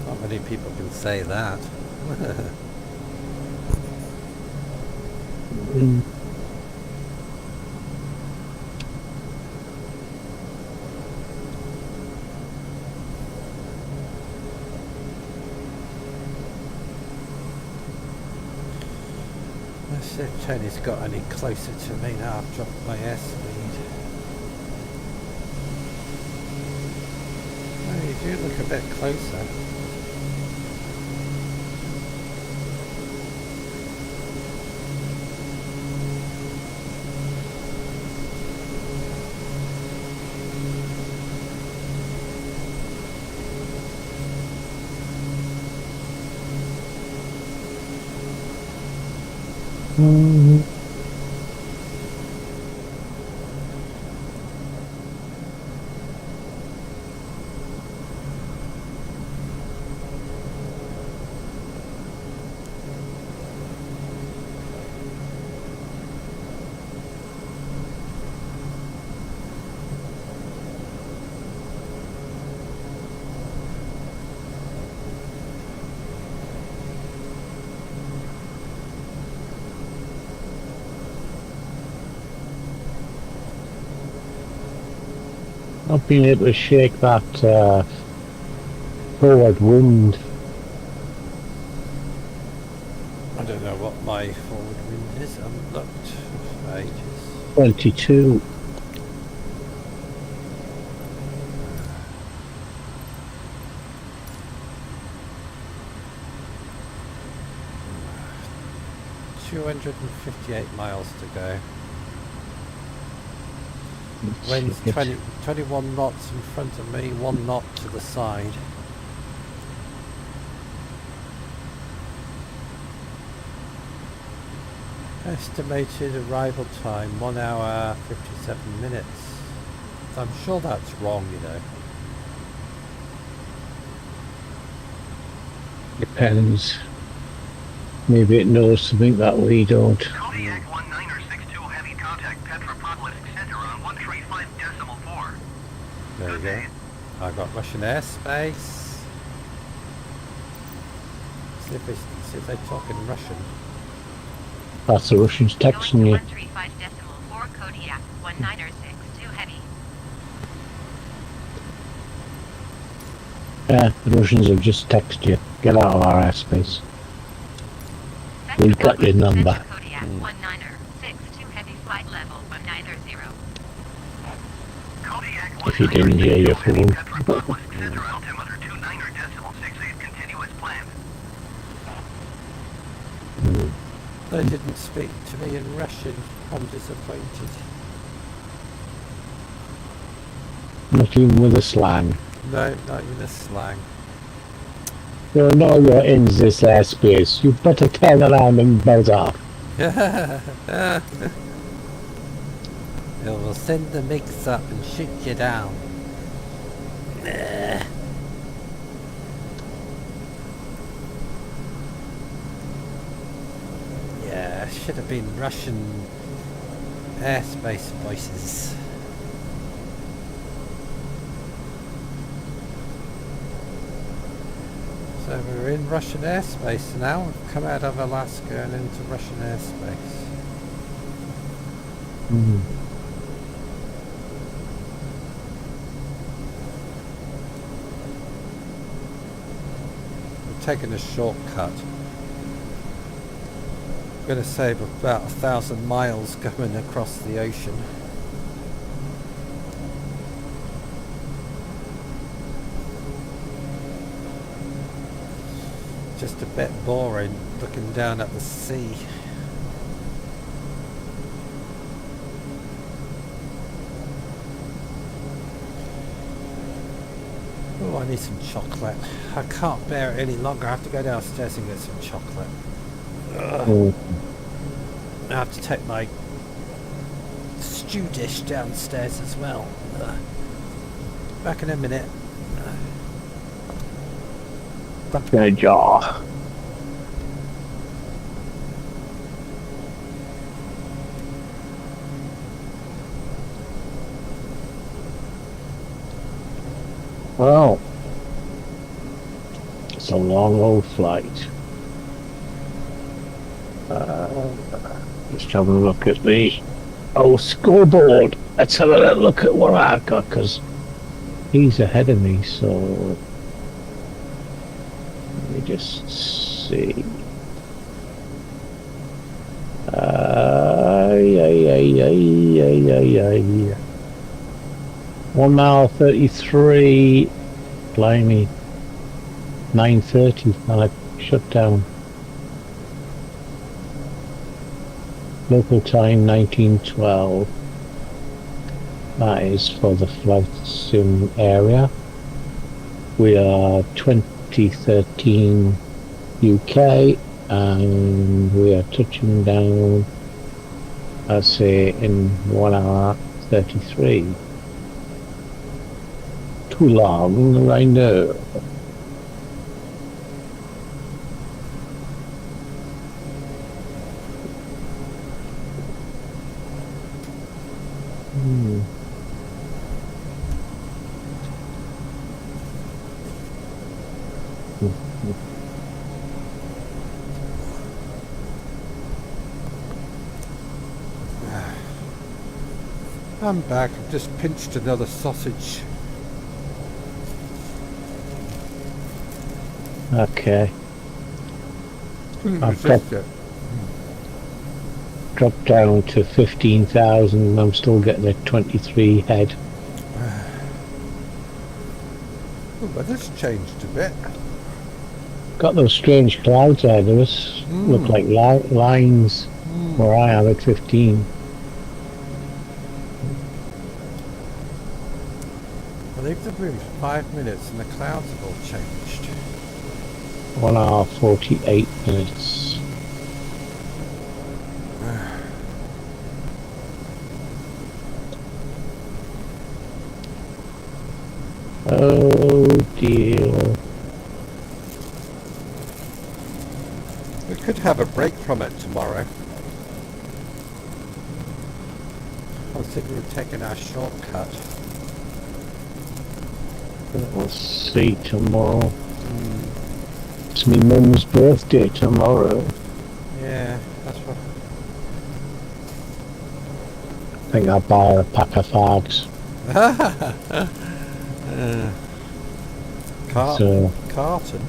S1: Not many people can say that. Let's see if Tony's got any closer to me now. I've dropped my airspeed. Oh, you do look a bit closer.
S2: Not being able to shake that forward wind.
S1: I don't know what my forward wind is. I haven't looked for ages.
S2: 22.
S1: miles to go. Wind's 21 knots in front of me, 1 knot to the side. Estimated arrival time 1 hour 57 minutes. I'm sure that's wrong, you know.
S2: Depends. Maybe it knows something that we don't.
S4: Kodiak 1962 heavy contact Petropolis Center on 135.4.
S1: There you go. I got Russian airspace. See if they talk in Russian.
S2: That's the Russians texting you.
S3: 135.4 Kodiak 1962 heavy.
S2: Yeah, the Russians have just texted you. Get out of our airspace. We've got your number.
S3: Kodiak 1962 heavy flight level 190.
S4: Kodiak
S2: If you didn't hear your phone.
S4: Petropolis Center altimeter 29.68 continuous planned.
S1: They didn't speak to me in Russian. I'm disappointed.
S2: Not even with a slang.
S1: No, not even a slang.
S2: There are no your ends this airspace. You better turn around and buzz off.
S1: It will send the MiGs up and shoot you down. Yeah, should have been Russian airspace voices. So we're in Russian airspace now. We've come out of Alaska and into Russian airspace.
S2: Mm.
S1: We're taking a shortcut. We're going to save about 1,000 miles going across the ocean. Just a bit boring looking down at the sea. Oh, I need some chocolate. I can't bear it any longer. I have to go downstairs and get some chocolate.
S2: Oh.
S1: I have to take my stew dish downstairs as well. Back in a minute.
S2: Back in a jar. Well, it's a long old flight. Just having a look at the old scoreboard. Let's have a little look at what I've got, because he's ahead of me, so let me just see. Yeah. 1 mile 33, blimey, 9:30 and I shut down. Local time 1912. That is for the flight sim area. We are 2013 UK and we are touching down, I'd say, in 1 hour 33. Too long, I know.
S1: I'm back. I've just pinched another sausage.
S2: Okay.
S1: Couldn't
S2: I've
S1: resist it.
S2: dropped down to 15,000 and I'm still getting a 23 head.
S1: The weather's changed a bit.
S2: Got those strange clouds ahead of us. Look like lines where I am at 15.
S1: I leave the room for 5 minutes and the clouds have all changed.
S2: 1 hour 48 minutes. Oh dear.
S1: We could have a break from it tomorrow. I was thinking of taking our shortcut.
S2: We'll see tomorrow. It's my mum's birthday tomorrow.
S1: Yeah, that's what.
S2: I think I'll buy her a pack of fags. So,
S1: Carton.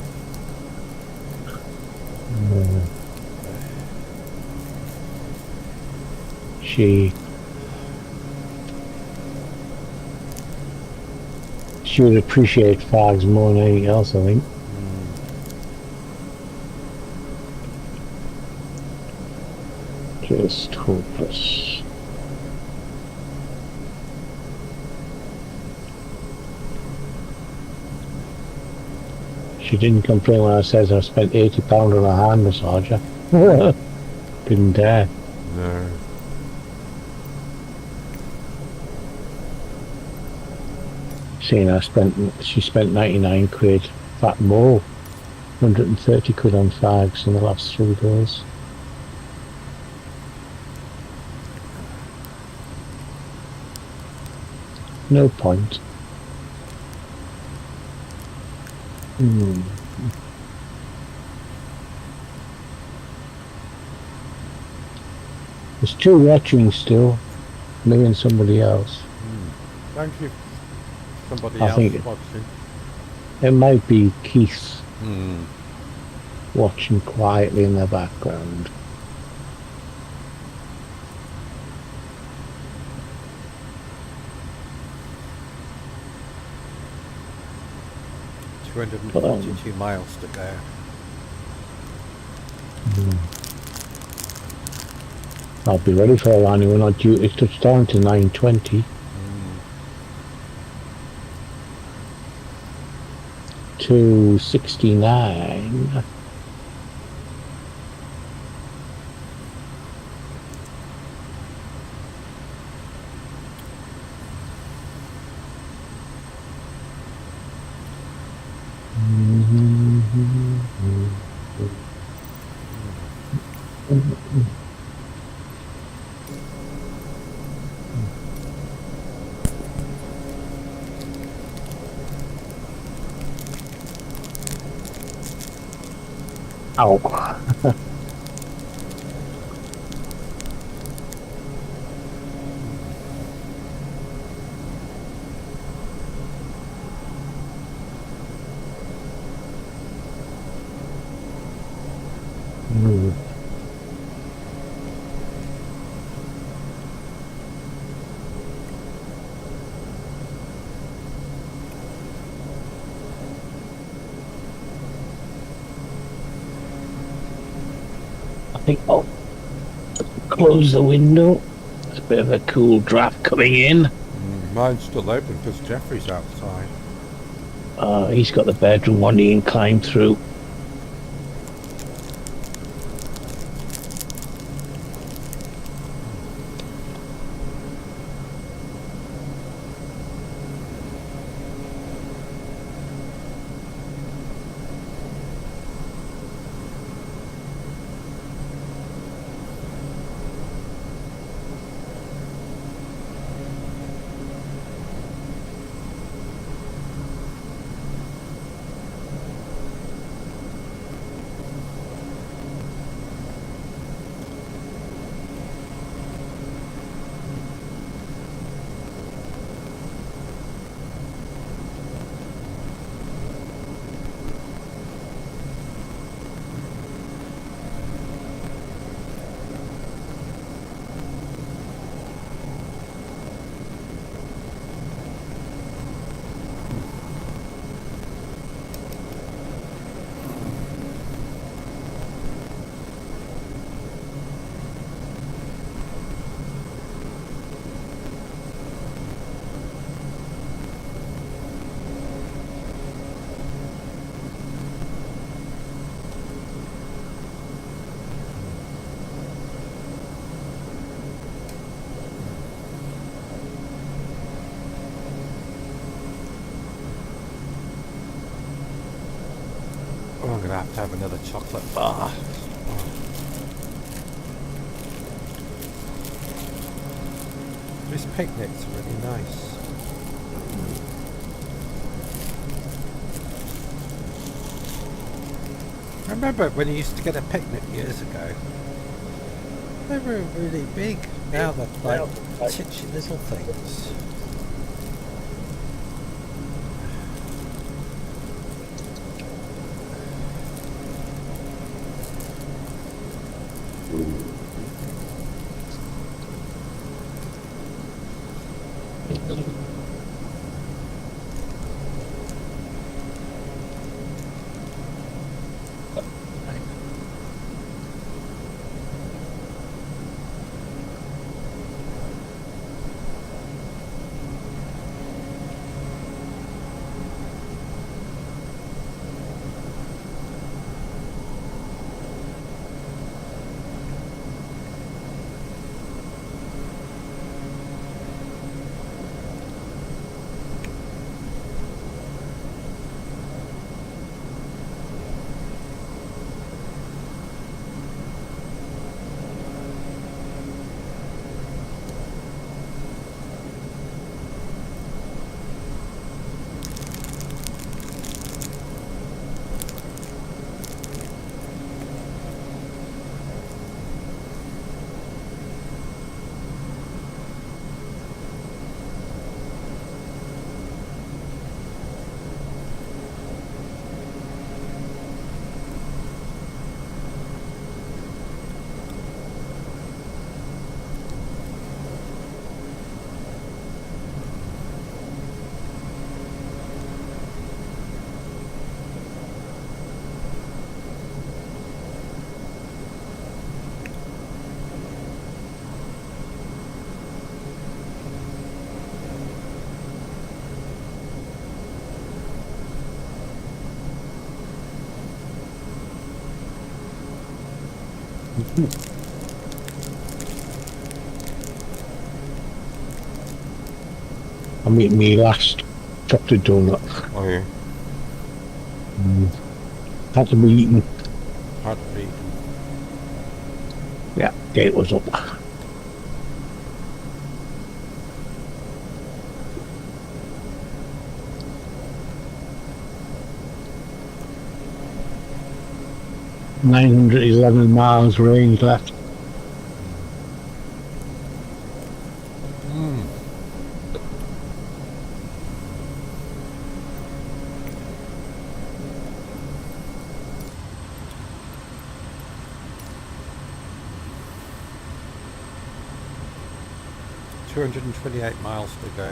S2: she would appreciate fags more than anything else, I think. Just hopeless. She didn't complain when I said I spent £80 on a hand massager. Didn't dare.
S1: No.
S2: Seeing she spent 99 quid, fat more, 130 quid on fags in the last 3 days. No point. There's 2 watching still, me and somebody else.
S1: Thank you. Somebody
S2: I
S1: else
S2: think
S1: watching.
S2: it might be Keith
S1: Hmm.
S2: watching quietly in the background.
S1: Two 242 miles to go.
S2: I'll be ready for a running. We're not due to touch down to 9:20. 269. Ow. I think I'll close the window. There's a bit of a cool draft coming in.
S1: Mine's still open because Jeffrey's outside.
S2: He's got the bedroom one he can climb through.
S1: Oh, I'm going to have another chocolate bar. This picnic's really nice. I remember when you used to get a picnic years ago. They were really big. Now they're like titchy little things.
S2: I'm eating my last chocolate donut.
S1: Oh yeah.
S2: Had to be eaten.
S1: Hard to beat.
S2: Yeah, gate was up. $911 range left.
S1: Mm. $228 miles to go.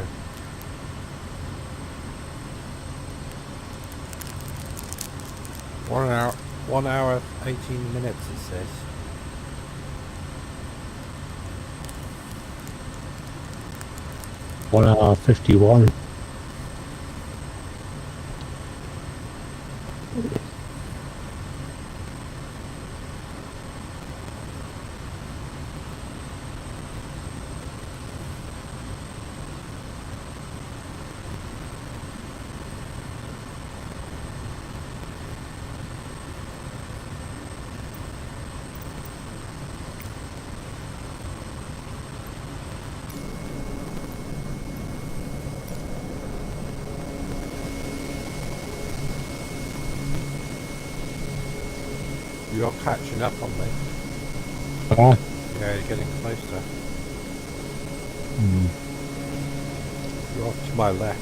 S1: One hour, 18 minutes it says.
S2: One hour 51.
S1: You're catching up on me.
S2: Ah,
S1: Yeah, you're getting closer. You're off to my left.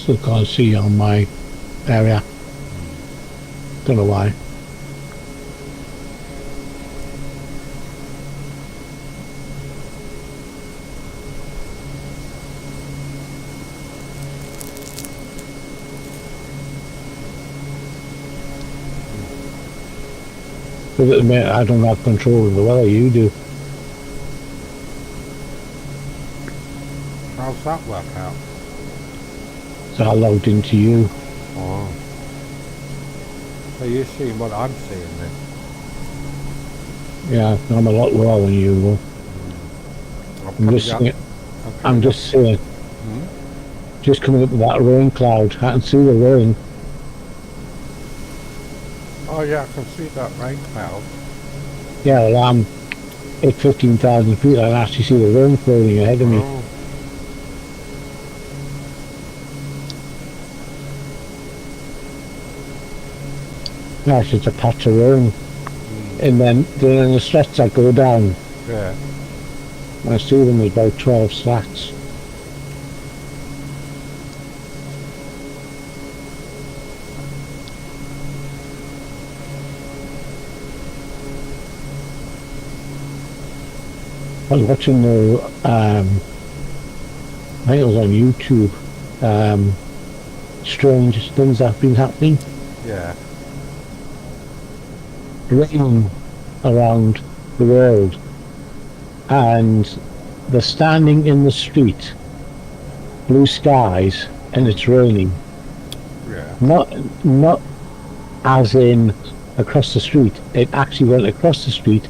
S2: still can't see on my area. Don't know why. But at the minute, I don't have control of the weather, you do.
S1: How's that work out?
S2: So I logged into you.
S1: Oh. So you're seeing what I'm seeing then?
S2: Yeah, I'm a lot lower than you will. I'm just saying, just coming up with that rain cloud. I can see the rain.
S1: Oh yeah, I can see that rain cloud.
S2: Yeah, well, I'm at 15,000 feet. I can actually see the rain floating ahead of me.
S1: Oh.
S2: Yeah, it's just a patch of rain. And then in the slats that go down,
S1: Yeah.
S2: I see them as about 12 slats. I was watching the, I think it was on YouTube, strange things that have been happening.
S1: Yeah.
S2: Rain around the world, and they're standing in the street, blue skies, and it's raining.
S1: Yeah.
S2: Not as in across the street. It actually went across the street,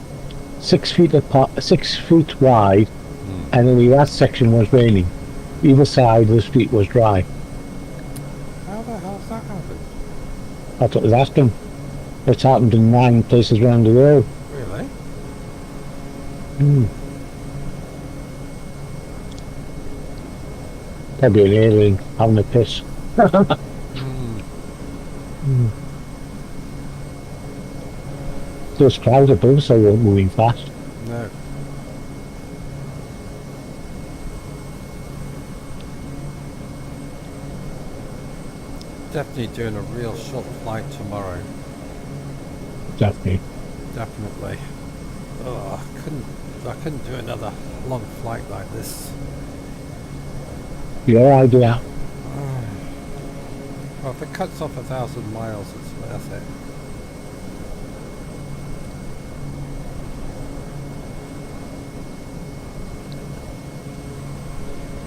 S2: 6 feet apart, 6 feet wide, and only that section was raining. Either side of the street was dry.
S1: How the hell's that happened?
S2: That's what I was asking. It's happened in 9 places around the world.
S1: Really?
S2: Probably an alien having a piss. Those clouds above us are moving fast.
S1: No. Definitely doing a real short flight tomorrow.
S2: Definitely.
S1: Definitely. Oh, I couldn't do another long flight like this.
S2: Your idea.
S1: Well, if it cuts off 1,000 miles, it's worth it.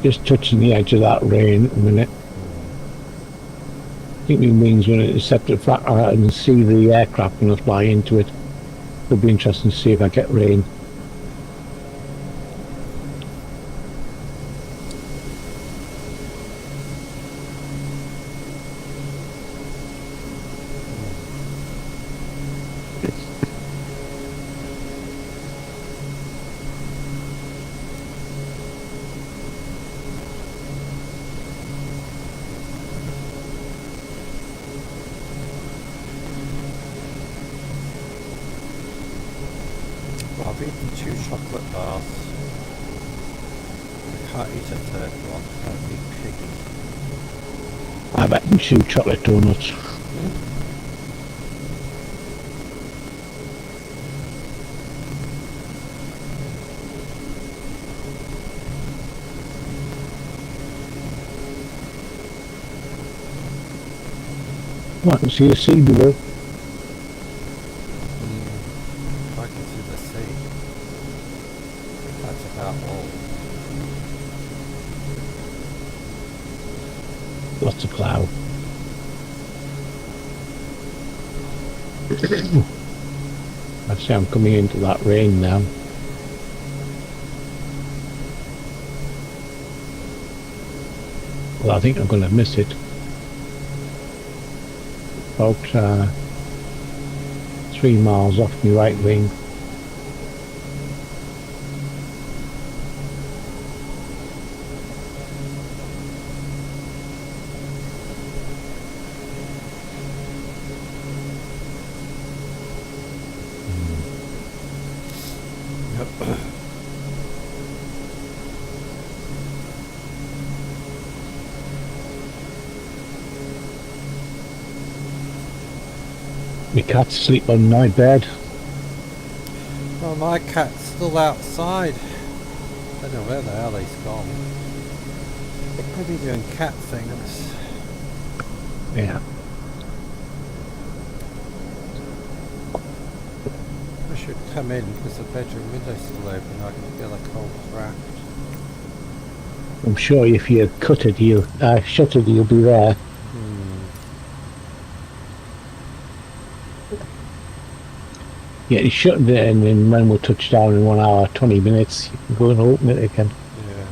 S2: Just touching the edge of that rain at the minute. think my wings going to set the flat out and see the aircraft when I fly into it. It'll be interesting to see if I get rain.
S1: Well, I've eaten 2 chocolate bars. I can't eat a third one. That'd be piggy.
S2: I've eaten 2 chocolate donuts. Well, I can see the sea below.
S1: I can see the sea. That's about all.
S2: Lots of cloud. I see I'm coming into that rain now. Well, I think I'm going to miss it. About 3 miles off my right wing. My cats sleep on my bed.
S1: Well, my cat's still outside. I don't know where the hell he's gone. Maybe doing cat things.
S2: Yeah.
S1: I should come in because the bedroom window's still open. I can feel a cold draft.
S2: I'm sure if you cut it, shut it, you'll be there. Yeah, you shut it and then when we touch down in 1 hour, 20 minutes, you can go and open it again.
S1: Yeah.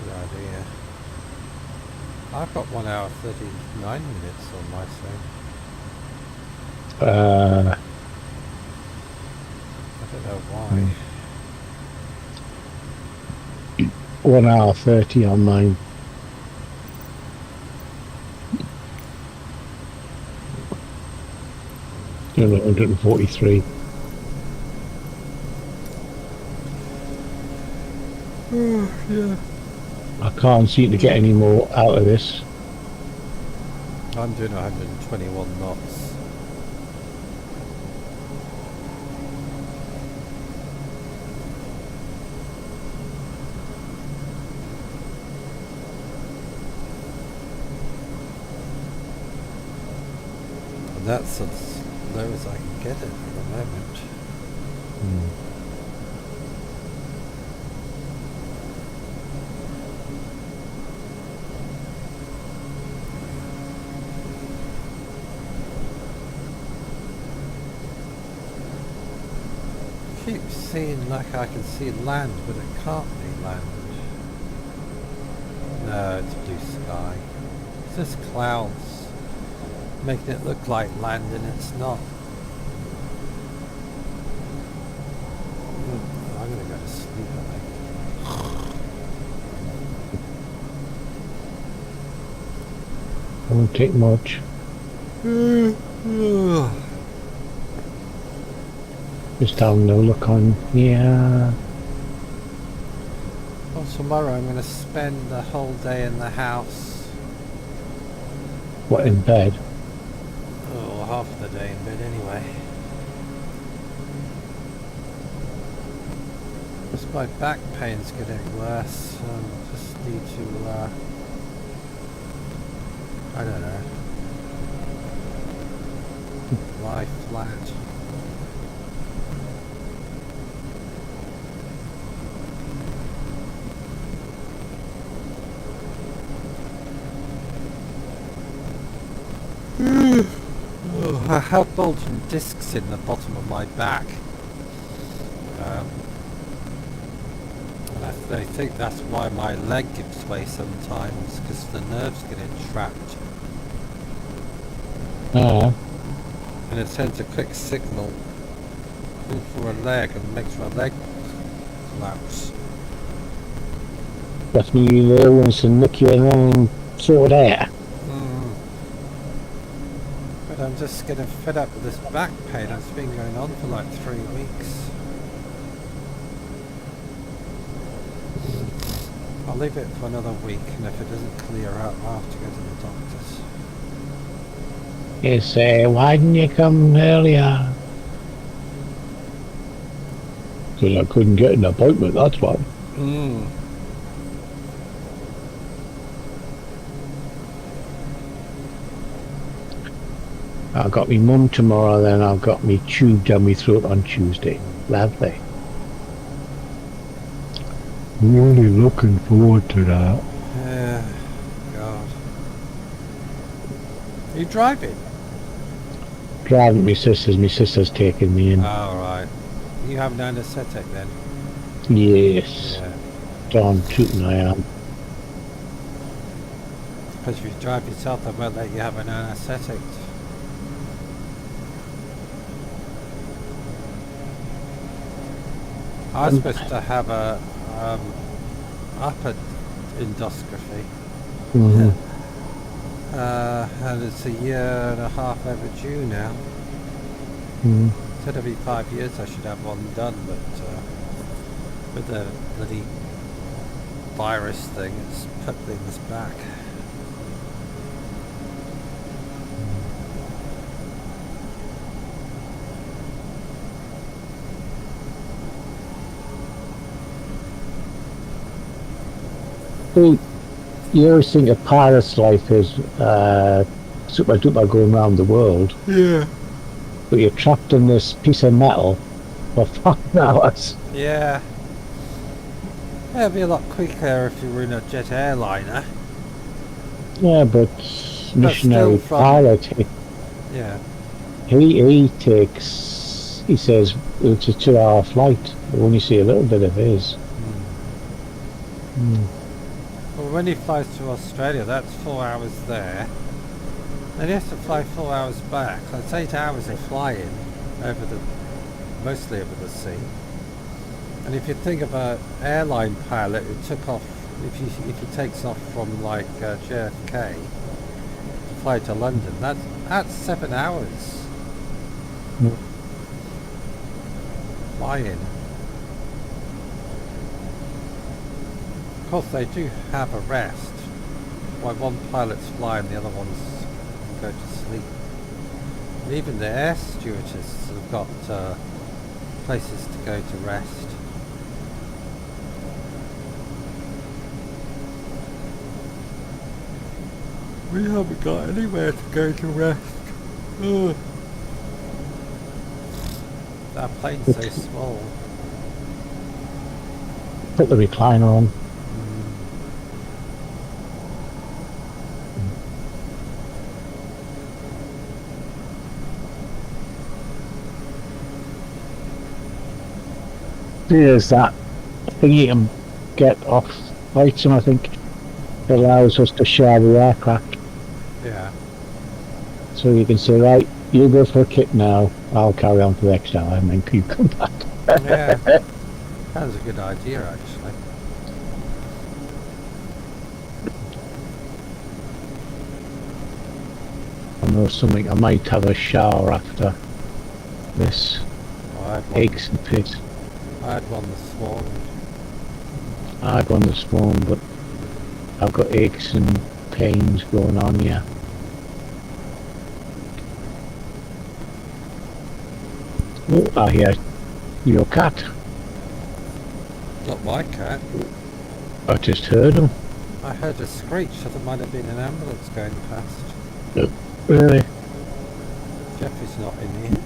S1: Good idea. I've got 1 hour 39 minutes on my phone. I don't know why.
S2: 1 hour 30 on mine. Doing 143.
S1: Yeah.
S2: I can't seem to get any more out of this.
S1: I'm doing 121 knots. And that's as low as I can get it at the moment. I keep seeing like I can see land, but it can't be land. No, it's blue sky. It's just clouds making it look like land and it's not. I'm gonna go to sleep, I think.
S2: It won't take much. Just having a look on here.
S1: Well, tomorrow I'm going to spend the whole day in the house.
S2: What, in bed?
S1: Oh, half of the day in bed anyway. Just my back pain's getting worse. Just need to, I don't know, lie flat. I have bulging discs in the bottom of my back. I think that's why my leg gives way sometimes, because the nerves get entrapped. And it sends a quick signal for a leg and makes my leg collapse.
S2: That's me there once and nick you and then sort out.
S1: But I'm just getting fed up with this back pain. It's been going on for like 3 weeks. I'll leave it for another week, and if it doesn't clear up, I'll have to go to the doctors.
S2: You say, why didn't you come earlier? Because I couldn't get an appointment, that's why. I've got me mum tomorrow, then I've got me tube down my throat on Tuesday. Lovely. Really looking forward to that.
S1: Yeah, God. Are you driving?
S2: Driving my sister's taking me in.
S1: Oh, right. You have an anaesthetic then?
S2: Yes.
S1: Yeah.
S2: Darn tootin' I am.
S1: Because if you drive yourself, they won't let you have an anaesthetic. I was supposed to have a upper endoscopy. And it's a year and a half overdue now. Said every 5 years I should have one done, but with the bloody virus thing, it's put things back.
S2: You always think a pirate's life is super duper going around the world.
S1: Yeah.
S2: But you're trapped in this piece of metal for 5 hours.
S1: Yeah. It'd be a lot quicker if you were in a jet airliner.
S2: Yeah, but missionary
S1: from-
S2: pilot,
S1: Yeah.
S2: he takes, he says it's a 2-hour flight. We only see a little bit of his.
S1: Well, when he flies to Australia, that's 4 hours there. Then he has to fly 4 hours back. That's 8 hours of flying mostly over the sea. And if you think of an airline pilot who took off, if he takes off from like JFK to fly to London, that's 7 hours flying. Of course, they do have a rest. While one pilot's flying, the other one's go to sleep. And even the air stewardesses have got places to go to rest. We haven't got anywhere to go to rest. Ugh. That plane's so small.
S2: Put the recliner on. There's that thing you can get off flights, and I think it allows us to share the aircraft.
S1: Yeah.
S2: So you can say, right, you go for a kit now, I'll carry on for the next hour, and then you come back.
S1: Yeah. That was a good idea, actually.
S2: I know something, I might have a shower after this.
S1: Oh, I had one.
S2: Aches and pits.
S1: I had one this morning.
S2: I had one this morning, but I've got aches and pains going on, yeah. Oh, I hear your cat.
S1: Not my cat.
S2: I just heard him.
S1: I heard a screech, so there might have been an ambulance going past.
S2: Really?
S1: Jeffrey's not in here.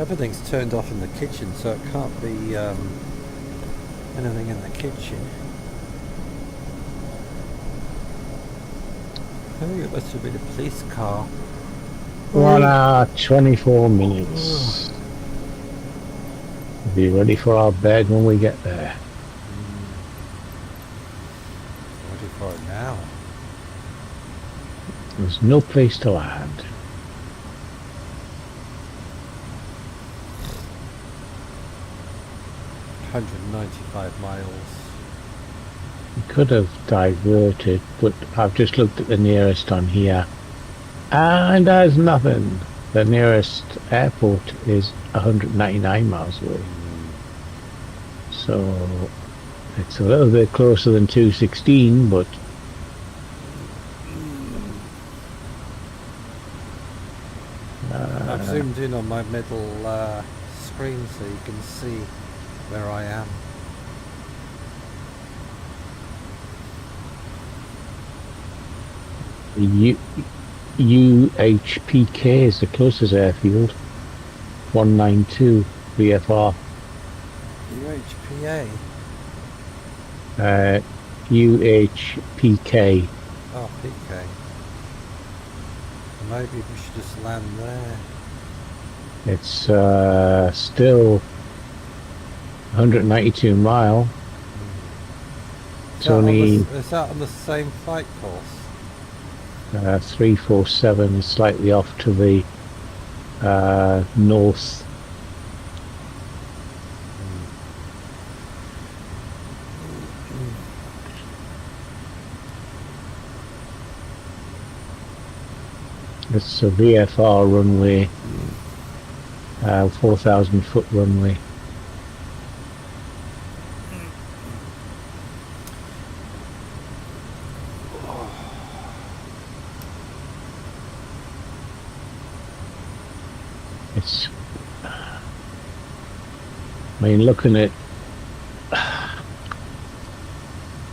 S1: Everything's turned off in the kitchen, so it can't be anything in the kitchen. I think it must have been a police car.
S2: 1 hour, 24 minutes. Be ready for our bed when we get there.
S1: Ready for it now.
S2: There's no place to land.
S1: $195 miles.
S2: We could have diverted, but I've just looked at the nearest on here, and there's nothing. The nearest airport is 199 miles away. So it's a little bit closer than 216, but
S1: I've zoomed in on my middle screen so you can see where I am.
S2: the UHPK is the closest airfield. 192 VFR.
S1: UHPA?
S2: UHPK.
S1: Oh, PK. Maybe we should just land there.
S2: It's still 192 mile. It's only
S1: Is that on the same flight course?
S2: 347 is slightly off to the north. It's a VFR runway, 4,000 foot runway. It's, I mean, looking at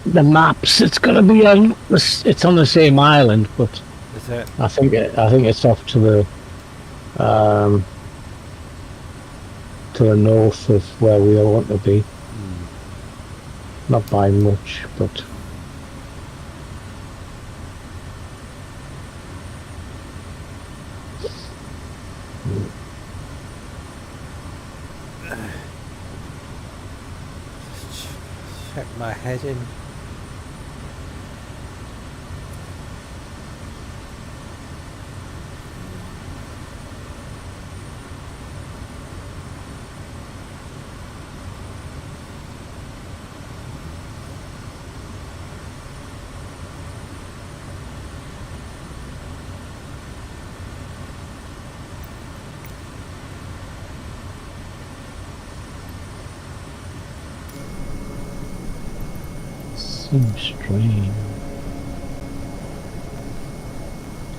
S2: the maps, it's going to be on. It's on the same island, but
S1: Is it?
S2: I think it's off to the north of where we all want to be. Not by much, but
S1: Check my heading.
S2: seems strange.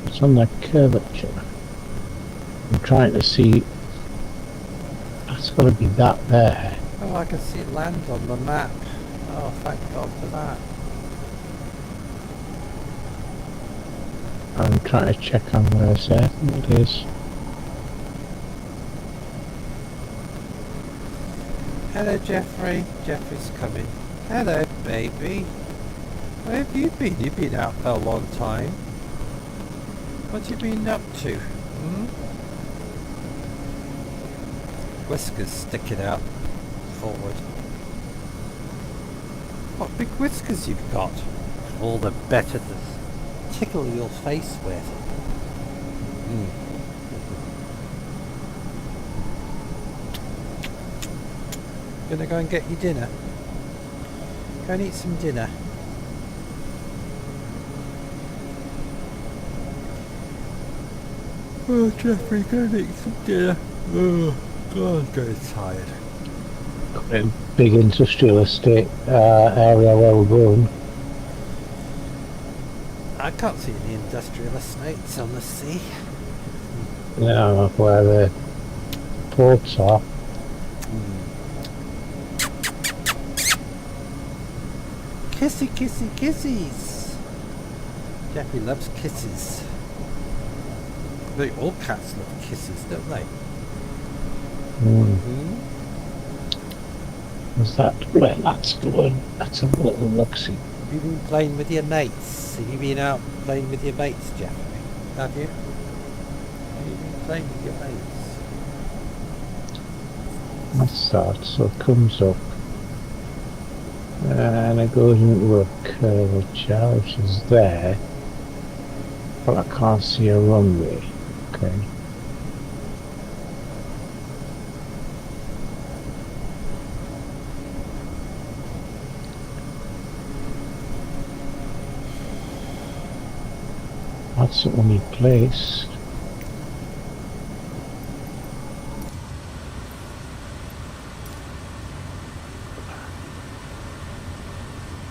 S2: It's on that curvature. I'm trying to see. That's got to be that there.
S1: Oh, I can see land on the map. Oh, thank God for that.
S2: I'm trying to check on where it's at. It is.
S1: Hello, Jeffrey. Jeffrey's coming. Hello, baby. Where have you been? You've been out for a long time. What have you been up to? Whiskers sticking out forward. What big whiskers you've got? All the better to tickle your face with. Gonna go and get your dinner? Go and eat some dinner. Oh, Jeffrey, go and eat some dinner. Oh, God, I'm getting tired.
S2: A big industrial estate area where we're going.
S1: I can't see any industrial estates on the sea.
S2: Yeah, where the ports are.
S1: Kissy, kissy, kissies. Jeffrey loves kisses. All cats love kisses, don't they? Hmm?
S2: Is that where that's going? That's a little look-see.
S1: Have you been playing with your mates? Have you been out playing with your mates, Jeffrey? Have you? Have you been playing with your mates?
S2: That's that. So it comes up. And it goes into a curvature, which is there. But I can't see a runway. Okay. That's the only place.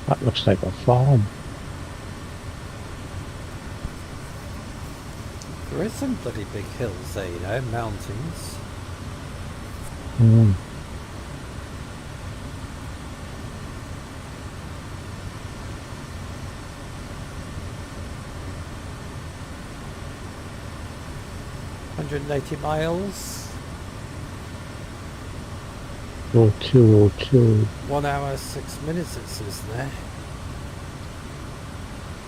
S2: That looks like a farm.
S1: There is some bloody big hills there, you know, mountains.
S2: Hmm.
S1: $180 miles,
S2: 0202.
S1: 1 hour 6 minutes it says there.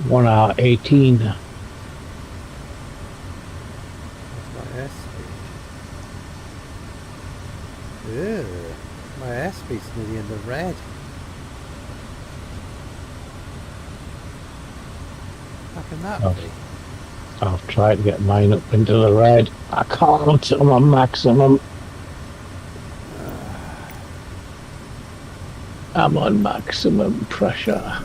S2: 1 hour 18.
S1: That's my airspeed. Ew, my airspeed's nearly in the red. How can that
S2: Oh.
S1: be?
S2: I've tried to get mine up into the red. I can't. I'm on maximum. I'm on maximum pressure.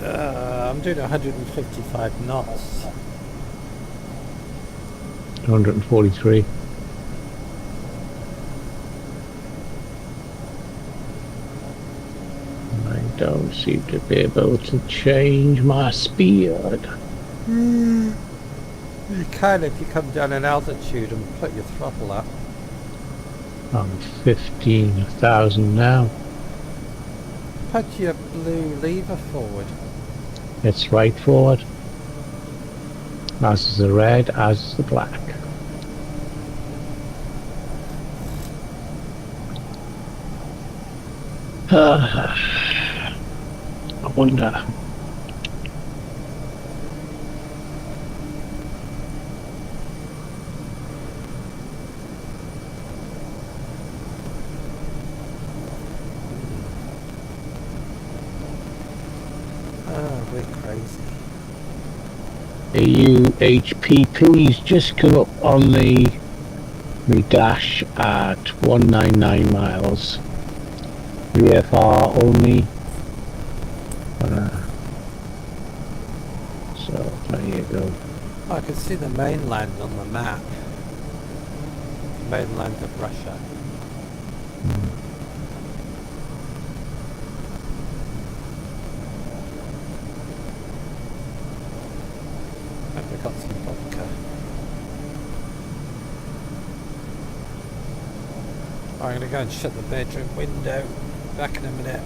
S1: I'm doing 155 knots.
S2: 143. I don't seem to be able to change my speed.
S1: You can if you come down in altitude and put your throttle up.
S2: I'm 15,000 now.
S1: Put your blue lever forward.
S2: It's right forward. As is the red, as is the black. I wonder.
S1: Oh, we're crazy.
S2: The UHPP's just come up on the dash at 199 miles. VFR only. So there you go.
S1: I can see the mainland on the map. Mainland of Russia. Hope we got some vodka. I'm going to go and shut the bedroom window. Back in a minute.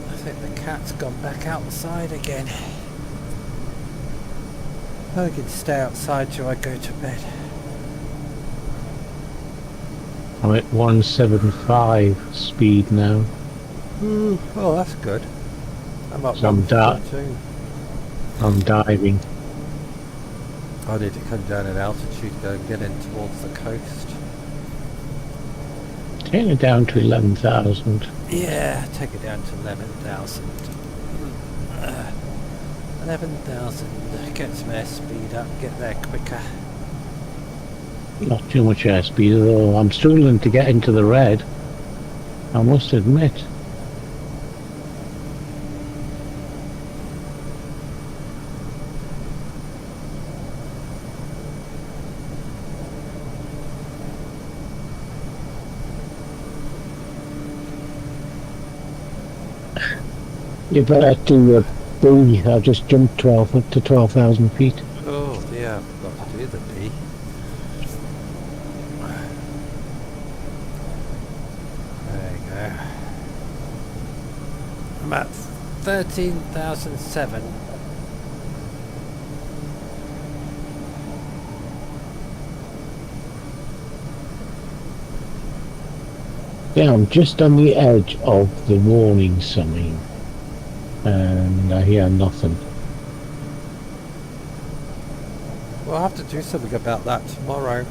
S1: I think the cat's gone back outside again. I can stay outside till I go to bed.
S2: I'm at 175 speed now.
S1: Oh, that's good. I'm at
S2: So I'm
S1: 142.
S2: I'm diving.
S1: I need to come down in altitude, go and get in towards the coast.
S2: Taking it down to 11,000.
S1: Yeah, take it down to 11,000. 11,000. Get some airspeed up, get there quicker.
S2: Not too much airspeed though. I'm struggling to get into the red, I must admit. You better do a B. I just jumped 12 up to 12,000 feet.
S1: Oh dear, I forgot to do the B. There you go. I'm at 13,007.
S2: Yeah, I'm just on the edge of the warning sign. And I hear nothing.
S1: We'll have to do something about that tomorrow.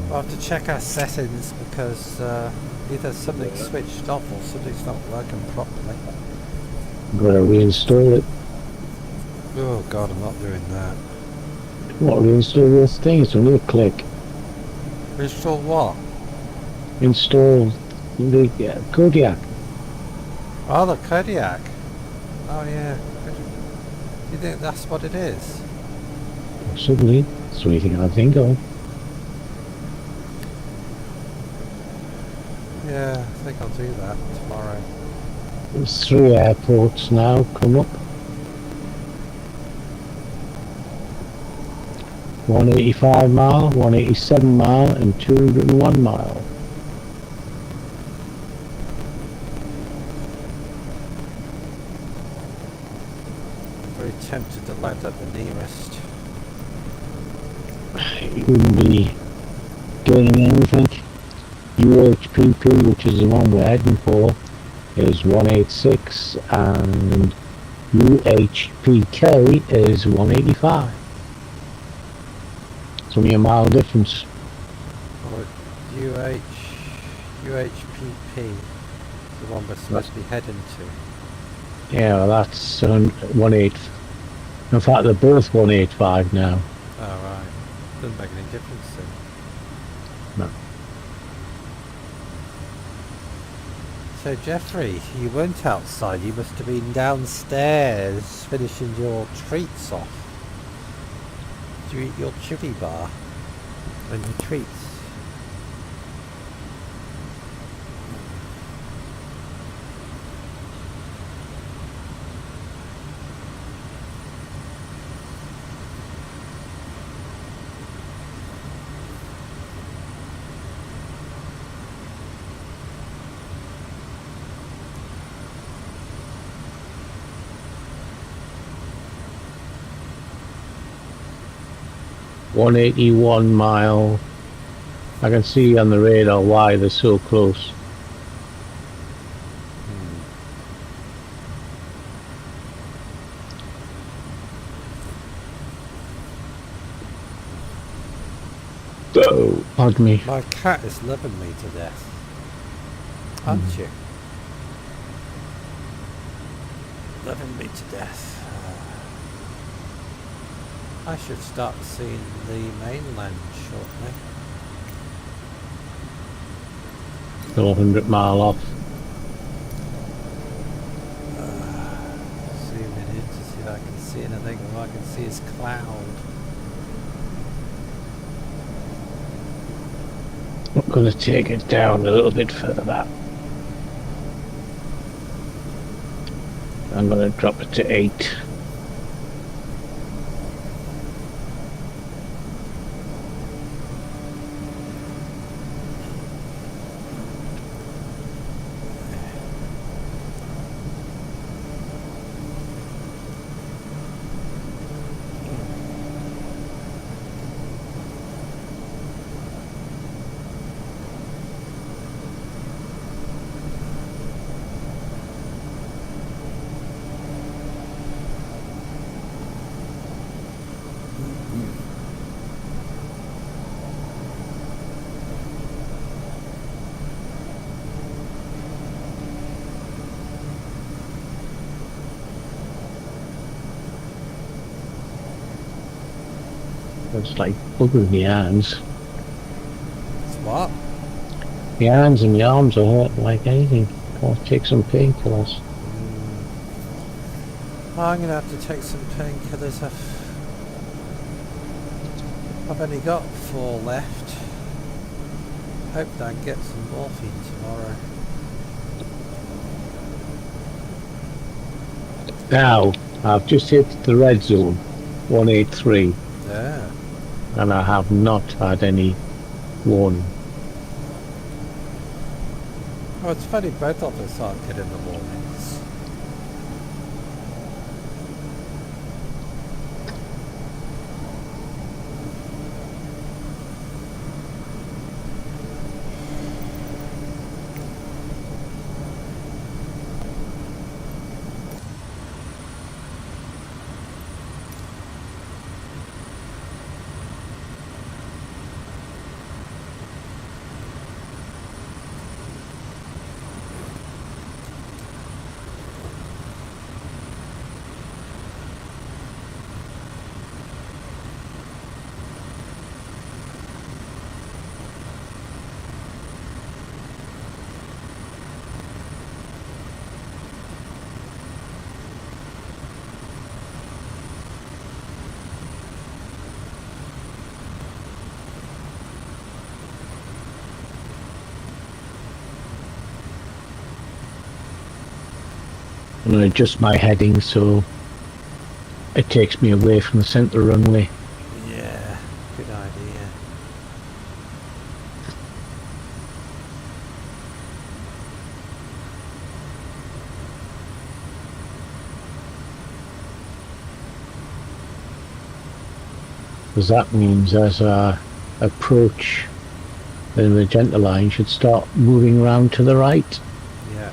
S1: We'll have to check our settings because either something's switched off or something's not working properly.
S2: I'm gonna reinstall it.
S1: Oh god, I'm not doing that.
S2: What, reinstall this thing? It's only a click.
S1: Install what?
S2: Install the Kodiak.
S1: Oh, the Kodiak. Oh yeah. You think that's what it is?
S2: Possibly. That's the only thing I think of.
S1: Yeah, I think I'll do that tomorrow.
S2: There's 3 airports now come up. 185 mile, 187 mile and 201 mile.
S1: Very tempted to land at the nearest.
S2: You wouldn't be gaining anything. UHPP, which is the one we're heading for, is 186 and UHPK is 185. It's only a mile difference.
S1: Or UHPP, the one we're supposed to be heading to.
S2: Yeah, well, that's 18. In fact, they're both 185 now.
S1: Oh right. Doesn't make any difference then.
S2: No.
S1: So Jeffrey, you weren't outside, you must have been downstairs finishing your treats off. Did you eat your chili bar and your treats?
S2: .181 mile. I can see on the radar why they're so close. Oh, pardon me.
S1: My cat is loving me to death. Aren't you? Loving me to death. I should start seeing the mainland shortly.
S2: 400 mile off.
S1: Zooming in to see if I can see anything. All I can see is cloud.
S2: I'm going to take it down a little bit further back. I'm going to drop it to 8. It's like bugging my hands.
S1: It's what?
S2: My hands and my arms are hurting like anything. I'll take some painkillers.
S1: I'm going to have to take some painkillers. I've only got 4 left. Hope that I get some morphine tomorrow.
S2: Now, I've just hit the red zone, 183,
S1: Yeah.
S2: and I have not had any warning.
S1: Oh, it's funny, both of us aren't good in the mornings.
S2: I'm going to adjust my heading so it takes me away from the centre runway.
S1: Yeah, good idea.
S2: Because that means as I approach the magenta line should start moving around to the right.
S1: Yeah.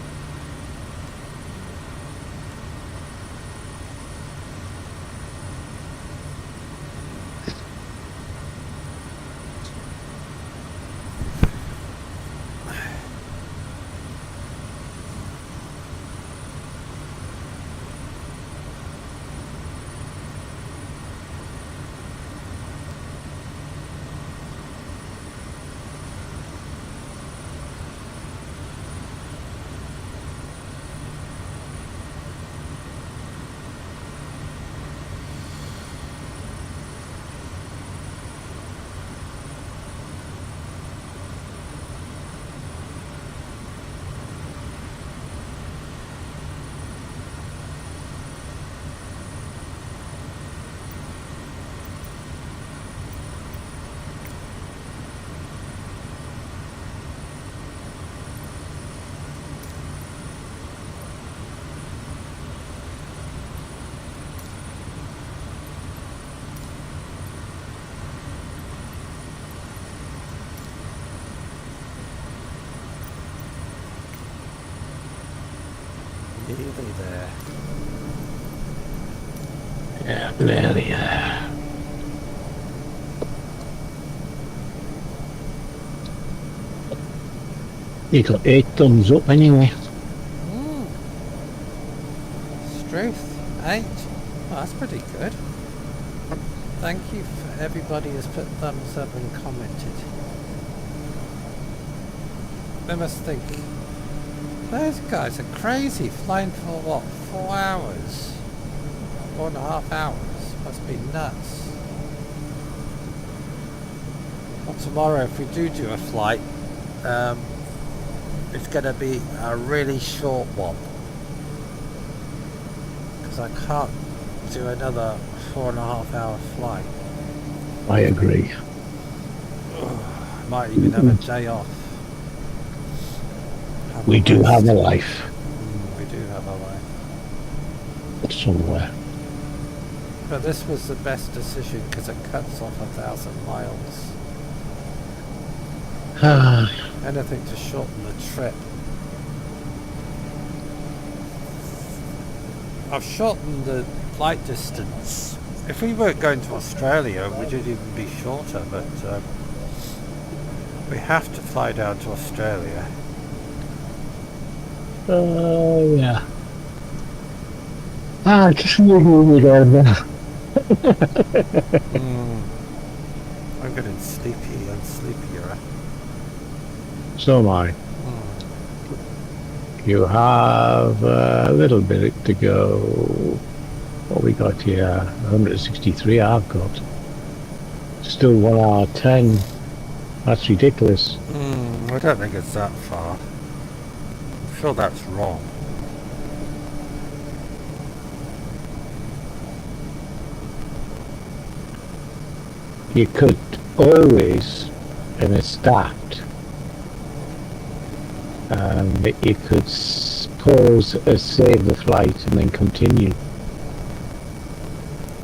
S1: Nearly there.
S2: Yeah, nearly there. You got 8 thumbs up anyway.
S1: Struth, 8. Oh, that's pretty good. Thank you for everybody who's put thumbs up and commented. They must think, those guys are crazy, flying for what, 4 hours? 4.5 hours? Must be nuts. Well, tomorrow if we do a flight, it's going to be a really short one. Because I can't do another 4.5 hour flight.
S2: I agree.
S1: I might even have a day off.
S2: We do have a life
S1: We do have a life.
S2: somewhere.
S1: But this was the best decision because it cuts off 1,000 miles. Anything to shorten the trip. I've shortened the flight distance. If we weren't going to Australia, would it even be shorter? But we have to fly down to Australia.
S2: Yeah. Just move me down there.
S1: I'm getting sleepy and sleepier.
S2: So am I. You have a little bit to go. What we got here? 163 I've got. Still 1 hour 10. That's ridiculous.
S1: I don't think it's that far. I'm sure that's wrong.
S2: You could always, in a start, you could pause, save the flight, and then continue.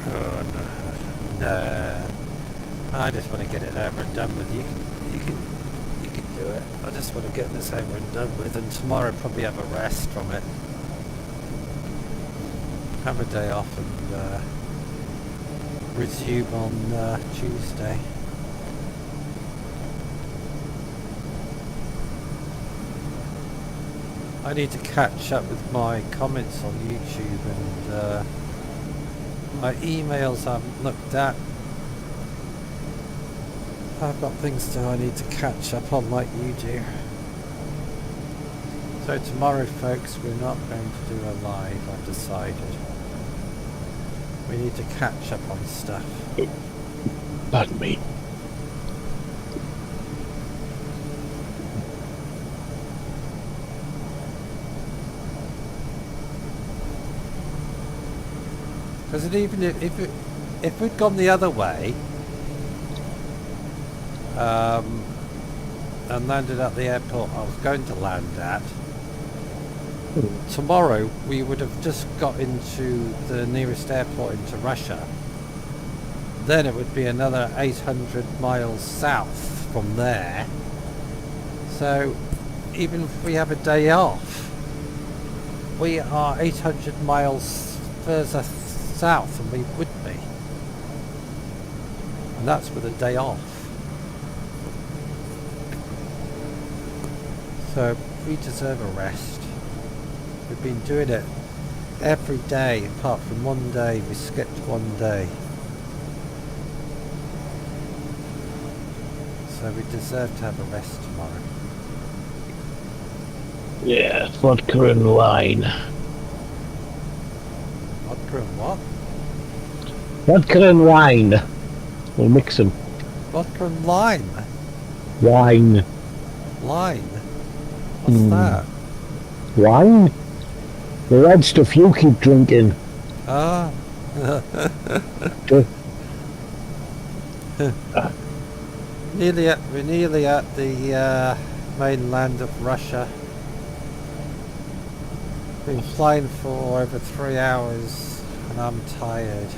S1: Oh no. I just want to get it over and done with. You can do it. I just want to get this over and done with, and tomorrow probably have a rest from it. Have a day off and resume on Tuesday. I need to catch up with my comments on YouTube and my emails I haven't looked at. I've got things I need to catch up on like you do. So tomorrow, folks, we're not going to do a live, I've decided. We need to catch up on stuff.
S2: Pardon me.
S1: Because even if we'd gone the other way, and landed at the airport I was going to land at, tomorrow we would have just got into the nearest airport into Russia. Then it would be another 800 miles south from there. So even if we have a day off, we are 800 miles further south than we would be. And that's with a day off. So we deserve a rest. We've been doing it every day apart from one day. We skipped one day. So we deserve to have a rest tomorrow.
S2: Yeah, vodka and wine.
S1: Vodka and what?
S2: Vodka and wine. We'll mix them.
S1: Vodka and lime.
S2: Wine.
S1: Lime? What's that?
S2: Wine? The red stuff you keep drinking.
S1: Ah. We're nearly at the mainland of Russia. Been flying for over 3 hours and I'm tired.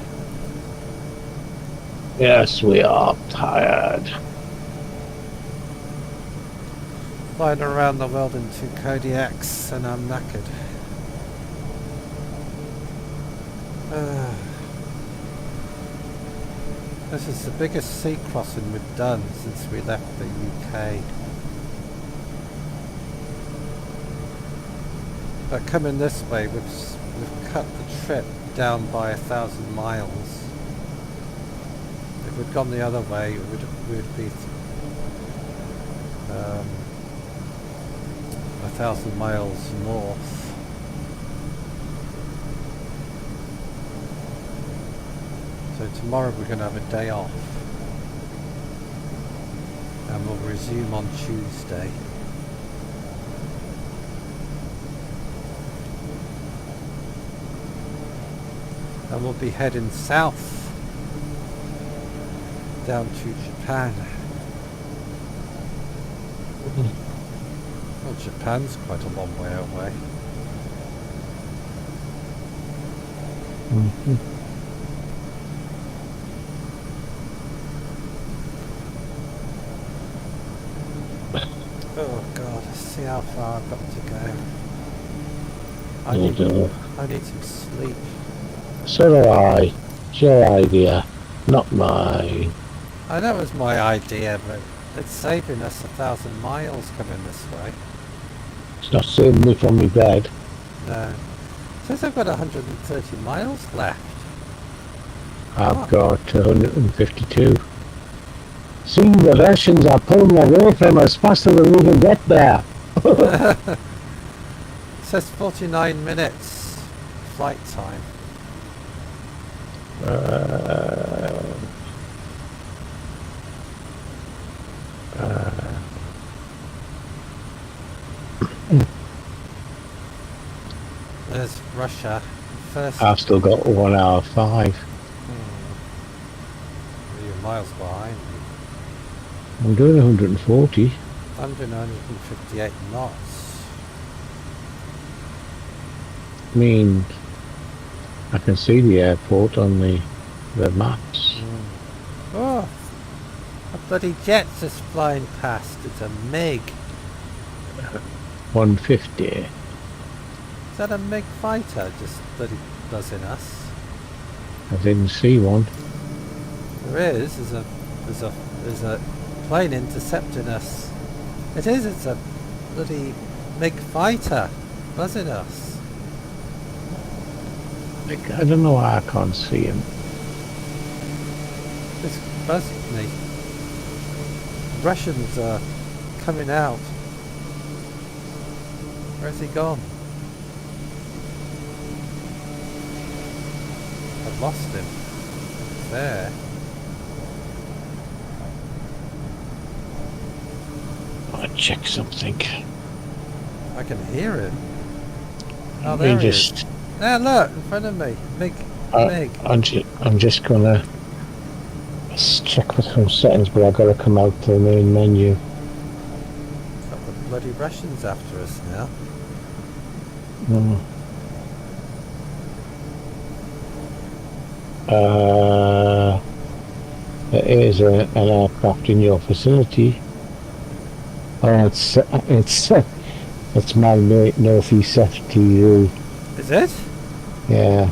S2: Yes, we are tired.
S1: Flying around the world in 2 Kodiaks and I'm knackered. This is the biggest sea crossing we've done since we left the UK. But coming this way, we've cut the trip down by 1,000 miles. If we'd gone the other way, we would be 1,000 miles north. So tomorrow we're going to have a day off. And we'll resume on Tuesday. And we'll be heading south down to Japan. Well, Japan's quite a long way away. Oh God, see how far I've got to go. I need some sleep.
S2: So do I. It's your idea, not mine.
S1: I know it was my idea, but it's saving us 1,000 miles coming this way.
S2: It's not saving me from my bed.
S1: No. Says I've got 130 miles left.
S2: I've got 152. See, the Russians are pulling away from us faster than we can get there.
S1: It says 49 minutes flight time. There's Russia. First.
S2: I've still got 1 hour 5.
S1: You're miles behind me.
S2: I'm doing 140.
S1: I'm doing 158 knots.
S2: I mean, I can see the airport on the maps.
S1: Oh, a bloody jet's just flying past. It's a MiG.
S2: 150.
S1: Is that a MiG fighter just bloody buzzing us?
S2: I didn't see one.
S1: There is. There's a plane intercepting us. It is. It's a bloody MiG fighter buzzing us.
S2: Like, I don't know why I can't see him.
S1: It's buzzing me. Russians are coming out. Where's he gone? I've lost him. There.
S2: I'll check something.
S1: I can hear him. Oh,
S2: Let
S1: there
S2: me
S1: he
S2: just.
S1: is. There, look, in front of me. MiG.
S2: I'm just gonna check for some settings, but I've got to come out to the main menu.
S1: Got the bloody Russians after us now.
S2: There is an aircraft in your facility. Oh, it's my northeast FTU.
S1: Is it?
S2: Yeah,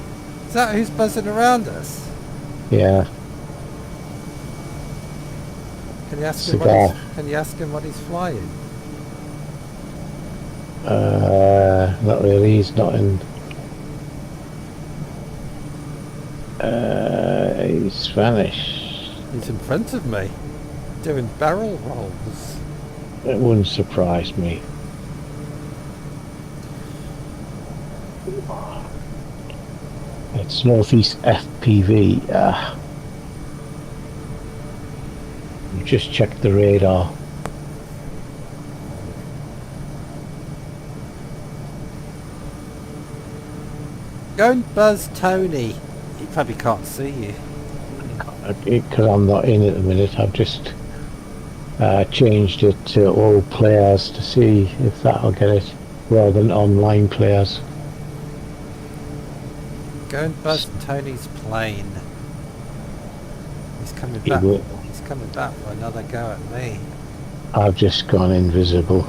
S1: Is that who's buzzing around us?
S2: yeah.
S1: Can you ask
S2: Cigar.
S1: Can you ask him what he's flying?
S2: Not really. He's not in. He's Spanish.
S1: He's in front of me, doing barrel rolls.
S2: It wouldn't surprise me. It's northeast FPV. Just check the radar.
S1: Go and buzz Tony. He probably can't see you.
S2: Because I'm not in at the minute, I've just changed it to all players to see if that'll get it, rather than online players.
S1: Go and buzz Tony's plane. He's coming
S2: He
S1: back.
S2: will.
S1: He's coming back for another go at me.
S2: I've just gone invisible.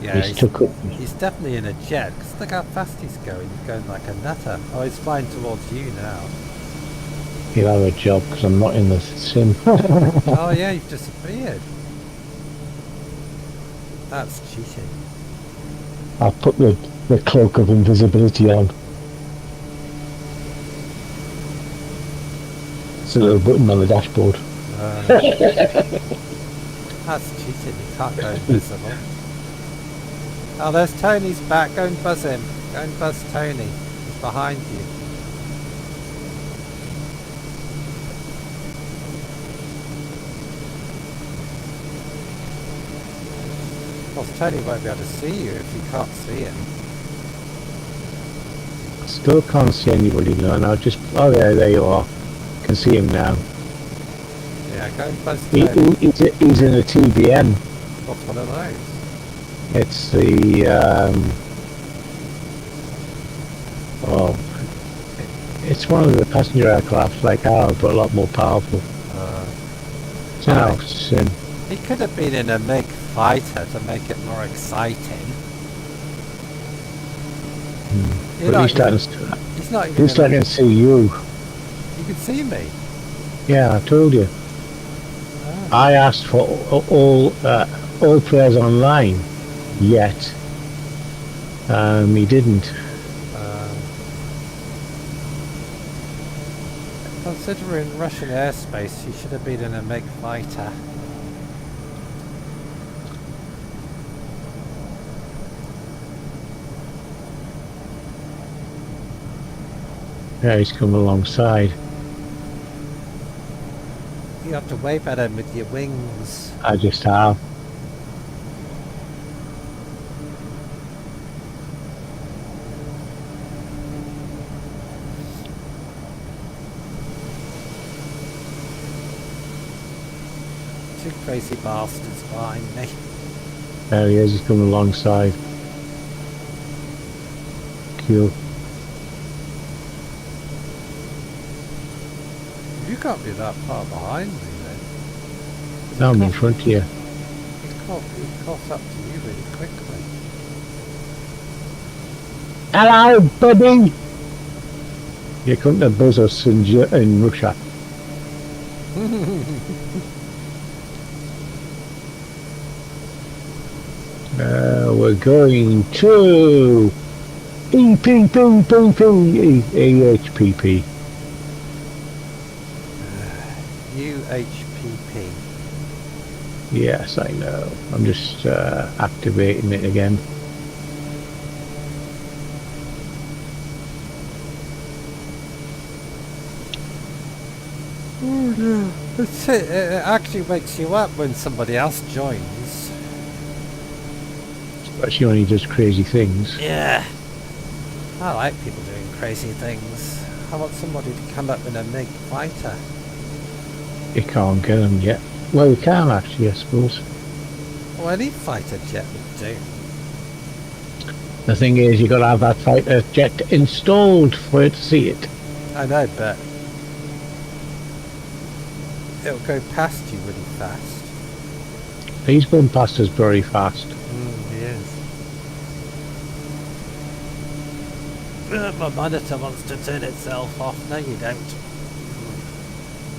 S1: Yeah,
S2: He's
S1: he's definitely in a jet. 'Cause look how fast he's going. He's going like a nutter. Oh, he's flying towards you now.
S2: He'll have a job because I'm not in the sim.
S1: Oh yeah, you've disappeared. That's cheating.
S2: I'll put the cloak of invisibility on. It's a little button on the dashboard.
S1: That's cheating. You can't go invisible. Oh, there's Tony's back. Go and buzz him. Go and buzz Tony. He's behind you. Well, Tony won't be able to see you if you can't see him.
S2: Still can't see anybody now, and I'll just... Oh, there you are. Can see him now.
S1: Yeah, go and buzz Tony.
S2: He's in a TBM.
S1: What's one of those?
S2: It's the... it's one of the passenger aircraft like ours, but a lot more powerful. It's an out sim.
S1: He could have been in a MiG fighter to make it more exciting.
S2: But at least
S1: He's not even.
S2: I can see you.
S1: You can see me.
S2: Yeah, I told you.
S1: Oh.
S2: I asked for all players online, yet he didn't.
S1: Don't Considering Russian airspace, you should have been in a MiG fighter.
S2: Yeah, he's come alongside.
S1: You have to wave at him with your wings.
S2: I just have.
S1: Two crazy bastards behind me.
S2: There he is, he's coming alongside. Cool.
S1: You can't be that far behind me then.
S2: Now I'm in front of you.
S1: He caught up to you really quickly.
S2: Hello, buddy! You couldn't have buzzed us in Russia. We're going to UHPP.
S1: UHPP.
S2: Yes, I know. I'm just activating it again.
S1: It actually wakes you up when somebody else joins.
S2: Especially when he does crazy things.
S1: Yeah. I like people doing crazy things. I want somebody to come up in a MiG fighter.
S2: You can't get them yet. Well, you can actually, I suppose.
S1: Well, any fighter jet would do.
S2: The thing is, you got to have that fighter jet installed for you to see it.
S1: I know, but it'll go past you really fast.
S2: He's going past us very fast.
S1: He is. My monitor wants to turn itself off. No, you don't.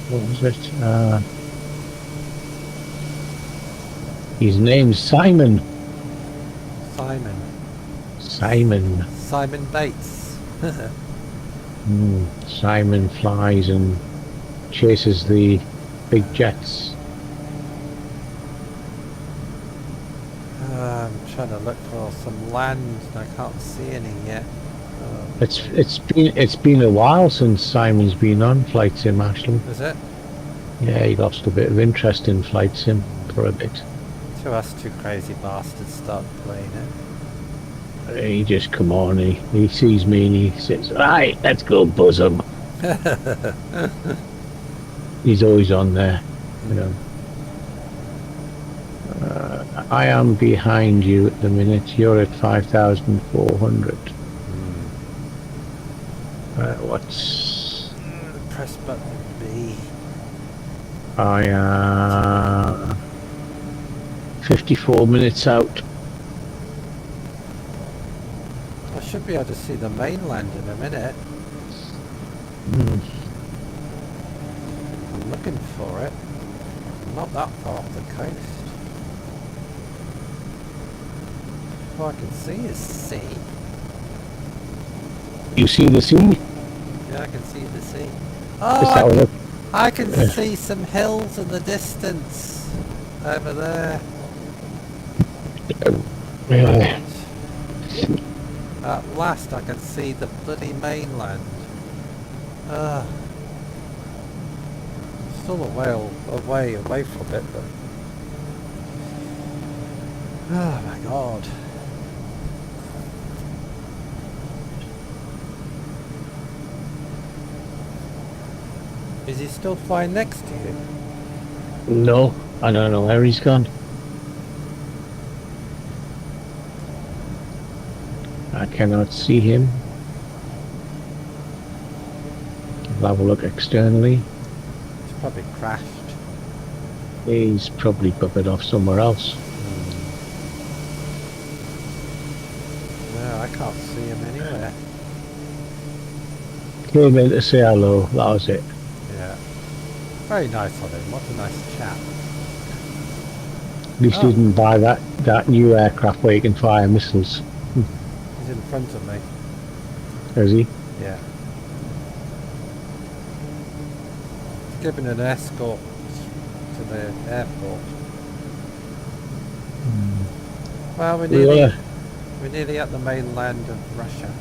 S2: What was it? His name's Simon.
S1: Simon.
S2: Simon.
S1: Simon Bates.
S2: Simon flies and chases the big jets.
S1: I'm trying to look for some land and I can't see any yet.
S2: It's been a while since Simon's been on Flight Sim, actually.
S1: Is it?
S2: Yeah, he lost a bit of interest in Flight Sim for a bit.
S1: To us two crazy bastards start playing it.
S2: He just come on, he sees me and he says, right, let's go buzz him. He's always on there, you know. I am behind you at the minute. You're at 5,400. What's...
S1: Press button B.
S2: I am 54 minutes out.
S1: I should be able to see the mainland in a minute. I'm looking for it. Not that far off the coast. All I can see is sea.
S2: You see the sea?
S1: Yeah, I can see the sea.
S2: Is
S1: Oh,
S2: that what
S1: I can see some hills in the distance. Over there.
S2: Yeah.
S1: At last I can see the bloody mainland. Still a while away from it, but... Oh my god. Is he still flying next to you?
S2: No, I don't know where he's gone. I cannot see him. I'll have a look externally.
S1: He's probably crashed.
S2: He's probably buggered off somewhere else.
S1: No, I can't see him anywhere.
S2: Came in to say hello, that was it.
S1: Yeah. Very nice of him. What a nice chap.
S2: At least he didn't buy that new aircraft where you can fire missiles.
S1: He's in front of me.
S2: Is he?
S1: Yeah. given an escort to the airport. Well, we're nearly at the mainland of Russia.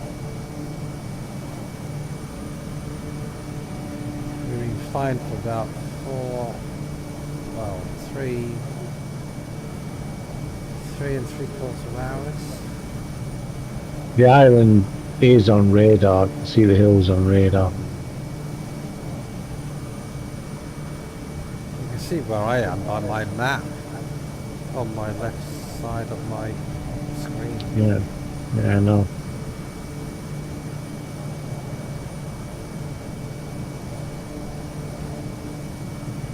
S1: We've been flying for about 3.75 hours.
S2: The island is on radar. I can see the hills on radar.
S1: You can see where I am by my map on my left side of my screen.
S2: Yeah, I know.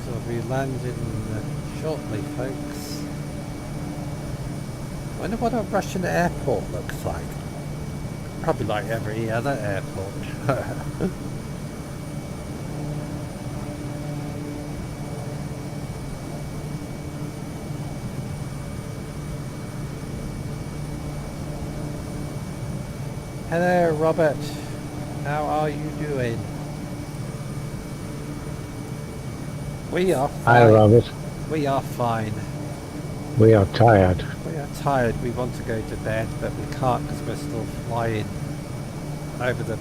S1: So we'll be landing shortly, folks. I wonder what a Russian airport looks like. Probably like every other airport. Hello, Robert. How are you doing? We are fine.
S2: Hi, Robert.
S1: We are fine.
S2: We are tired.
S1: We are tired. We want to go to bed, but we can't because we're still flying over the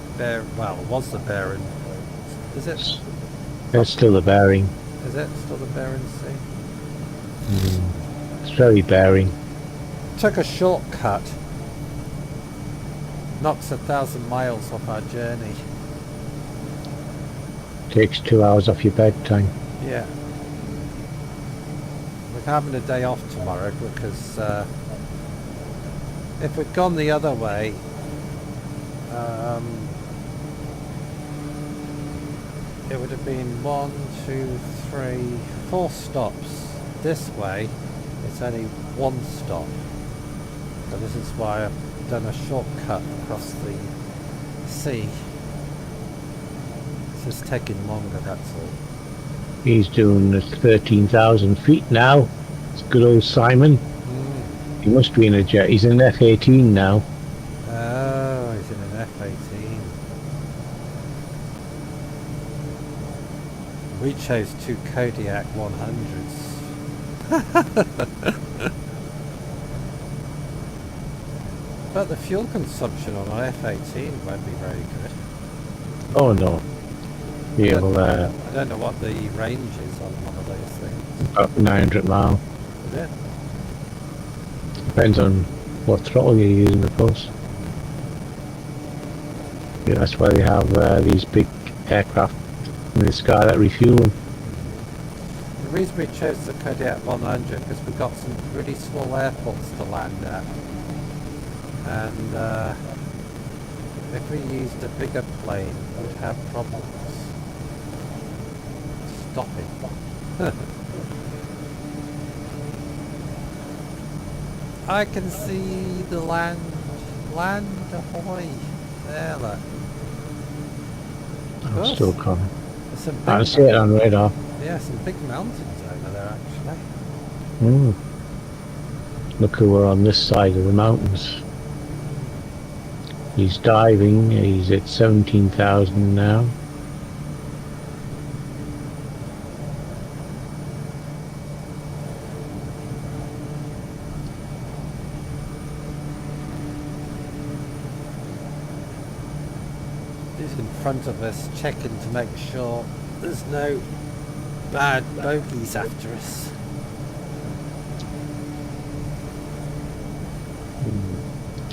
S1: well, it was the Bering. Is it?
S2: It's still the Bering.
S1: Is it still the Bering Sea?
S2: It's very Bering.
S1: Took a shortcut. Knocks 1,000 miles off our journey.
S2: Takes 2 hours off your bedtime.
S1: Yeah. We're having a day off tomorrow because if we'd gone the other way, it would have been 1, 2, 3, 4 stops. This way, it's only 1 stop. So this is why I've done a shortcut across the sea. It's just taking longer, that's all.
S2: He's doing 13,000 feet now. It's good old Simon. He must be in a jet. He's in an F-18 now.
S1: Oh, he's in an F-18. We chose 2 Kodiak 100s. But the fuel consumption on an F-18 won't be very good.
S2: Oh no. He'll,
S1: I don't know what the range is on one of those things.
S2: up 900 miles.
S1: Is it?
S2: Depends on what throttle you're using, of course. Yeah, that's why they have these big aircraft in the sky that refuel them.
S1: The reason we chose the Kodiak 100 because we got some really small airports to land at. And if we used a bigger plane, we'd have problems stopping. I can see the land. Land ahoy. There, look.
S2: I'm still coming.
S1: There's some
S2: I
S1: big,
S2: see it on radar.
S1: yeah, some big mountains over there actually.
S2: Look who are on this side of the mountains. He's diving. He's at 17,000 now.
S1: He's in front of us checking to make sure there's no bad bogies after us.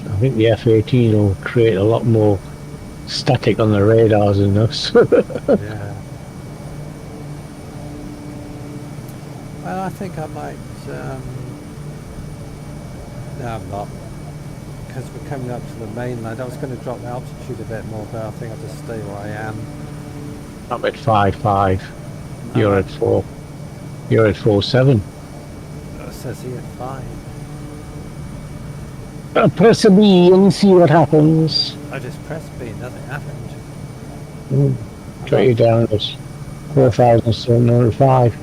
S2: I think the F-18 will create a lot more static on the radars than us.
S1: Yeah. Well, I think I might. No, I'm not. Because we're coming up to the mainland. I was going to drop the altitude a bit more, but I think I'll just stay where I am.
S2: I'm at 5.5. You're at 4. You're at 4.7.
S1: It says here 5.
S2: Press a B and see what happens.
S1: I just pressed B, nothing happened.
S2: Got you down as 4,705.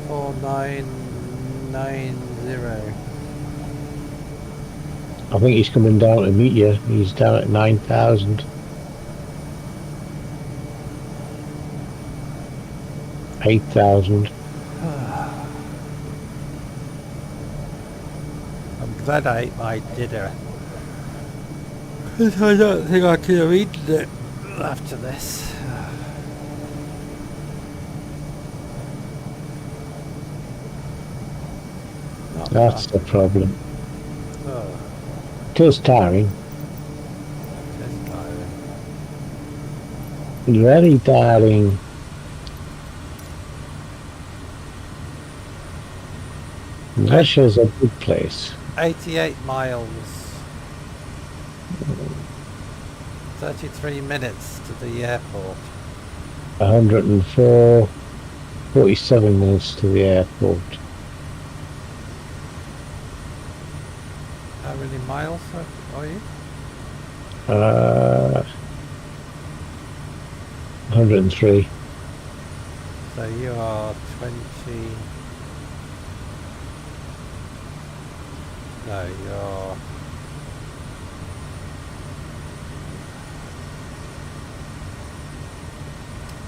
S1: 4990.
S2: I think he's coming down to meet you. He's down at 9,000. 8,000.
S1: I'm glad I ate my dinner. 'Cause I don't think I could have eaten it after this. Not
S2: That's
S1: fun.
S2: the problem.
S1: Oh,
S2: Feels tiring.
S1: it's tiring.
S2: Very tiring. Russia's a big place.
S1: 88 miles. 33 minutes to the airport.
S2: 104, 47 minutes to the airport.
S1: How many miles are you?
S2: 103.
S1: So you are 20... No, you're...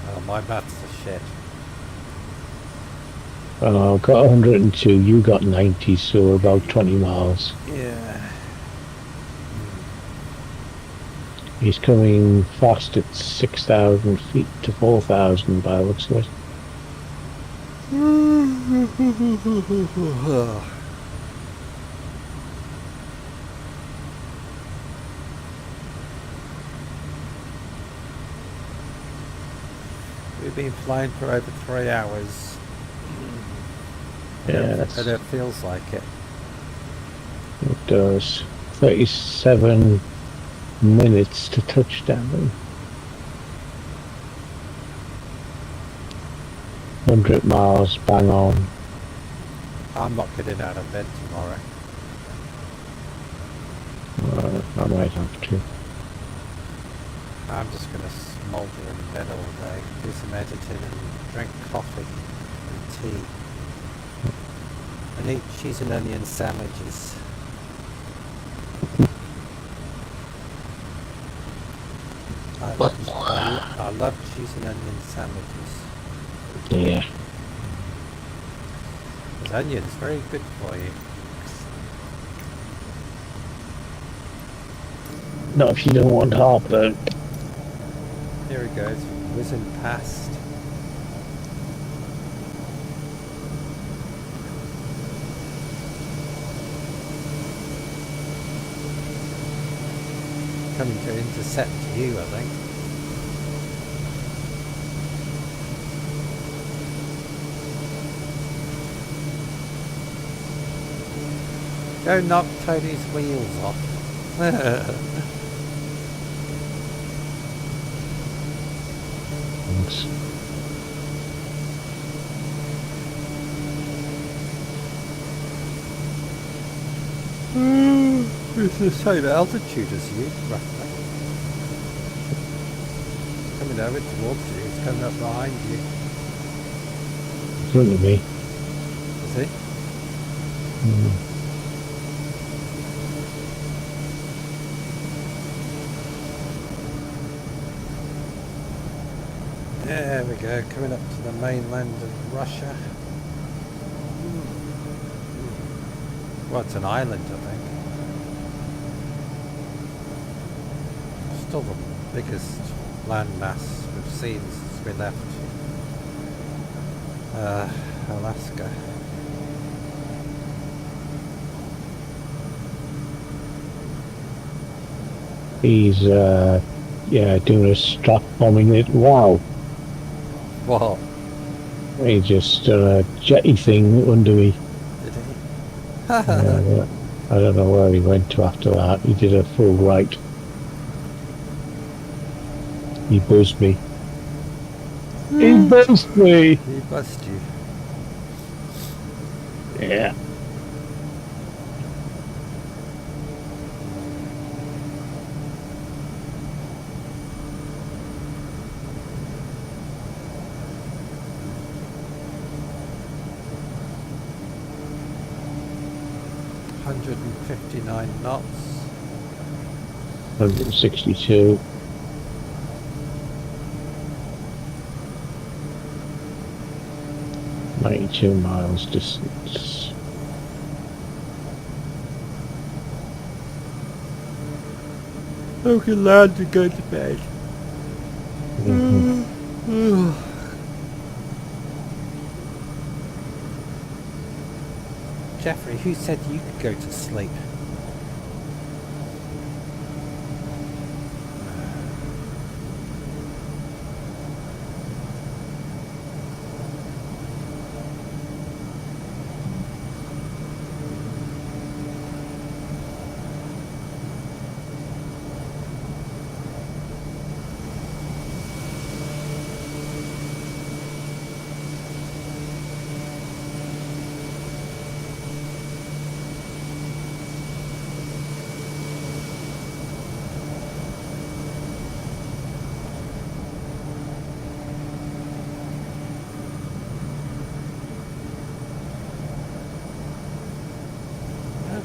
S1: Oh, my maths are shit.
S2: I've got 102, you got 90, so we're about 20 miles.
S1: Yeah.
S2: He's coming fast at 6,000 feet to 4,000 by the looks of it.
S1: We've been flying for over 3 hours.
S2: Yes,
S1: And it feels like it.
S2: it does. 37 minutes to touchdown. 100 miles, bang on.
S1: I'm not getting out of bed tomorrow.
S2: I might have to.
S1: I'm just going to smoulder in bed all day, do some editing and drink coffee and tea. And eat cheese and onion sandwiches. I love cheese and onion sandwiches.
S2: Yeah.
S1: Because onion's very good for you.
S2: Not if you don't want heartburn.
S1: Here he goes, whizzing past. Coming to intercept you, I think. Go knock Tony's wheels off.
S2: Thanks.
S1: It's the same altitude as you, roughly. Coming over towards you, it's coming up behind you.
S2: In front of me.
S1: Is it? There we go, coming up to the mainland of Russia. Well, it's an island, I think. Still the biggest landmass we've seen since we left Alaska.
S2: He's, doing a strap bombing it. Wow.
S1: What?
S2: He just done a jetty thing under me.
S1: Did he?
S2: I don't know where he went to after that. He did a full right. He buzzed me. He buzzed me!
S1: He buzzed you.
S2: Yeah.
S1: $159 knots.
S2: 92 miles distance.
S1: I can land and go to bed. Jeffrey, who said you could go to sleep?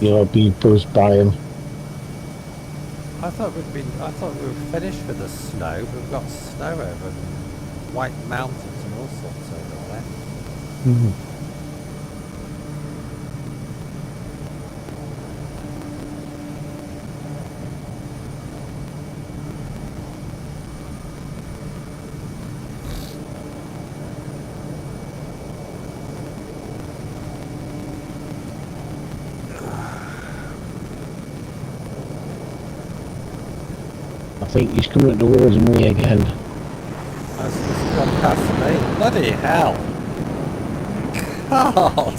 S2: You're being buzzed by him.
S1: I thought we were finished with the snow. We've got snow over White Mountains and all sorts over there.
S2: I think he's coming towards me again.
S1: That's just gone past me. Bloody hell! God!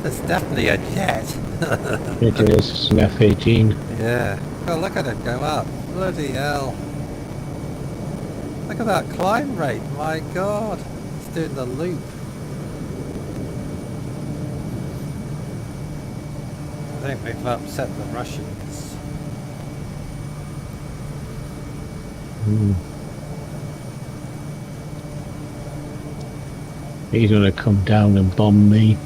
S1: There's definitely a jet.
S2: It is. It's an F-18.
S1: Yeah. God, look at it go up. Bloody hell. Look at that climb rate. My God. It's doing the loop. I think we've upset the Russians.
S2: He's gonna come down and bomb me.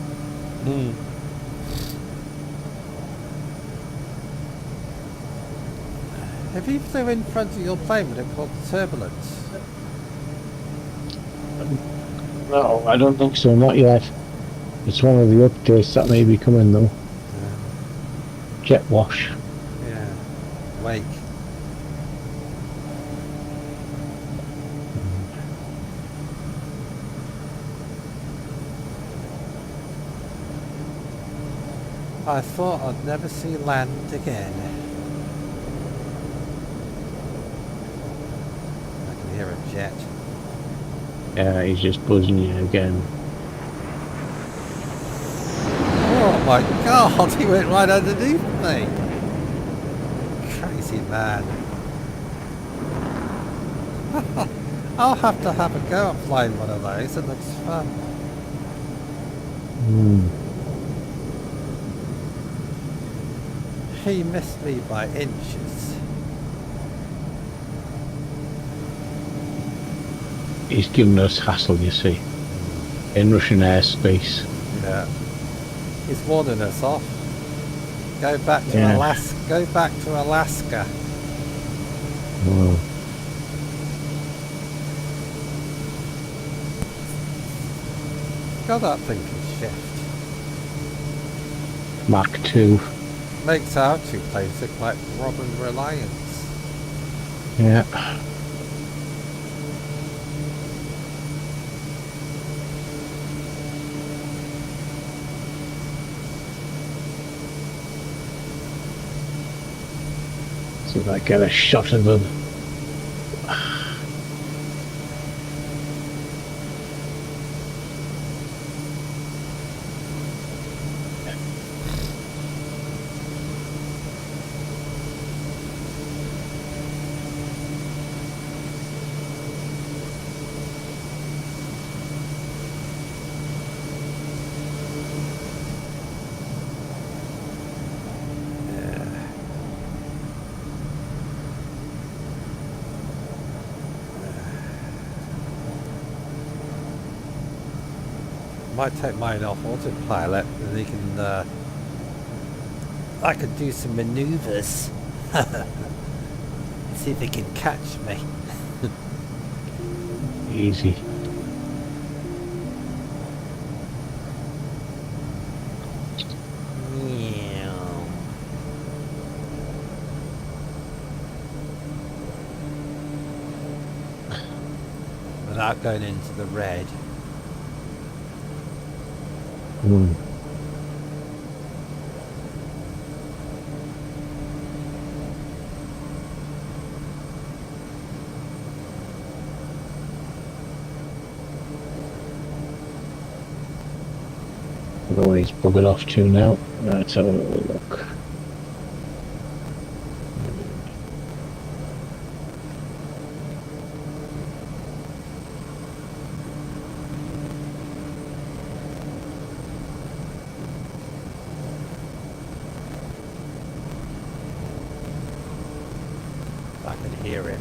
S1: If he flew in front of your plane, would it cause turbulence?
S2: No, I don't think so, not yet. It's one of the updates that may be coming though. Jet wash.
S1: Yeah. Wake. I thought I'd never see land again. I can hear a jet.
S2: Yeah, he's just buzzing you again.
S1: Oh my God, he went right underneath me. Crazy man. I'll have to have a go at flying one of those. It looks fun. He missed me by inches.
S2: He's giving us hassle, you see, in Russian airspace.
S1: Yeah. He's warning us off. Go back to
S2: Yeah.
S1: Alaska. Go back to Alaska. God, that thing can shift.
S2: Mach 2.
S1: Makes our two planes look like Rob and Reliance.
S2: Yeah. See if I get a shot of them.
S1: Might take mine off autopilot and they can I could do some maneuvers. See if they can catch me.
S2: Easy.
S1: without going into the red.
S2: Hmm. I don't know where he's buggered off to now. Let's have a little look.
S1: I can hear him.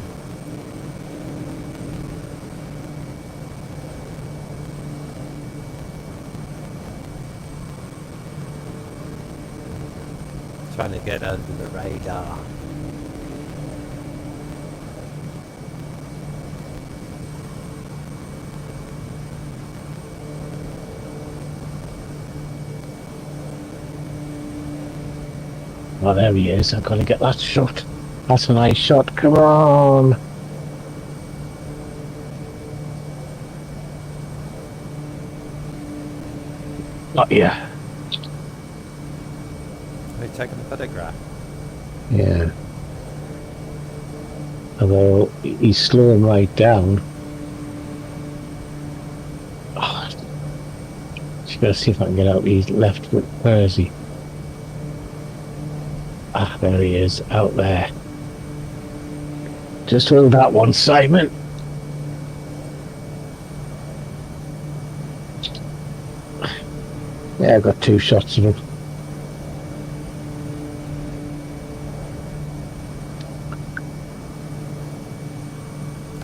S1: Trying to get under the radar.
S2: Oh, there he is. I've got to get that shot. That's a nice shot. Come on. Not yet.
S1: Are you taking a photograph?
S2: Yeah. Although he's slowing right down. Oh, just gotta see if I can get out. He's left with PASY. Ah, there he is, out there. Just hold that one, Simon. Yeah, I got 2 shots of him.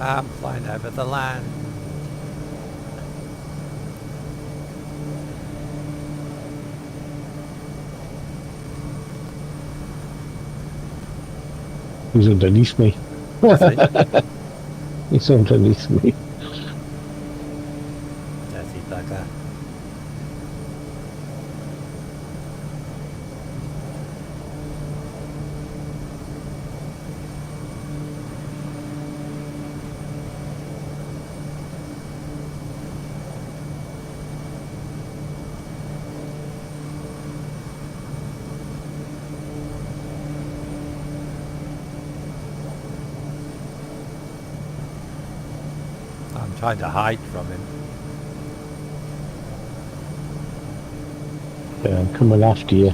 S1: I'm flying over the land.
S2: He's underneath me.
S1: See?
S2: He's underneath me.
S1: Dirty bugger. I'm trying to hide from him.
S2: Yeah, I'm coming after you.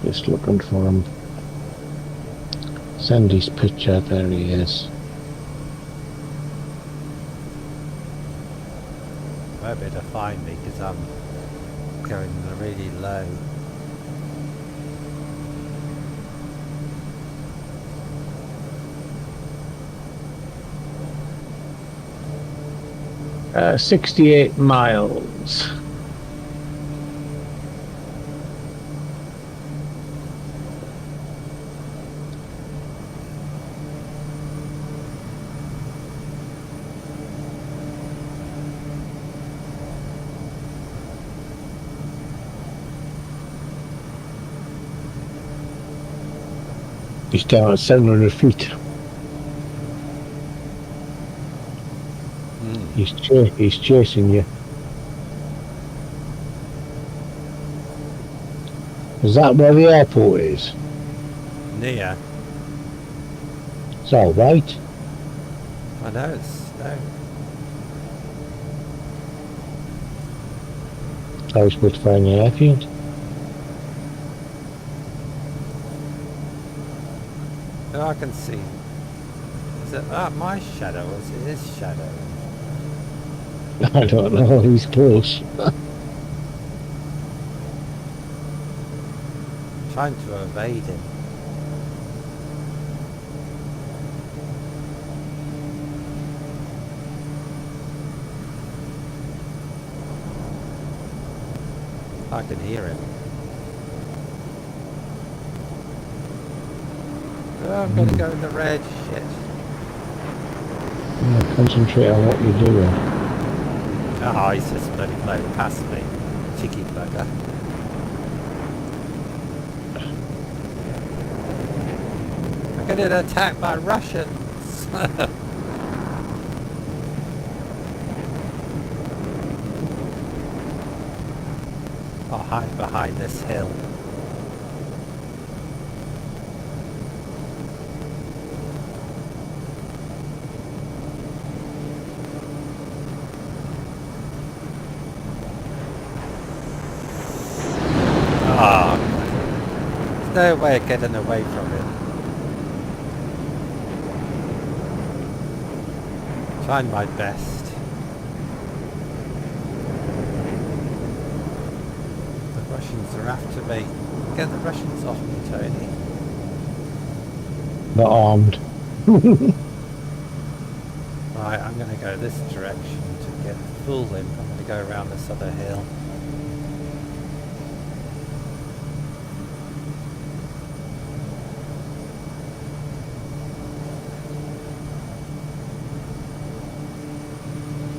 S2: Just looking for him. Send his picture. There he is.
S1: Won't be able to find me because I'm going really low.
S2: Uh, 68 miles. He's down at 700 feet. He's chasing you. Is that where the airport is?
S1: Near.
S2: It's all right.
S1: I know it's no.
S2: I was supposed to find an airfield.
S1: Oh, I can see. Is it my shadow or is it his shadow?
S2: I don't know. He's close.
S1: Trying to evade him. I can hear him. Oh, I'm going to go in the red. Shit.
S2: Yeah, concentrate on what you're doing.
S1: Oh, he's just bloody blown past me. Cheeky bugger. getting attacked by Russians. I'll hide behind this hill. Ah, there's no way of getting away from it. Trying my best. The Russians are after me. Get the Russians off me, Tony.
S2: Not armed.
S1: Right, I'm going to go this direction to get full limp. I'm going to go around this other hill.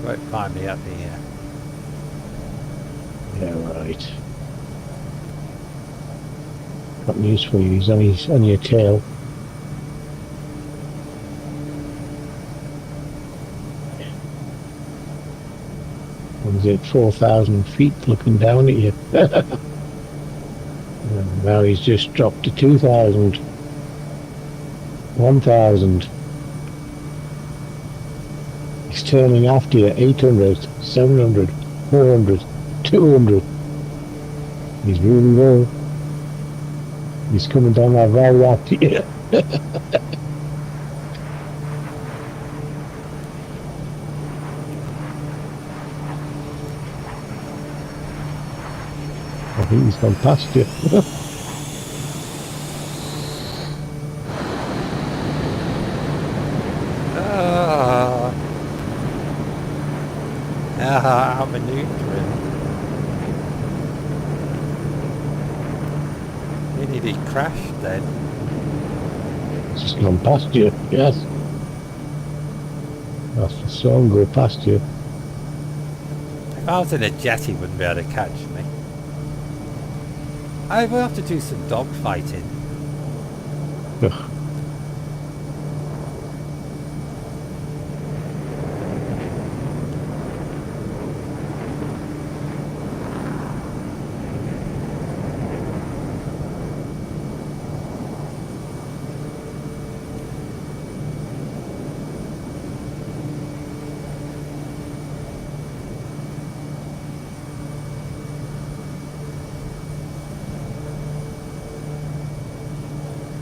S1: Won't find me up here.
S2: Yeah, right. Got news for you, he's on your tail. What is it, 4,000 feet looking down at you? And now he's just dropped to 2,000. 1,000. He's turning after you, 800, 700, 400, 200. He's really low. He's coming down that valley after you. I think he's gone past you.
S1: Outmaneuvering. He nearly crashed then.
S2: It's just gone past you, yes. That's the song, go past you.
S1: If I was in a jet, he wouldn't be able to catch me. I will have to do some dog fighting.
S2: Ugh.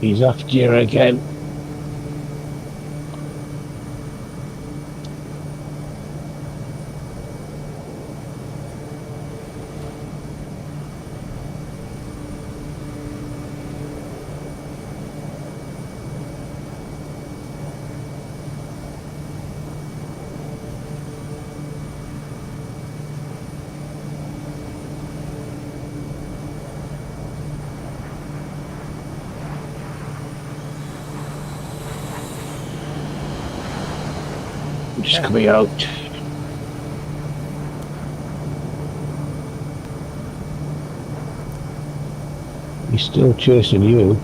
S2: He's after you again. Just coming out. He's still chasing you.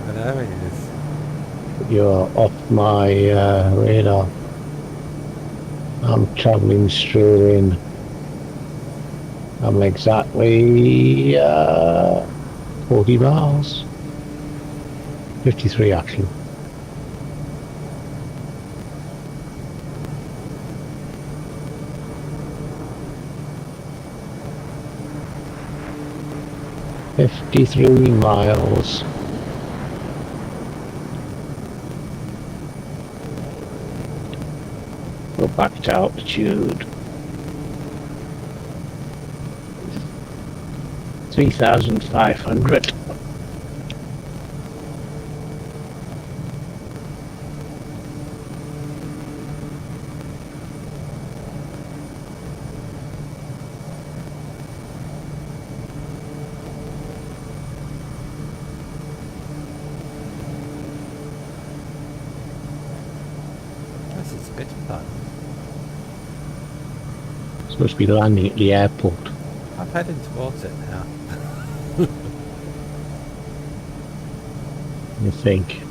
S1: I know he is.
S2: You're off my radar. I'm travelling straight in. I'm exactly 40 miles. 53 actually. "53 miles. Go back to altitude. 3,500.
S1: This is a bit fun.
S2: Supposed to be landing at the airport.
S1: I'm heading towards it now.
S2: I think.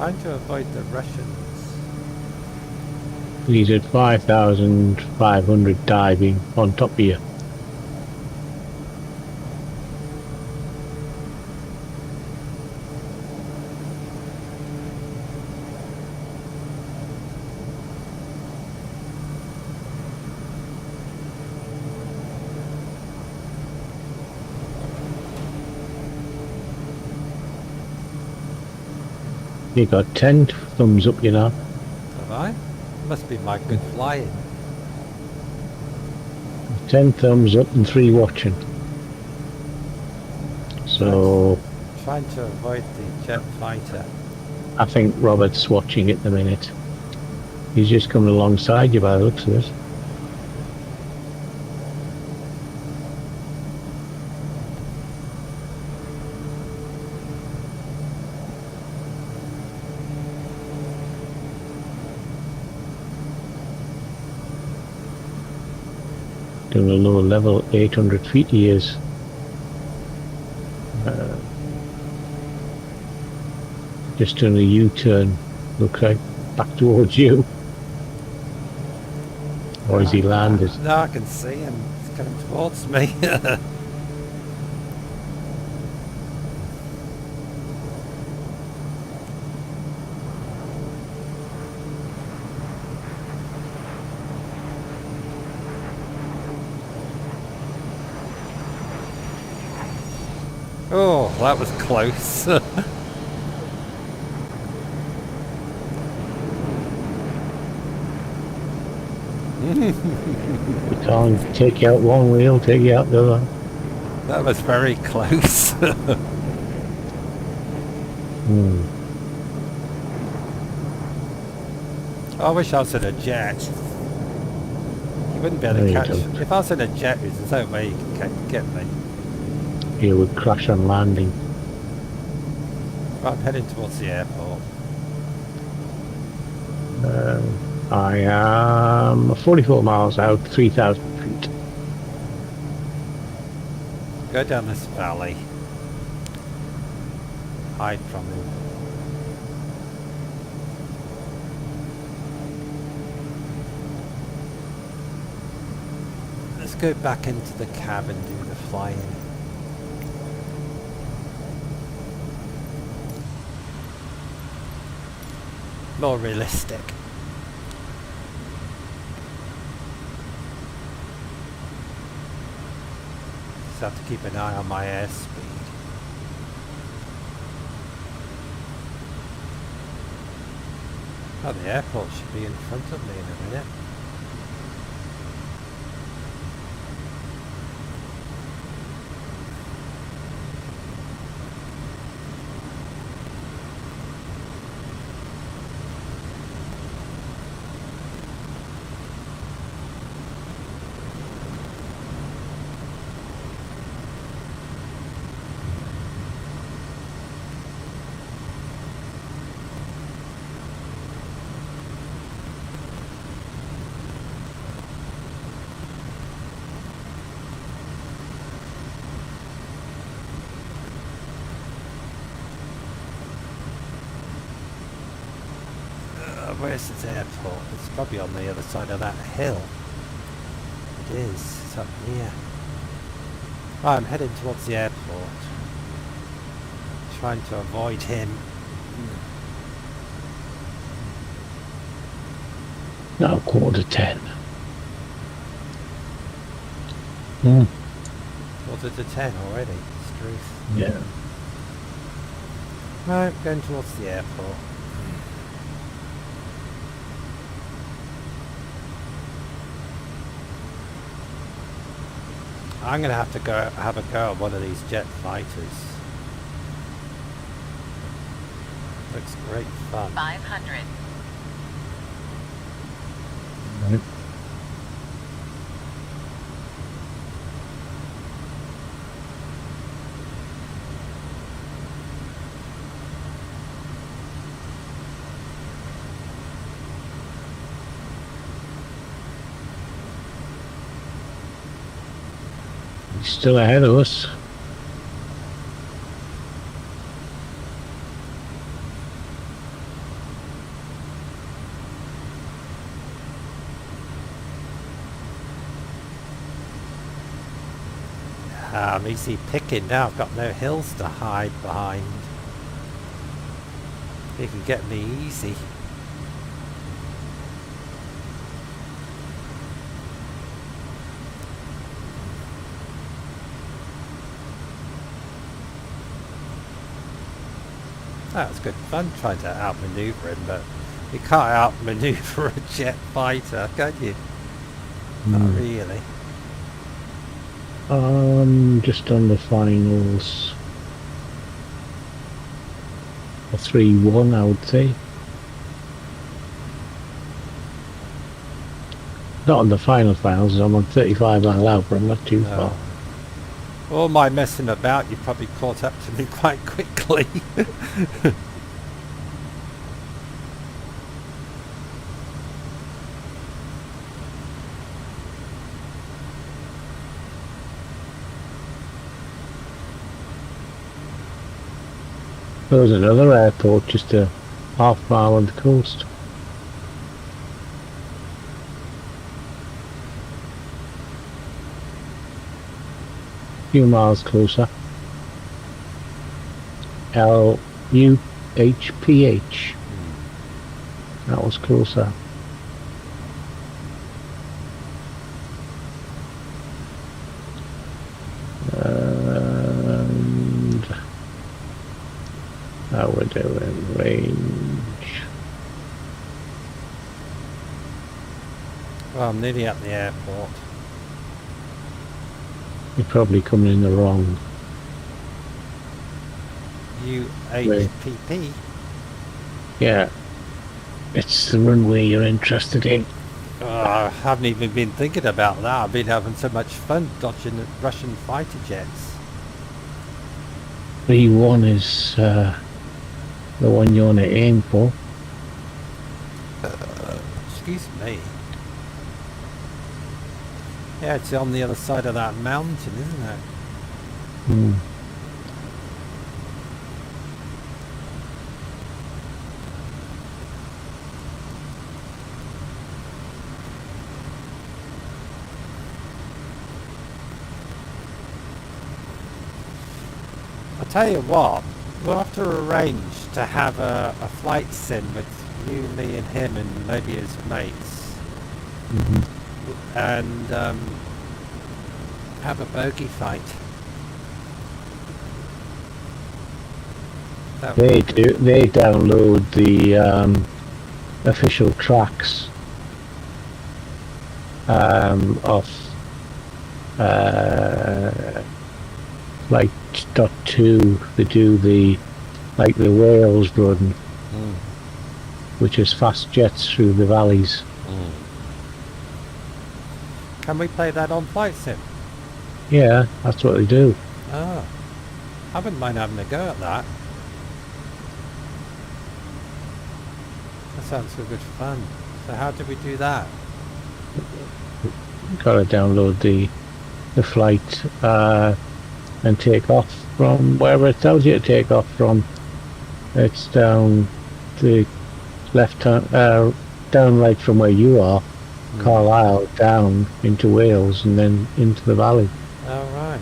S1: Trying to avoid the Russians.
S2: He's at 5,500 diving on top of you. You got 10 thumbs up, you know.
S1: Have I? Must be my good flying.
S2: 10 thumbs up and 3 watching. So
S1: Trying to avoid the jet fighter.
S2: I think Robert's watching at the minute. He's just coming alongside you by the looks of it. Doing a lower level, 800 feet he is. Just doing a U-turn, looks like, back towards you. Or has he landed?
S1: No, I can see him. He's coming towards me. Oh, that was close.
S2: We can't take you out one wheel, take you out the other.
S1: That was very close. I wish I was in a jet. You wouldn't be able
S2: No,
S1: to
S2: you
S1: catch.
S2: don't.
S1: If I was in a jet, there's no way you can get me.
S2: You would crash on landing.
S1: Right, I'm heading towards the airport.
S2: I am 44 miles out, 3,000 feet.
S1: Go down this valley. Hide from him. Let's go back into the cab and do the flying. More realistic. Just have to keep an eye on my airspeed. Oh, the airport should be in front of me in a minute. Where's this airport? It's probably on the other side of that hill. It is. It's up here. Right, I'm heading towards the airport. Trying to avoid him.
S2: Now 9:45.
S1: Quarter to 10 already. It's truth.
S2: Yeah.
S1: Right, going towards the airport. I'm going to have to go have a go at one of these jet fighters. Looks great fun.
S3: 500.
S2: Right. He's still ahead of us.
S1: Easy picking now. I've got no hills to hide behind. You can get me easy. That was good fun trying to outmaneuver him, but you can't outmaneuver a jet fighter, can you? Not really.
S2: Just on the finals. A 3-1, I would say. Not on the finals. I'm on 35 mile out, but I'm not too far.
S1: All my messing about, you probably caught up to me quite quickly.
S2: There was another airport just a half mile on the coast. A few miles closer. UHPP. That was closer. And how we're doing range.
S1: Well, I'm nearly at the airport.
S2: You're probably coming in the wrong.
S1: UHPP?
S2: Yeah. It's the runway you're interested in.
S1: I haven't even been thinking about that. I've been having so much fun dodging the Russian fighter jets.
S2: 3-1 is the one you want to aim for.
S1: Excuse me. Yeah, it's on the other side of that mountain, isn't it? I'll tell you what, we'll have to arrange to have a flight sim with you, me and him and maybe his mates. And have a bogey fight.
S2: They download the official tracks of Flight.2. They do the Wales run, which is fast jets through the valleys.
S1: Can we play that on Flight Sim?
S2: Yeah, that's what they do.
S1: Oh, I wouldn't mind having a go at that. That sounds so good fun. So how do we do that?
S2: Got to download the flight and take off from wherever it tells you to take off from. It's down the left hand, down right from where you are, Carlisle, down into Wales and then into the valley.
S1: All right.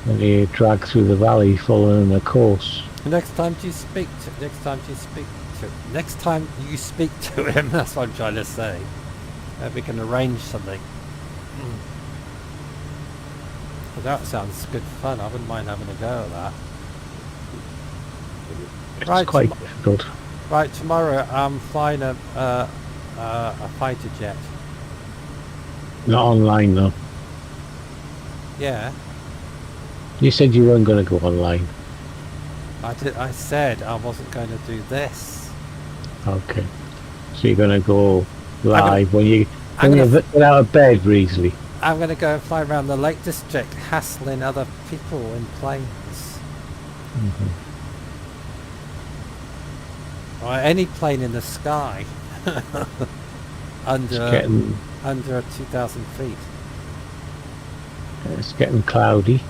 S2: And you drag through the valley following a course.
S1: Next time you speak to him, that's what I'm trying to say. We can arrange something. Well, that sounds good fun. I wouldn't mind having a go at that.
S2: It's quite difficult.
S1: Right, tomorrow I'm flying a fighter jet.
S2: Not online though.
S1: Yeah.
S2: You said you weren't going to go online.
S1: I said I wasn't going to do this.
S2: Okay. So you're going to go live when you're out of bed, Reesley.
S1: I'm going to go and fly around the Lake District, hassling other people in planes. Or any plane in the sky. under 2,000 feet.
S2: It's getting cloudy.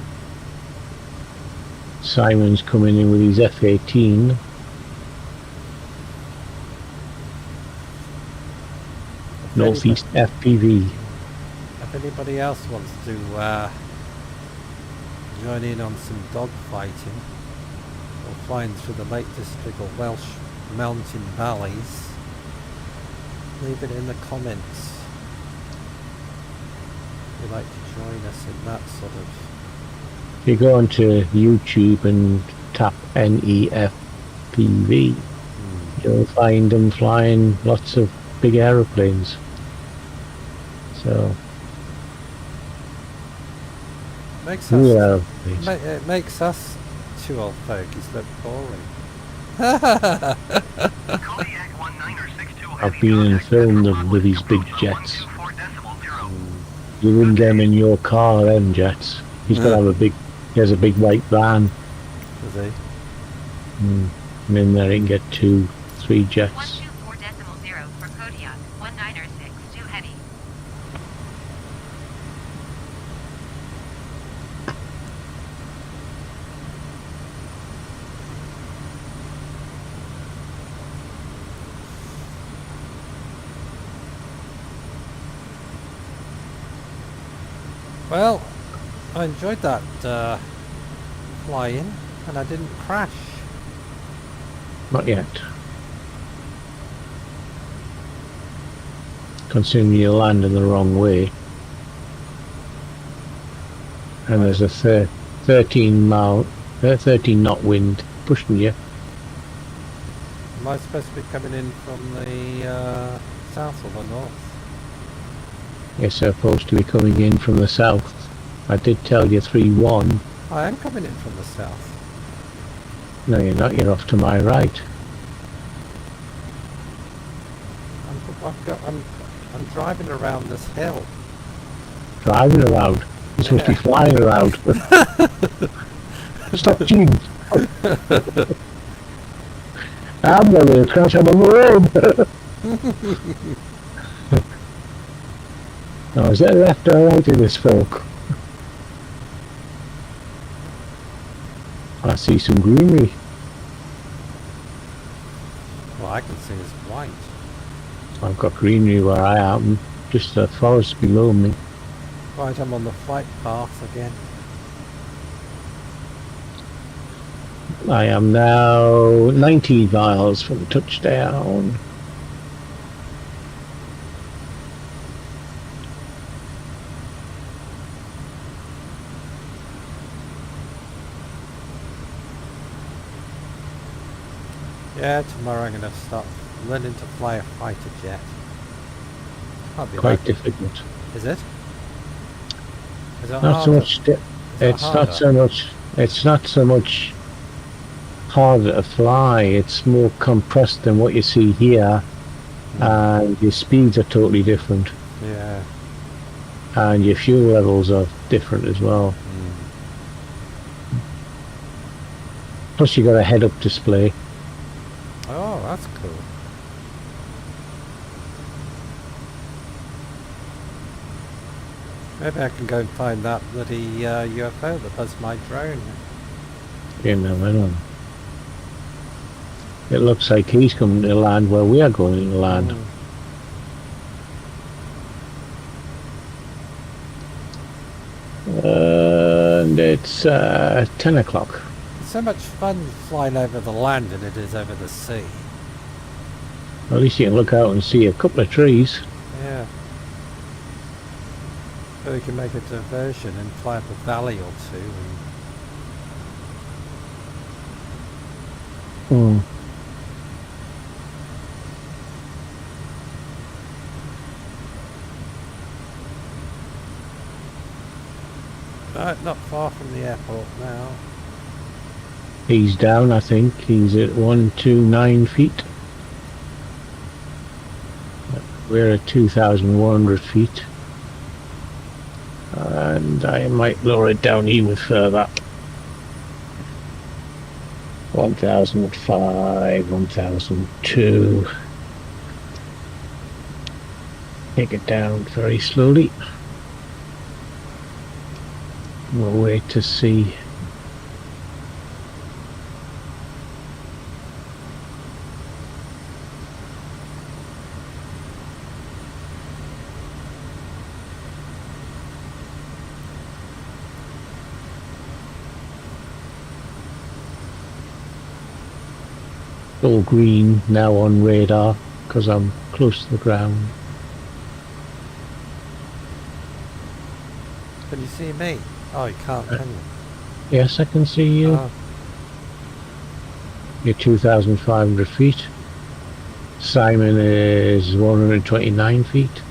S2: Simon's coming in with his F-18. Northeast FPV.
S1: If anybody else wants to join in on some dog fighting or flying through the Lake District or Welsh mountain valleys, leave it in the comments. If you'd like to join us in that sort of...
S2: If you go onto YouTube and tap NEFPV, you'll find them flying lots of big aeroplanes. So,
S1: Makes
S2: real
S1: us,
S2: aeroplanes.
S1: it makes us two old fogies look boring.
S4: Kodiak 1962
S2: I've
S4: heavy
S2: been in
S4: contact
S2: film
S4: Petra
S2: with these big
S4: approach
S2: jets.
S4: 124.0.
S2: You wouldn't get them in your car, them jets. He's got to have a big, he has a big white van.
S1: Does he?
S2: And in there he can get 2, 3 jets.
S3: 124.0 for Kodiak 1962 heavy.
S1: Well, I enjoyed that flying, and I didn't crash.
S2: Not yet. Considering you land in the wrong way. And there's a 13 knot wind pushing you.
S1: Am I supposed to be coming in from the south or the north?
S2: You're supposed to be coming in from the south. I did tell you 3-1.
S1: I am coming in from the south.
S2: No, you're not. You're off to my right.
S1: I'm driving around this hill.
S2: Driving around. You're supposed to be flying around. Stop cheating. I'm going to crash on the road. Now, is that left or right in this folk? I see some greenery.
S1: Well, I can see it's white.
S2: I've got greenery where I am, just the forest below me.
S1: Right, I'm on the flight path again.
S2: I am now 90 miles from touchdown.
S1: Yeah, tomorrow I'm going to start learning to fly a fighter jet. Can't be
S2: Quite
S1: that.
S2: difficult.
S1: Is it? Is it
S2: Not so
S1: harder?
S2: much. It's not so much. It's not so much harder to fly. It's more compressed than what you see here, and your speeds are totally different,
S1: Yeah.
S2: and your fuel levels are different as well. Plus, you got a head-up display.
S1: Oh, that's cool. Maybe I can go and find that bloody UFO that was my drone.
S2: You never know. It looks like he's coming to land where we are going to land. And it's 10 o'clock.
S1: It's so much fun flying over the land than it is over the sea.
S2: At least you can look out and see a couple of trees.
S1: Yeah. So we can make a diversion and fly up a valley or two. And right, not far from the airport now.
S2: He's down, I think. He's at 129 feet. We're at 2,100 feet. And I might lower it down even further. 1,005, 1,002. Take it down very slowly. We'll wait to see. All green now on radar because I'm close to the ground.
S1: Can you see me? Oh, you can't, can you?
S2: Yes, I can see you.
S1: Oh,
S2: You're 2,500 feet. Simon is 129 feet.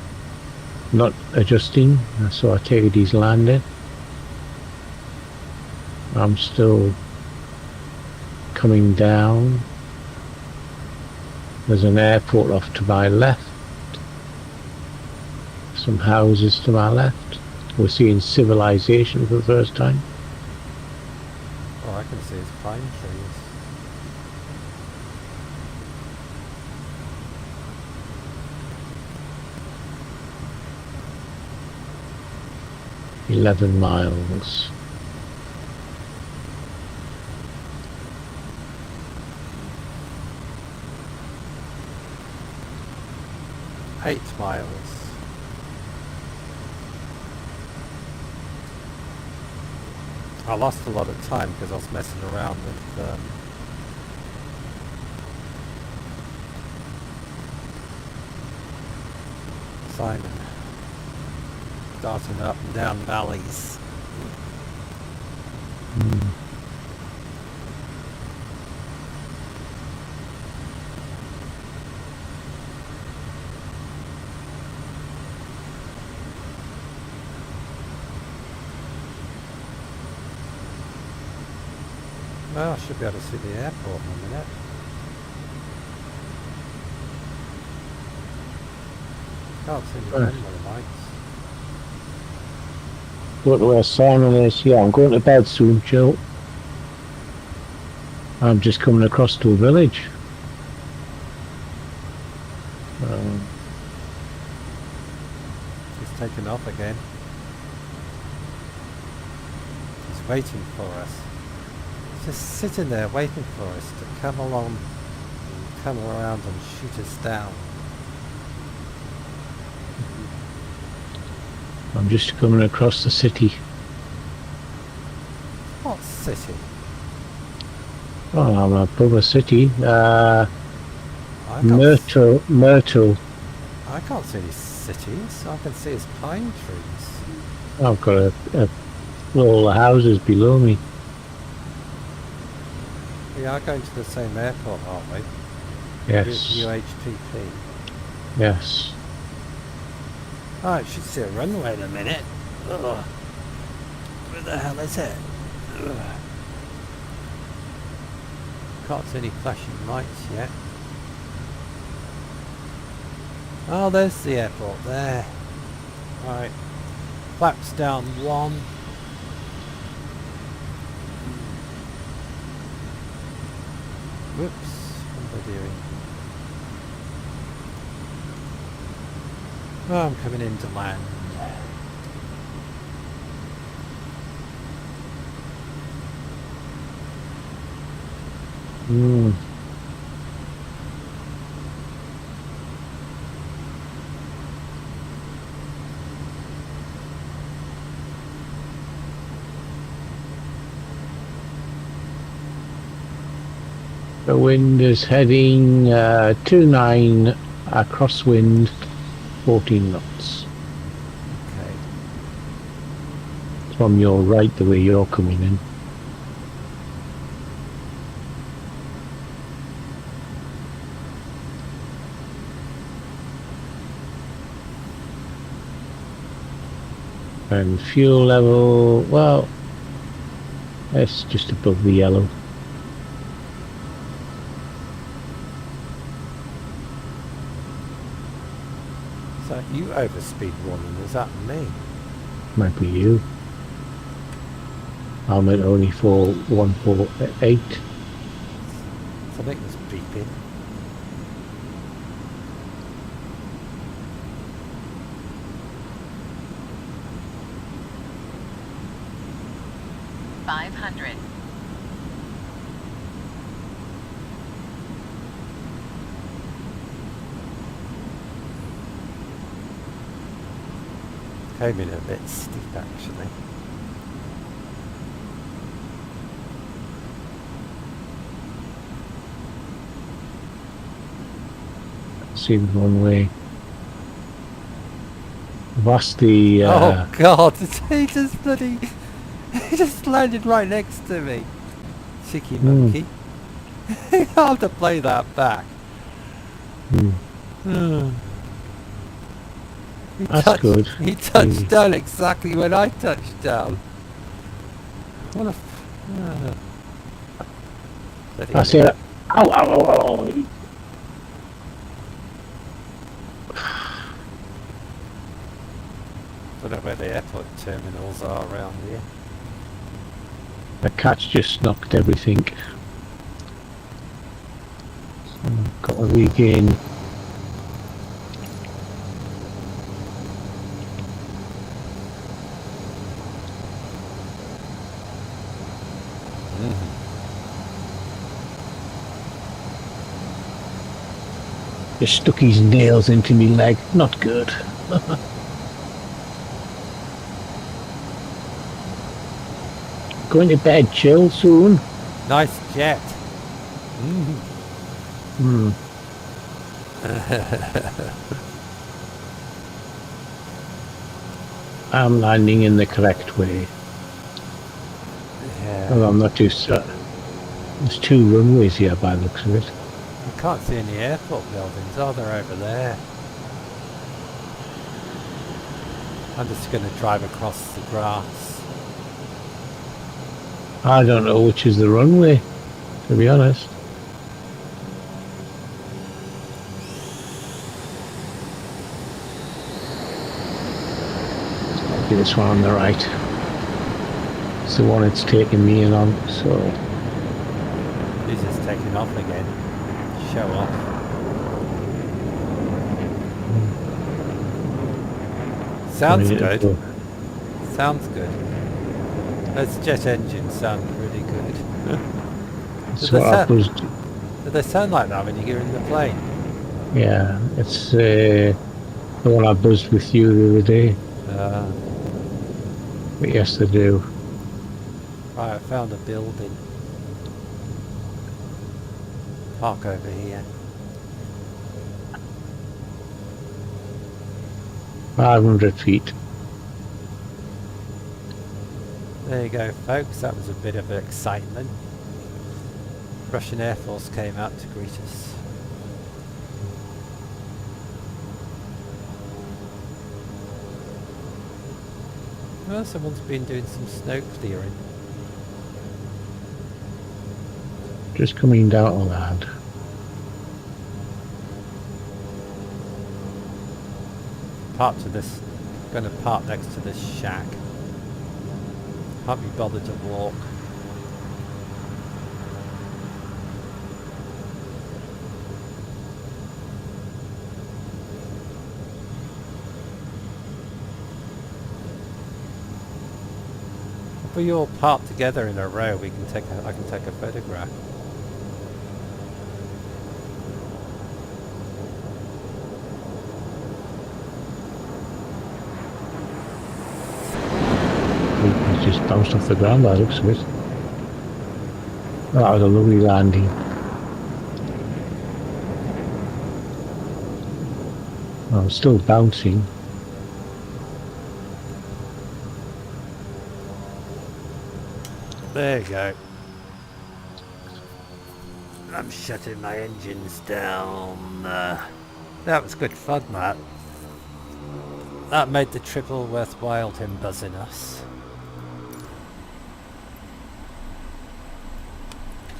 S2: Not adjusting, so I take it he's landed. I'm still coming down. There's an airport off to my left. Some houses to my left. We're seeing civilization for the first time.
S1: all I can see is pine trees.
S2: "11 miles.
S1: Eight miles. I lost a lot of time because I was messing around with Simon, darting up and down valleys. Well, I should be able to see the airport in a minute. Can't see any runway lights.
S2: Go to where Simon is. Yeah, I'm going to bed soon, Joe. I'm just coming across to a village.
S1: He's taken off again. He's waiting for us. He's just sitting there waiting for us to come along and come around and shoot us down.
S2: I'm just coming across the city.
S1: What city?
S2: Oh, I'm above a city.
S1: I
S2: Myrtle.
S1: I can't see any cities. All I can see is pine trees.
S2: I've got a little houses below me.
S1: We are going to the same airport, aren't we?
S2: Yes.
S1: UHPP.
S2: Yes.
S1: Oh, I should see a runway in a minute. Ugh. Where the hell is it? Ugh. Can't see any flashing lights yet. Oh, there's the airport there. Right. Flaps down 1. Whoops. What am I doing? Oh, I'm coming into land.
S2: The wind is heading 29 crosswind, 14 knots.
S1: Okay.
S2: From your right, the way you're coming in. And fuel level, well, it's just above the yellow.
S1: Is that you overspeed warning? Is that me?
S2: Might be you. I'm at only 148.
S1: Something was beeping. Came in a bit steep actually.
S2: see the runway. That's the...
S1: Oh God! He just bloody... He just landed right next to me. Cheeky monkey. I have to play that back.
S2: That's good.
S1: He touched down exactly when I touched down. What a...
S2: I said, ow, ow, ow, ow.
S1: I don't know where the airport terminals are around here.
S2: The cat's just knocked everything. So, got to regain. Just stuck his nails into me leg. Not good. Going to bed, chill soon.
S1: Nice jet.
S2: I'm landing in the correct way.
S1: Yeah.
S2: Well, I'm not too certain. There's 2 runways here by the looks of it.
S1: I can't see any airport buildings. Oh, they're over there. I'm just going to drive across the grass.
S2: I don't know which is the runway, to be honest. It's got to be this one on the right. It's the one it's taking me in on, so...
S1: He's just taking off again. Show off. Sounds good. Sounds good. Those jet engines sound pretty good. Do they sound like that when you're in the plane?
S2: Yeah, it's the one I buzzed with you the other day. But yes, they do.
S1: Right, I found a building. Park over here.
S2: 500 feet.
S1: There you go, folks. That was a bit of excitement. Russian Air Force came out to greet us. Well, someone's been doing some snow clearing.
S2: Just coming down on that.
S1: Gonna park next to this shack. Can't be bothered to walk. If we all park together in a row, I can take a photograph.
S2: It just bounced off the ground by the looks of it. That was a lovely landing. Oh, it's still bouncing.
S1: There you go. I'm shutting my engines down. That was good fun, that. That made the trip all worthwhile, him buzzing us.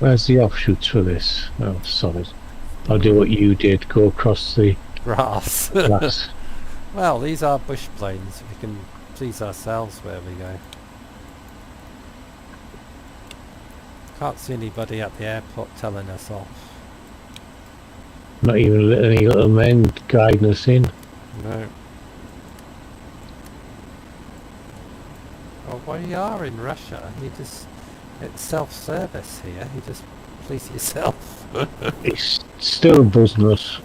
S2: Where's the offshoots for this? Oh, solid. I'll do what you did, go across the
S1: Grass.
S2: grass.
S1: Well, these are bush planes. We can please ourselves where we go. Can't see anybody at the airport telling us off.
S2: Not even any little men guiding us in.
S1: No. Well, when you are in Russia, it's self-service here. You just please yourself.
S2: It's still buzzing us.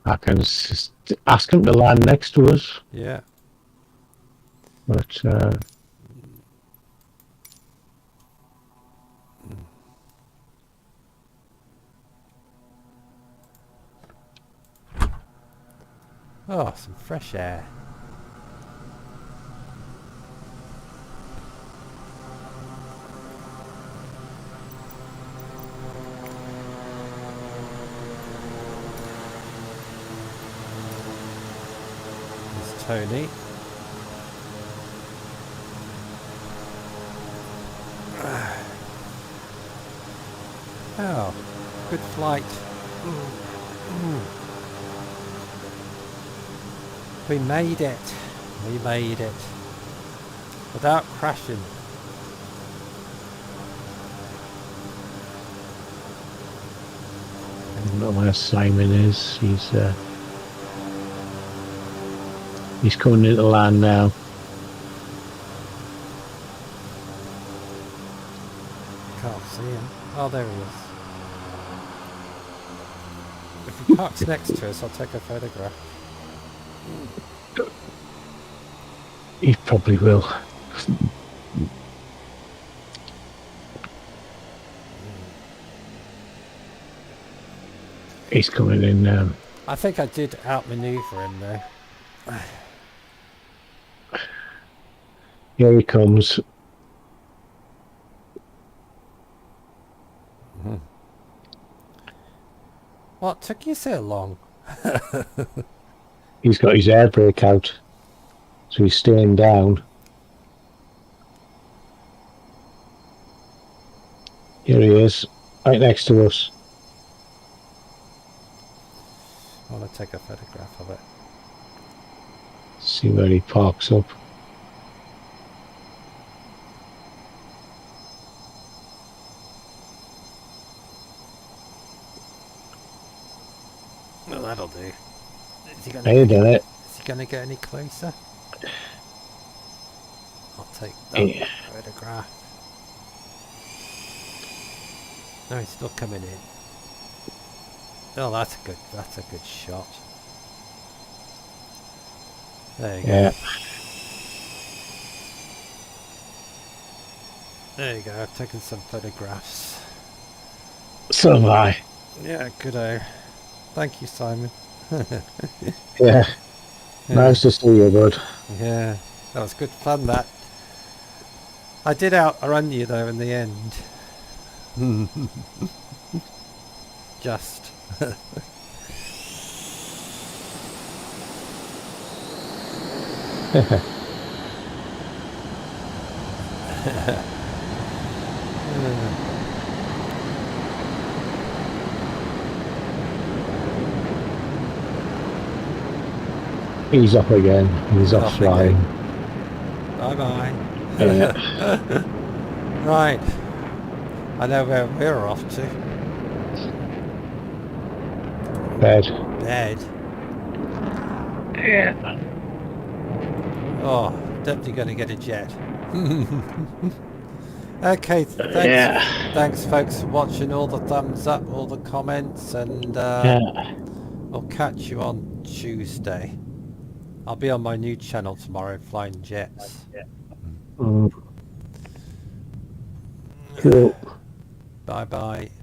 S2: I can ask him to land next to us.
S1: Yeah.
S2: But
S1: Oh, some fresh air. There's Tony. Oh, good flight. We made it. We made it. Without crashing.
S2: I don't know where Simon is. He's coming into land now.
S1: Can't see him. Oh, there he is. If he parks next to us, I'll take a photograph.
S2: He probably will. He's coming in now.
S1: I think I did outmaneuver him though.
S2: Here he comes.
S1: What took you so long?
S2: He's got his air brake out, so he's staying down. Here he is, right next to us.
S1: I want to take a photograph of it.
S2: See where he parks up.
S1: Well, that'll do. Is he
S2: Hey, done it.
S1: Is he going to get any closer? I'll take that photograph. No, he's still coming in. Oh, that's a good shot. There you go. There you go, I've taken some photographs.
S2: So have I.
S1: Yeah, good-o. Thank you, Simon.
S2: Yeah. Nice to see you, bud.
S1: Yeah, that was good fun, that. I did outrun you, though, in the end. Just.
S2: He's up again. He's off flying.
S1: Bye-bye.
S2: Yeah.
S1: Right. I know where we're off to.
S2: Bed.
S1: Bed.
S2: Yeah.
S1: Oh, definitely going to get a jet. Okay, thanks, thanks folks for watching, all the thumbs up, all the comments, and I'll catch you on Tuesday. I'll be on my new channel tomorrow, Flying Jets.
S2: Cool.
S1: Bye bye.